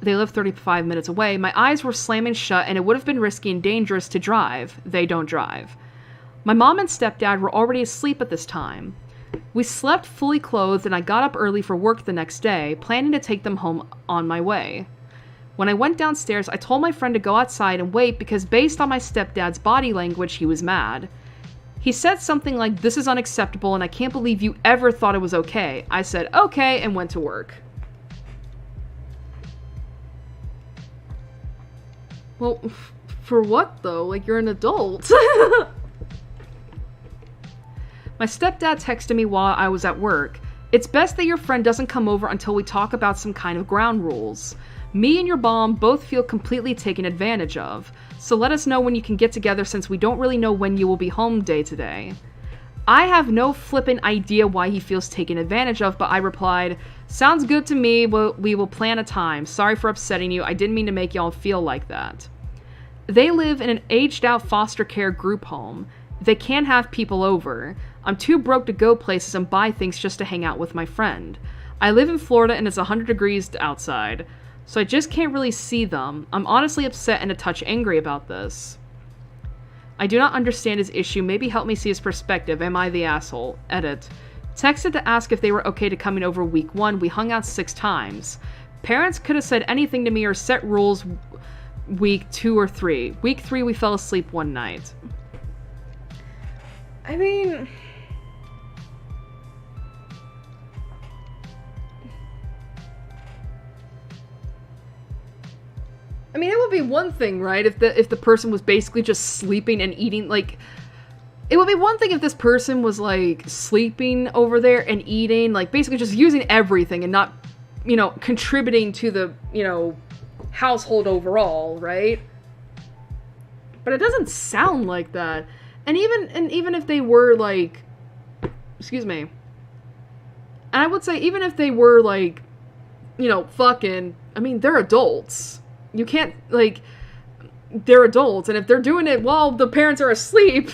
they live 35 minutes away, my eyes were slamming shut and it would have been risky and dangerous to drive. They don't drive. My mom and stepdad were already asleep at this time. We slept fully clothed and I got up early for work the next day, planning to take them home on my way. When I went downstairs, I told my friend to go outside and wait because based on my stepdad's body language, he was mad. He said something like, this is unacceptable and I can't believe you ever thought it was okay. I said, okay, and went to work. Well, for what though? Like, you're an adult. My stepdad texted me while I was at work. It's best that your friend doesn't come over until we talk about some kind of ground rules. Me and your mom both feel completely taken advantage of, so let us know when you can get together since we don't really know when you will be home day to day. I have no flippin' idea why he feels taken advantage of, but I replied, sounds good to me, we will plan a time. Sorry for upsetting you, I didn't mean to make y'all feel like that. They live in an aged out foster care group home. They can't have people over. I'm too broke to go places and buy things just to hang out with my friend. I live in Florida and it's 100 degrees outside. So I just can't really see them. I'm honestly upset and a touch angry about this. I do not understand his issue. Maybe help me see his perspective. Am I the asshole? Edit. Texted to ask if they were okay to coming over week 1. We hung out 6 times. Parents could have said anything to me or set rules week 2 or 3. Week 3 we fell asleep one night. I mean... it would be one thing, right, if the person was basically just sleeping and eating, like, it would be one thing if this person was, like, sleeping over there and eating, like, basically just using everything and not, contributing to the, household overall, right? But it doesn't sound like that. And even if they were, like, excuse me, and I would say even if they were, like, fucking, they're adults. You can't, like, they're adults, and if they're doing it while the parents are asleep...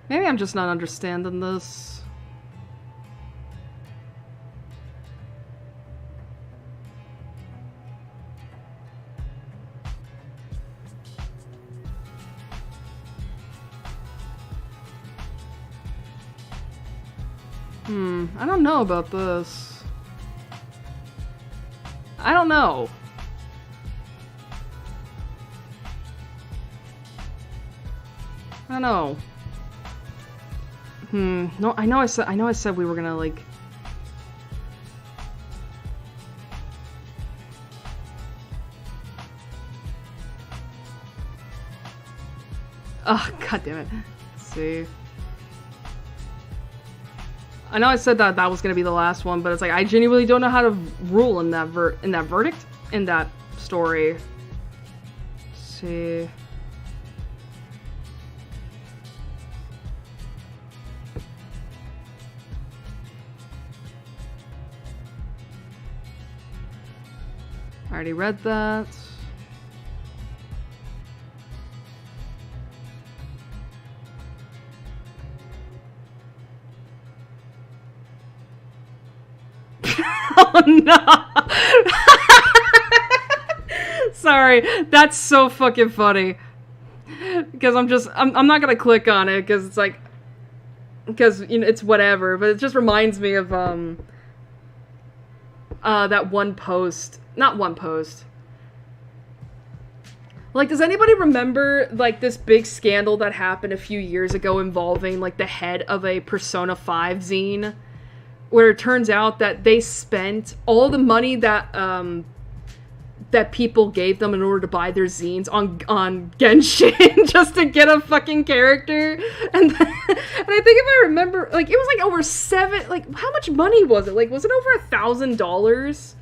Maybe I'm just not understanding this. I don't know about this. I don't know. I don't know. No, I know I said we were gonna, like... Oh, god damn it. Let's see. I know I said that was gonna be the last one, but it's like, I genuinely don't know how to rule in that verdict, in that story. Let's see... I already read that. Oh no! Sorry, that's so fucking funny. Because I'm not gonna click on it because it's like, because you know it's whatever. But it just reminds me of that one post. Not one post. Like, does anybody remember, like, this big scandal that happened a few years ago involving, like, the head of a Persona 5 zine? Where it turns out that they spent all the money that, that people gave them in order to buy their zines on Genshin just to get a fucking character. And I think if I remember, like, it was, like, over how much money was it? Like, was it over $1,000?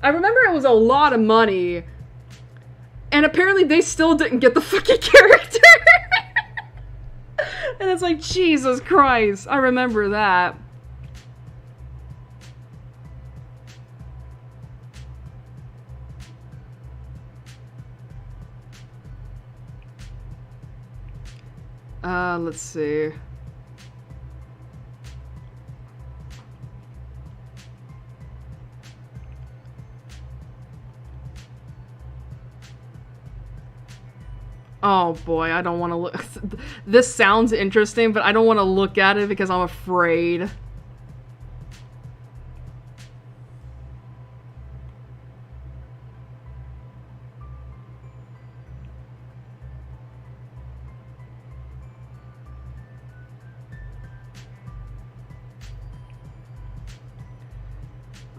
I remember it was a lot of money, and apparently they still didn't get the fucking character. And it's like, Jesus Christ, I remember that. Let's see. Oh boy, I don't want to look. This sounds interesting, but I don't want to look at it because I'm afraid.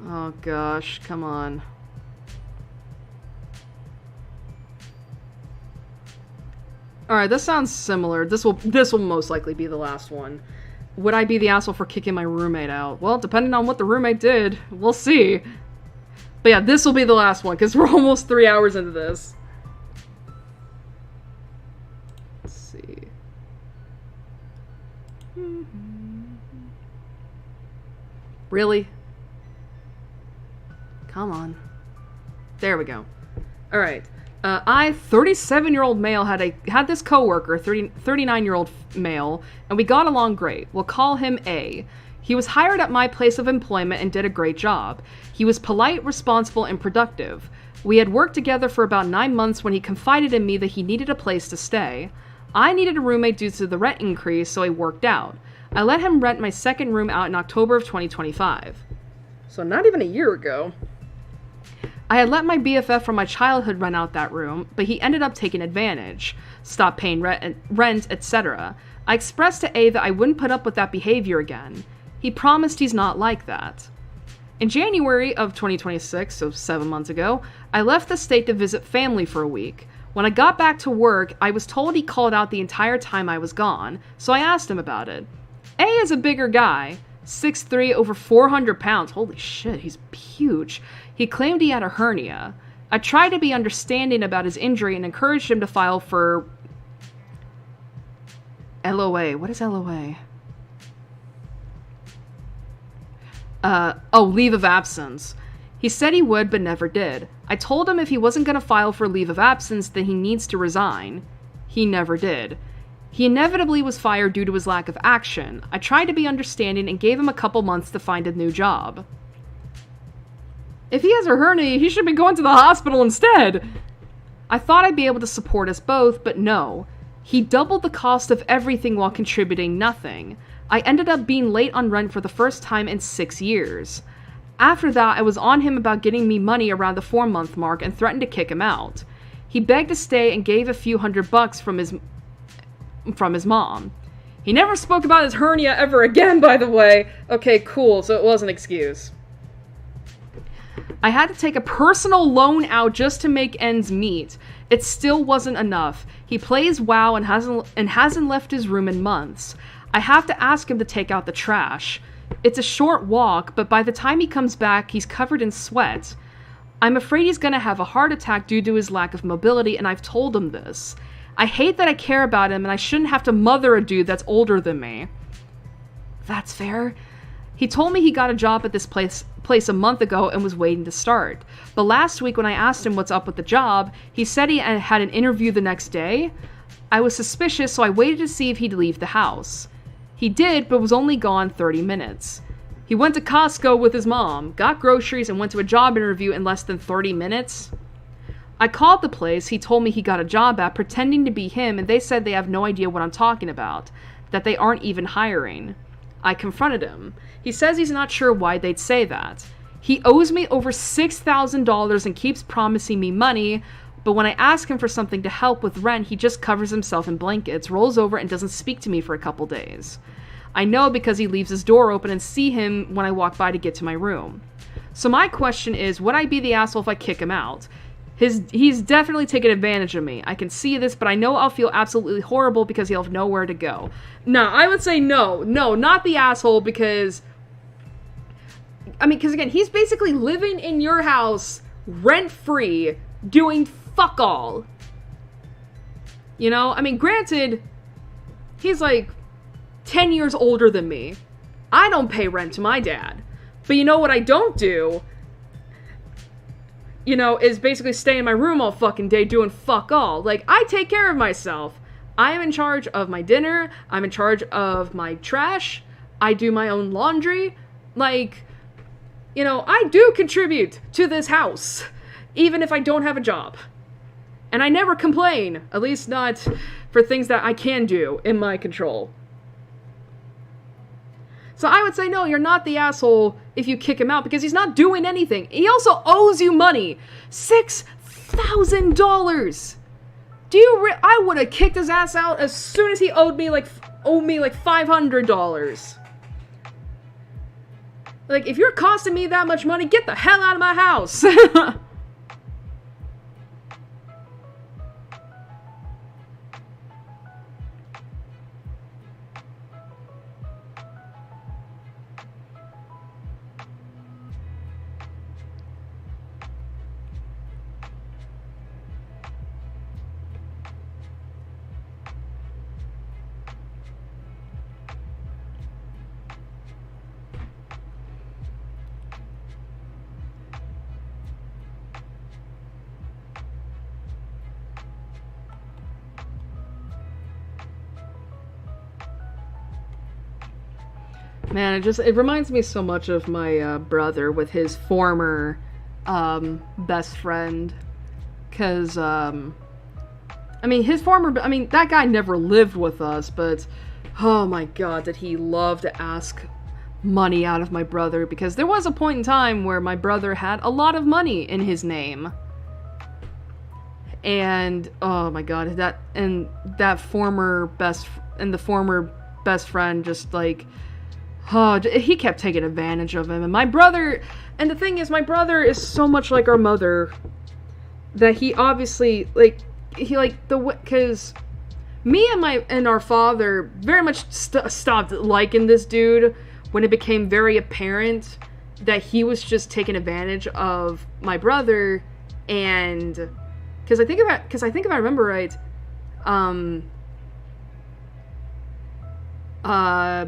Oh gosh, come on. Alright, this sounds similar. This will most likely be the last one. Would I be the asshole for kicking my roommate out? Well, depending on what the roommate did, we'll see. But yeah, this will be the last one, because we're almost 3 hours into this. Let's see. Really? Come on. There we go. Alright. I, 37-year-old male, had this coworker, 39-year-old male, and we got along great. We'll call him A. He was hired at my place of employment and did a great job. He was polite, responsible, and productive. We had worked together for about 9 months when he confided in me that he needed a place to stay. I needed a roommate due to the rent increase, so I worked out. I let him rent my second room out in October of 2025. So not even a year ago. I had let my BFF from my childhood rent out that room, but he ended up taking advantage, stopped paying rent, etc. I expressed to A that I wouldn't put up with that behavior again. He promised he's not like that. In January of 2026, so 7 months ago, I left the state to visit family for a week. When I got back to work, I was told he called out the entire time I was gone, so I asked him about it. A is a bigger guy, 6'3", over 400 pounds. Holy shit, he's huge. He claimed he had a hernia. I tried to be understanding about his injury and encouraged him to file for LOA. What is LOA? Leave of absence. He said he would, but never did. I told him if he wasn't going to file for leave of absence, then he needs to resign. He never did. He inevitably was fired due to his lack of action. I tried to be understanding and gave him a couple months to find a new job. If he has a hernia, he should be going to the hospital instead. I thought I'd be able to support us both, but no. He doubled the cost of everything while contributing nothing. I ended up being late on rent for the first time in 6 years. After that, I was on him about getting me money around the 4-month mark and threatened to kick him out. He begged to stay and gave a few $100 from his mom. He never spoke about his hernia ever again, by the way. Okay, cool, so it was an excuse. I had to take a personal loan out just to make ends meet. It still wasn't enough. He plays WoW and hasn't left his room in months. I have to ask him to take out the trash. It's a short walk, but by the time he comes back, he's covered in sweat. I'm afraid he's gonna have a heart attack due to his lack of mobility, and I've told him this. I hate that I care about him, and I shouldn't have to mother a dude that's older than me. That's fair. He told me he got a job at this place a month ago and was waiting to start. But last week when I asked him what's up with the job, he said he had an interview the next day. I was suspicious, so I waited to see if he'd leave the house. He did, but was only gone 30 minutes. He went to Costco with his mom, got groceries, and went to a job interview in less than 30 minutes. I called the place he told me he got a job at, pretending to be him, and they said they have no idea what I'm talking about, that they aren't even hiring. I confronted him. He says he's not sure why they'd say that. He owes me over $6,000 and keeps promising me money, but when I ask him for something to help with rent, he just covers himself in blankets, rolls over, and doesn't speak to me for a couple days. I know because he leaves his door open and see him when I walk by to get to my room. So my question is, would I be the asshole if I kick him out? He's definitely taken advantage of me. I can see this, but I know I'll feel absolutely horrible because he'll have nowhere to go. No, I would say no. No, not the asshole, because... because again, he's basically living in your house, rent-free, doing fuck all. You know? Granted, he's like 10 years older than me. I don't pay rent to my dad. But you know what I don't do? Is basically stay in my room all fucking day doing fuck all. Like, I take care of myself. I am in charge of my dinner. I'm in charge of my trash. I do my own laundry. Like, I do contribute to this house, even if I don't have a job. And I never complain, at least not for things that I can do in my control. So I would say, no, you're not the asshole if you kick him out, because he's not doing anything. He also owes you money. $6,000. I would have kicked his ass out as soon as he owed me like $500. Like, if you're costing me that much money, get the hell out of my house. Man, it reminds me so much of my brother with his former best friend. Because, that guy never lived with us, but oh my god, did he love to ask money out of my brother, because there was a point in time where my brother had a lot of money in his name. And, oh my god, the former best friend just, like, he kept taking advantage of him. And the thing is, my brother is so much like our mother that he obviously, because me and our father very much stopped liking this dude when it became very apparent that he was just taking advantage of my brother. And because I think if I remember right,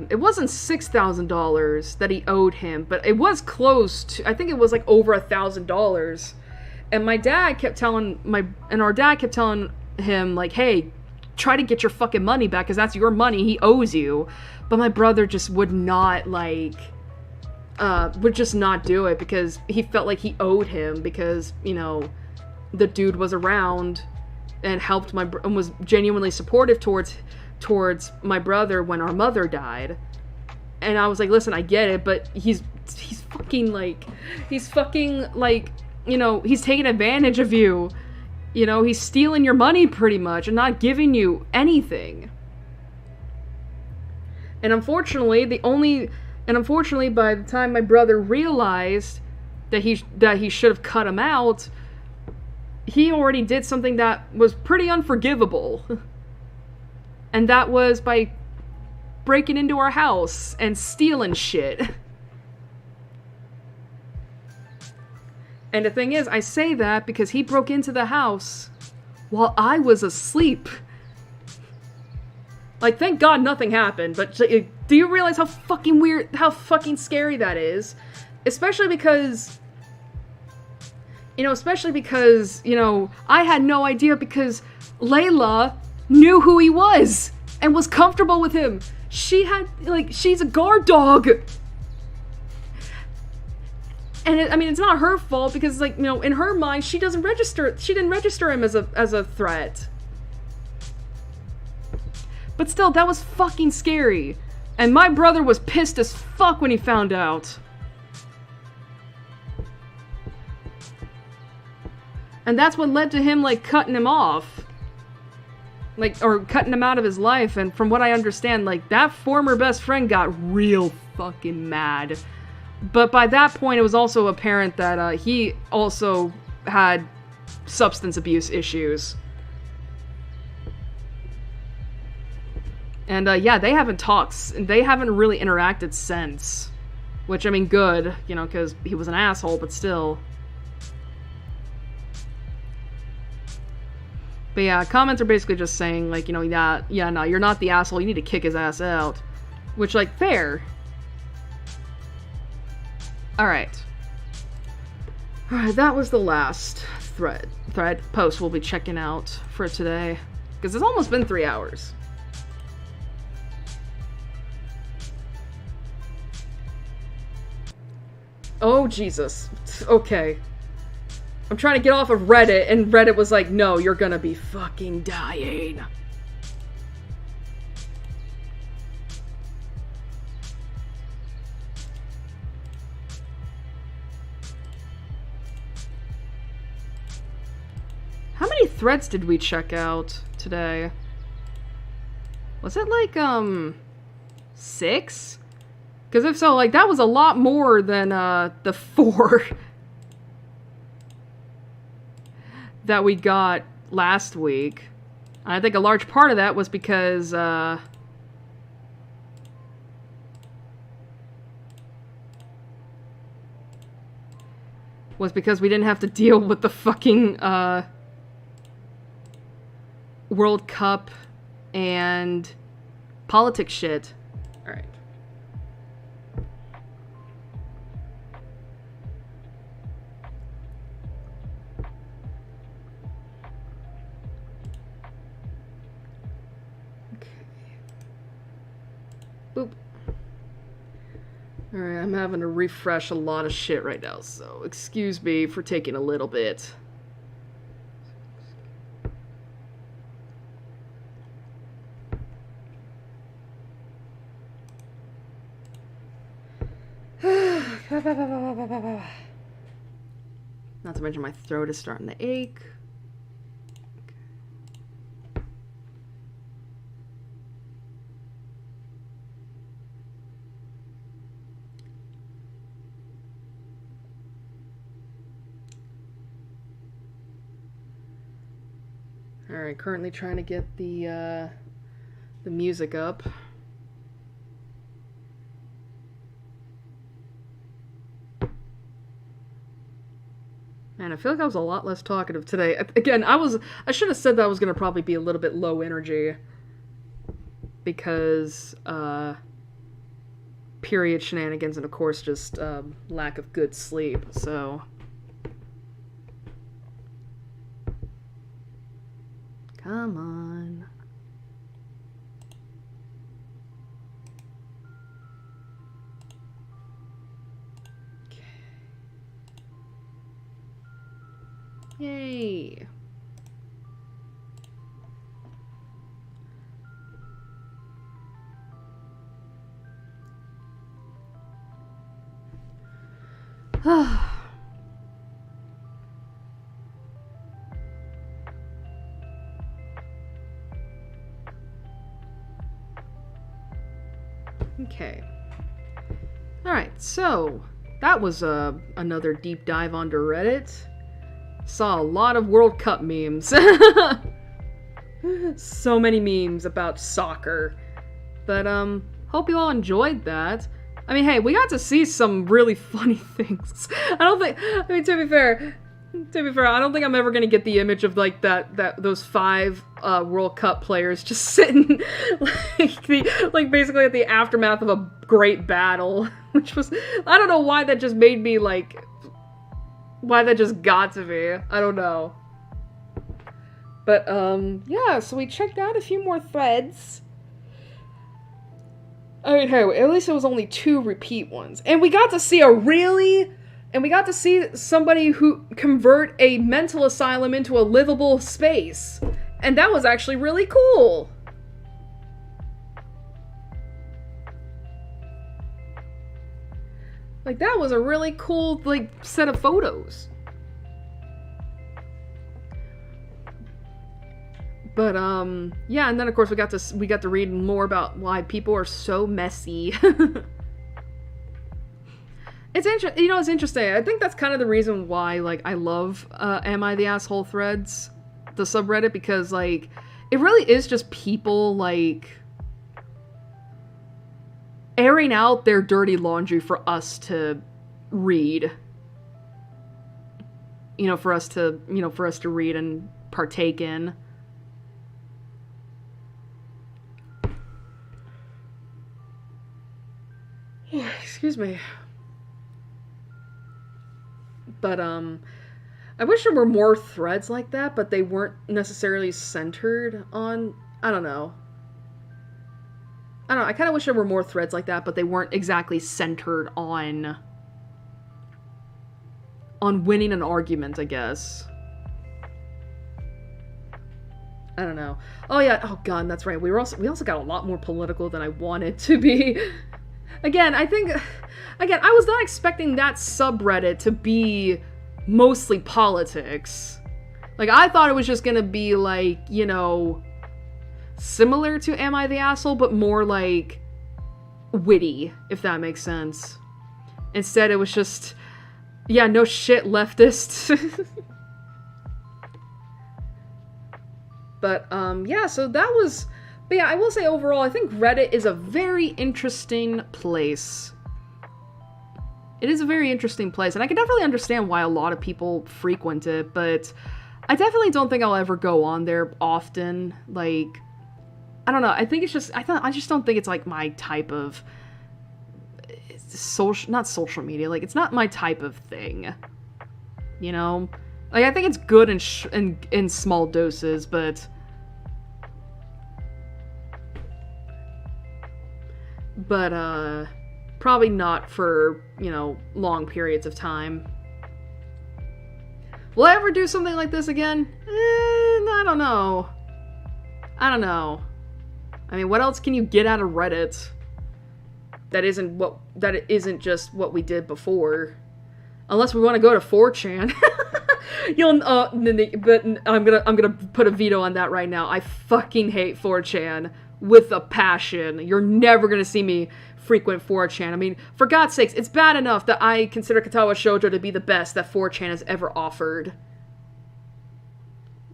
it wasn't $6,000 that he owed him, but it was close to, I think it was like over $1,000. And our dad kept telling him, like, hey, try to get your fucking money back, because that's your money, he owes you. But my brother just would not do it, because he felt like he owed him, because, the dude was around and helped and was genuinely supportive towards my brother when our mother died. And I was like, listen, I get it, but he's fucking like, he's taking advantage of you. He's stealing your money pretty much and not giving you anything. And unfortunately, by the time my brother realized that he should have cut him out, he already did something that was pretty unforgivable. And that was by breaking into our house and stealing shit. And the thing is, I say that because he broke into the house while I was asleep. Like, thank God nothing happened, but do you realize how fucking weird, how fucking scary that is? Especially because, I had no idea because Layla knew who he was and was comfortable with him. She's a guard dog. And it's not her fault because, in her mind, she didn't register him as a threat. But still, that was fucking scary. And my brother was pissed as fuck when he found out. And that's what led to him, cutting him off. Or cutting him out of his life. And from what I understand, that former best friend got real fucking mad. But by that point, it was also apparent that he also had substance abuse issues. And they haven't talked. They haven't really interacted since. Which, good, because he was an asshole, but still. But yeah, comments are basically just saying, no, you're not the asshole, you need to kick his ass out. Which, fair. Alright. Alright, that was the last post we'll be checking out for today. Because it's almost been 3 hours. Oh, Jesus. Okay. I'm trying to get off of Reddit, and Reddit was like, no, you're gonna be fucking dying. How many threads did we check out today? Was it 6? Because if so, that was a lot more than the 4 that we got last week. I think a large part of that was because we didn't have to deal with the fucking World Cup and politics shit. Alright. Boop. Alright, I'm having to refresh a lot of shit right now, so excuse me for taking a little bit. Not to mention my throat is starting to ache. Alright, currently trying to get the music up. Man, I feel like I was a lot less talkative today. Again, I should have said that I was going to probably be a little bit low energy. Because, period shenanigans and, of course, just, lack of good sleep, so... Come on. Yay. Okay. Alright, so that was another deep dive onto Reddit. Saw a lot of World Cup memes. So many memes about soccer. But, hope you all enjoyed that. I mean, hey, we got to see some really funny things. To be fair, I don't think I'm ever gonna get the image of, like, those 5, World Cup players just sitting, like, basically at the aftermath of a great battle. Which was, I don't know why that just made me, like, why that just got to me. I don't know. But, yeah, so we checked out a few more threads. I mean, hey, at least it was only 2 repeat ones. And we got to see somebody who convert a mental asylum into a livable space. And that was actually really cool. Like, that was a really cool, like, set of photos. But, yeah, and then, of course, we got to read more about why people are so messy. It's interesting. I think that's kind of the reason why, like, I love, Am I the Asshole threads, the subreddit, because, like, it really is just people, like, airing out their dirty laundry for us to read. For us to read and partake in. Excuse me. But, I wish there were more threads like that, but they weren't necessarily centered on, I don't know. I kind of wish there were more threads like that, but they weren't exactly centered on winning an argument, I guess. I don't know. Oh yeah, oh god, that's right. We also got a lot more political than I wanted to be. Again, I was not expecting that subreddit to be mostly politics. Like, I thought it was just gonna be, like, similar to Am I the Asshole, but more, like, witty, if that makes sense. Instead, it was just, yeah, no shit, leftist. But, yeah, so that was... But yeah, I will say overall, I think Reddit is a very interesting place. It is a very interesting place, and I can definitely understand why a lot of people frequent it, but I definitely don't think I'll ever go on there often. Like, I don't know, I think it's just, I just don't think it's, like, my type of not social media, like, it's not my type of thing, Like, I think it's good in small doses, but probably not for, long periods of time. Will I ever do something like this again? I don't know. I mean, what else can you get out of Reddit that isn't just what we did before? Unless we want to go to 4chan. But I'm gonna put a veto on that right now. I fucking hate 4chan with a passion. You're never gonna see me frequent 4chan. I mean, for God's sakes, it's bad enough that I consider Katawa Shoujo to be the best that 4chan has ever offered.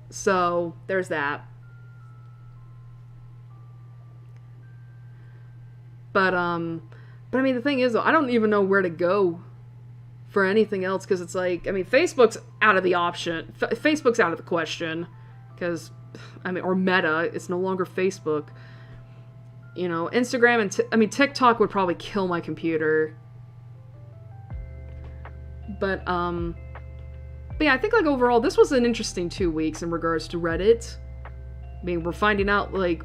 So, there's that. But I mean, the thing is, though, I don't even know where to go for anything else, because it's like, I mean, Facebook's out of the option. Facebook's out of the question, because, I mean, or Meta, it's no longer Facebook. Instagram and, TikTok would probably kill my computer. But yeah, I think, like, overall, this was an interesting 2 weeks in regards to Reddit. I mean, we're finding out, like,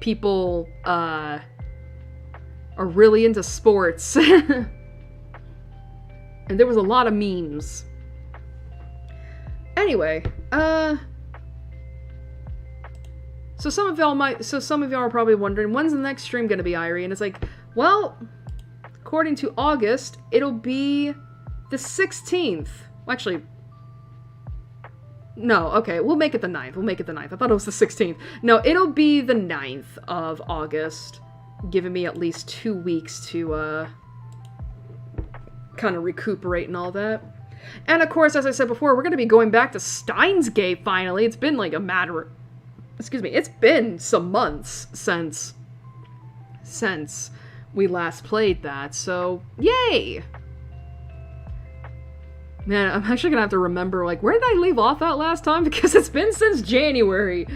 people, are really into sports. And there was a lot of memes. Anyway, so some of y'all are probably wondering, when's the next stream gonna be, Airi? And it's like, well, according to August, it'll be the 16th. Well, actually, no, okay, we'll make it the 9th. We'll make it the 9th. I thought it was the 16th. No, it'll be the 9th of August, giving me at least 2 weeks to, kind of recuperate and all that. And of course, as I said before, we're going to be going back to Steins Gate finally. It's been like a matter... Excuse me, it's been some months since we last played that, so yay! Man, I'm actually gonna have to remember, like, where did I leave off at last time? Because it's been since January.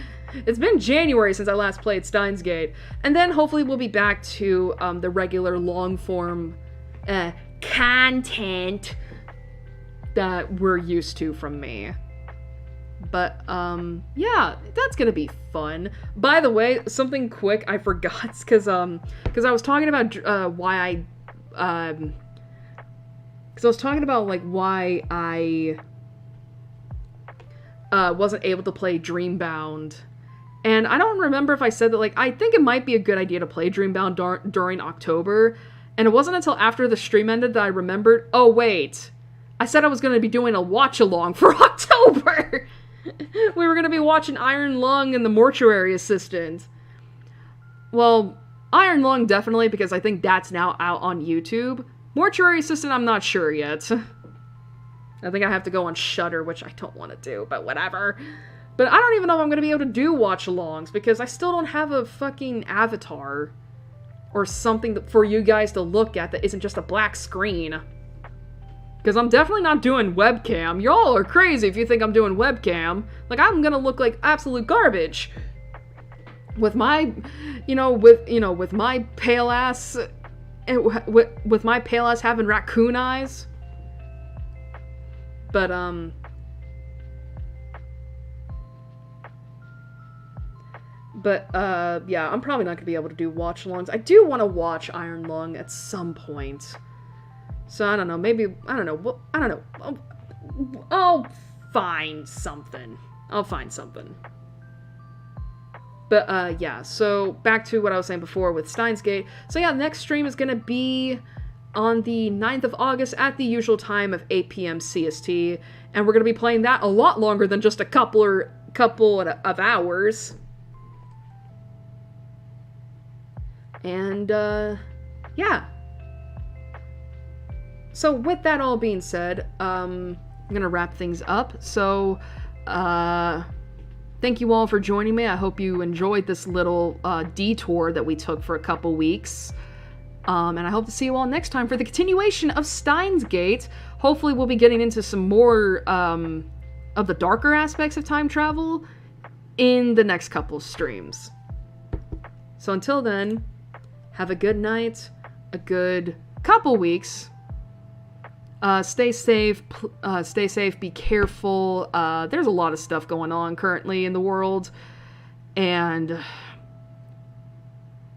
It's been January since I last played Steins Gate. And then hopefully we'll be back to the regular long-form content that we're used to from me. But, yeah, that's gonna be fun. By the way, something quick I forgot, because I was talking about why I wasn't able to play Dreambound. And I don't remember if I said that, like, I think it might be a good idea to play Dreambound during October. And it wasn't until after the stream ended that I remembered, oh wait, I said I was going to be doing a watch-along for October! We were going to be watching Iron Lung and the Mortuary Assistant. Well, Iron Lung definitely, because I think that's now out on YouTube. Mortuary Assistant, I'm not sure yet. I think I have to go on Shudder, which I don't want to do, but whatever. But I don't even know if I'm going to be able to do watch-alongs, because I still don't have a fucking avatar. Or something for you guys to look at that isn't just a black screen. Because I'm definitely not doing webcam. Y'all are crazy if you think I'm doing webcam. Like, I'm gonna look like absolute garbage. With my, with my pale ass, with my pale ass having raccoon eyes. But, yeah, I'm probably not gonna be able to do watch-alongs. I do want to watch Iron Lung at some point. So, I don't know, maybe, I don't know, I'll find something. But, yeah, so, back to what I was saying before with Steins Gate. So, yeah, next stream is gonna be on the 9th of August at the usual time of 8 p.m. CST, and we're gonna be playing that a lot longer than just a couple of hours. And, yeah. So, with that all being said, I'm gonna wrap things up. So, thank you all for joining me. I hope you enjoyed this little detour that we took for a couple weeks. And I hope to see you all next time for the continuation of Steins Gate. Hopefully we'll be getting into some more of the darker aspects of time travel in the next couple streams. So until then, have a good night, a good couple weeks. Stay safe, be careful. There's a lot of stuff going on currently in the world, and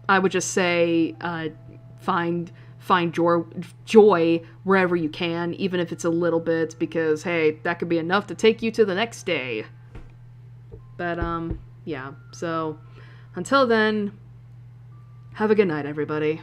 I would just say, find joy wherever you can, even if it's a little bit, because, hey, that could be enough to take you to the next day. But, yeah, so, until then, have a good night, everybody.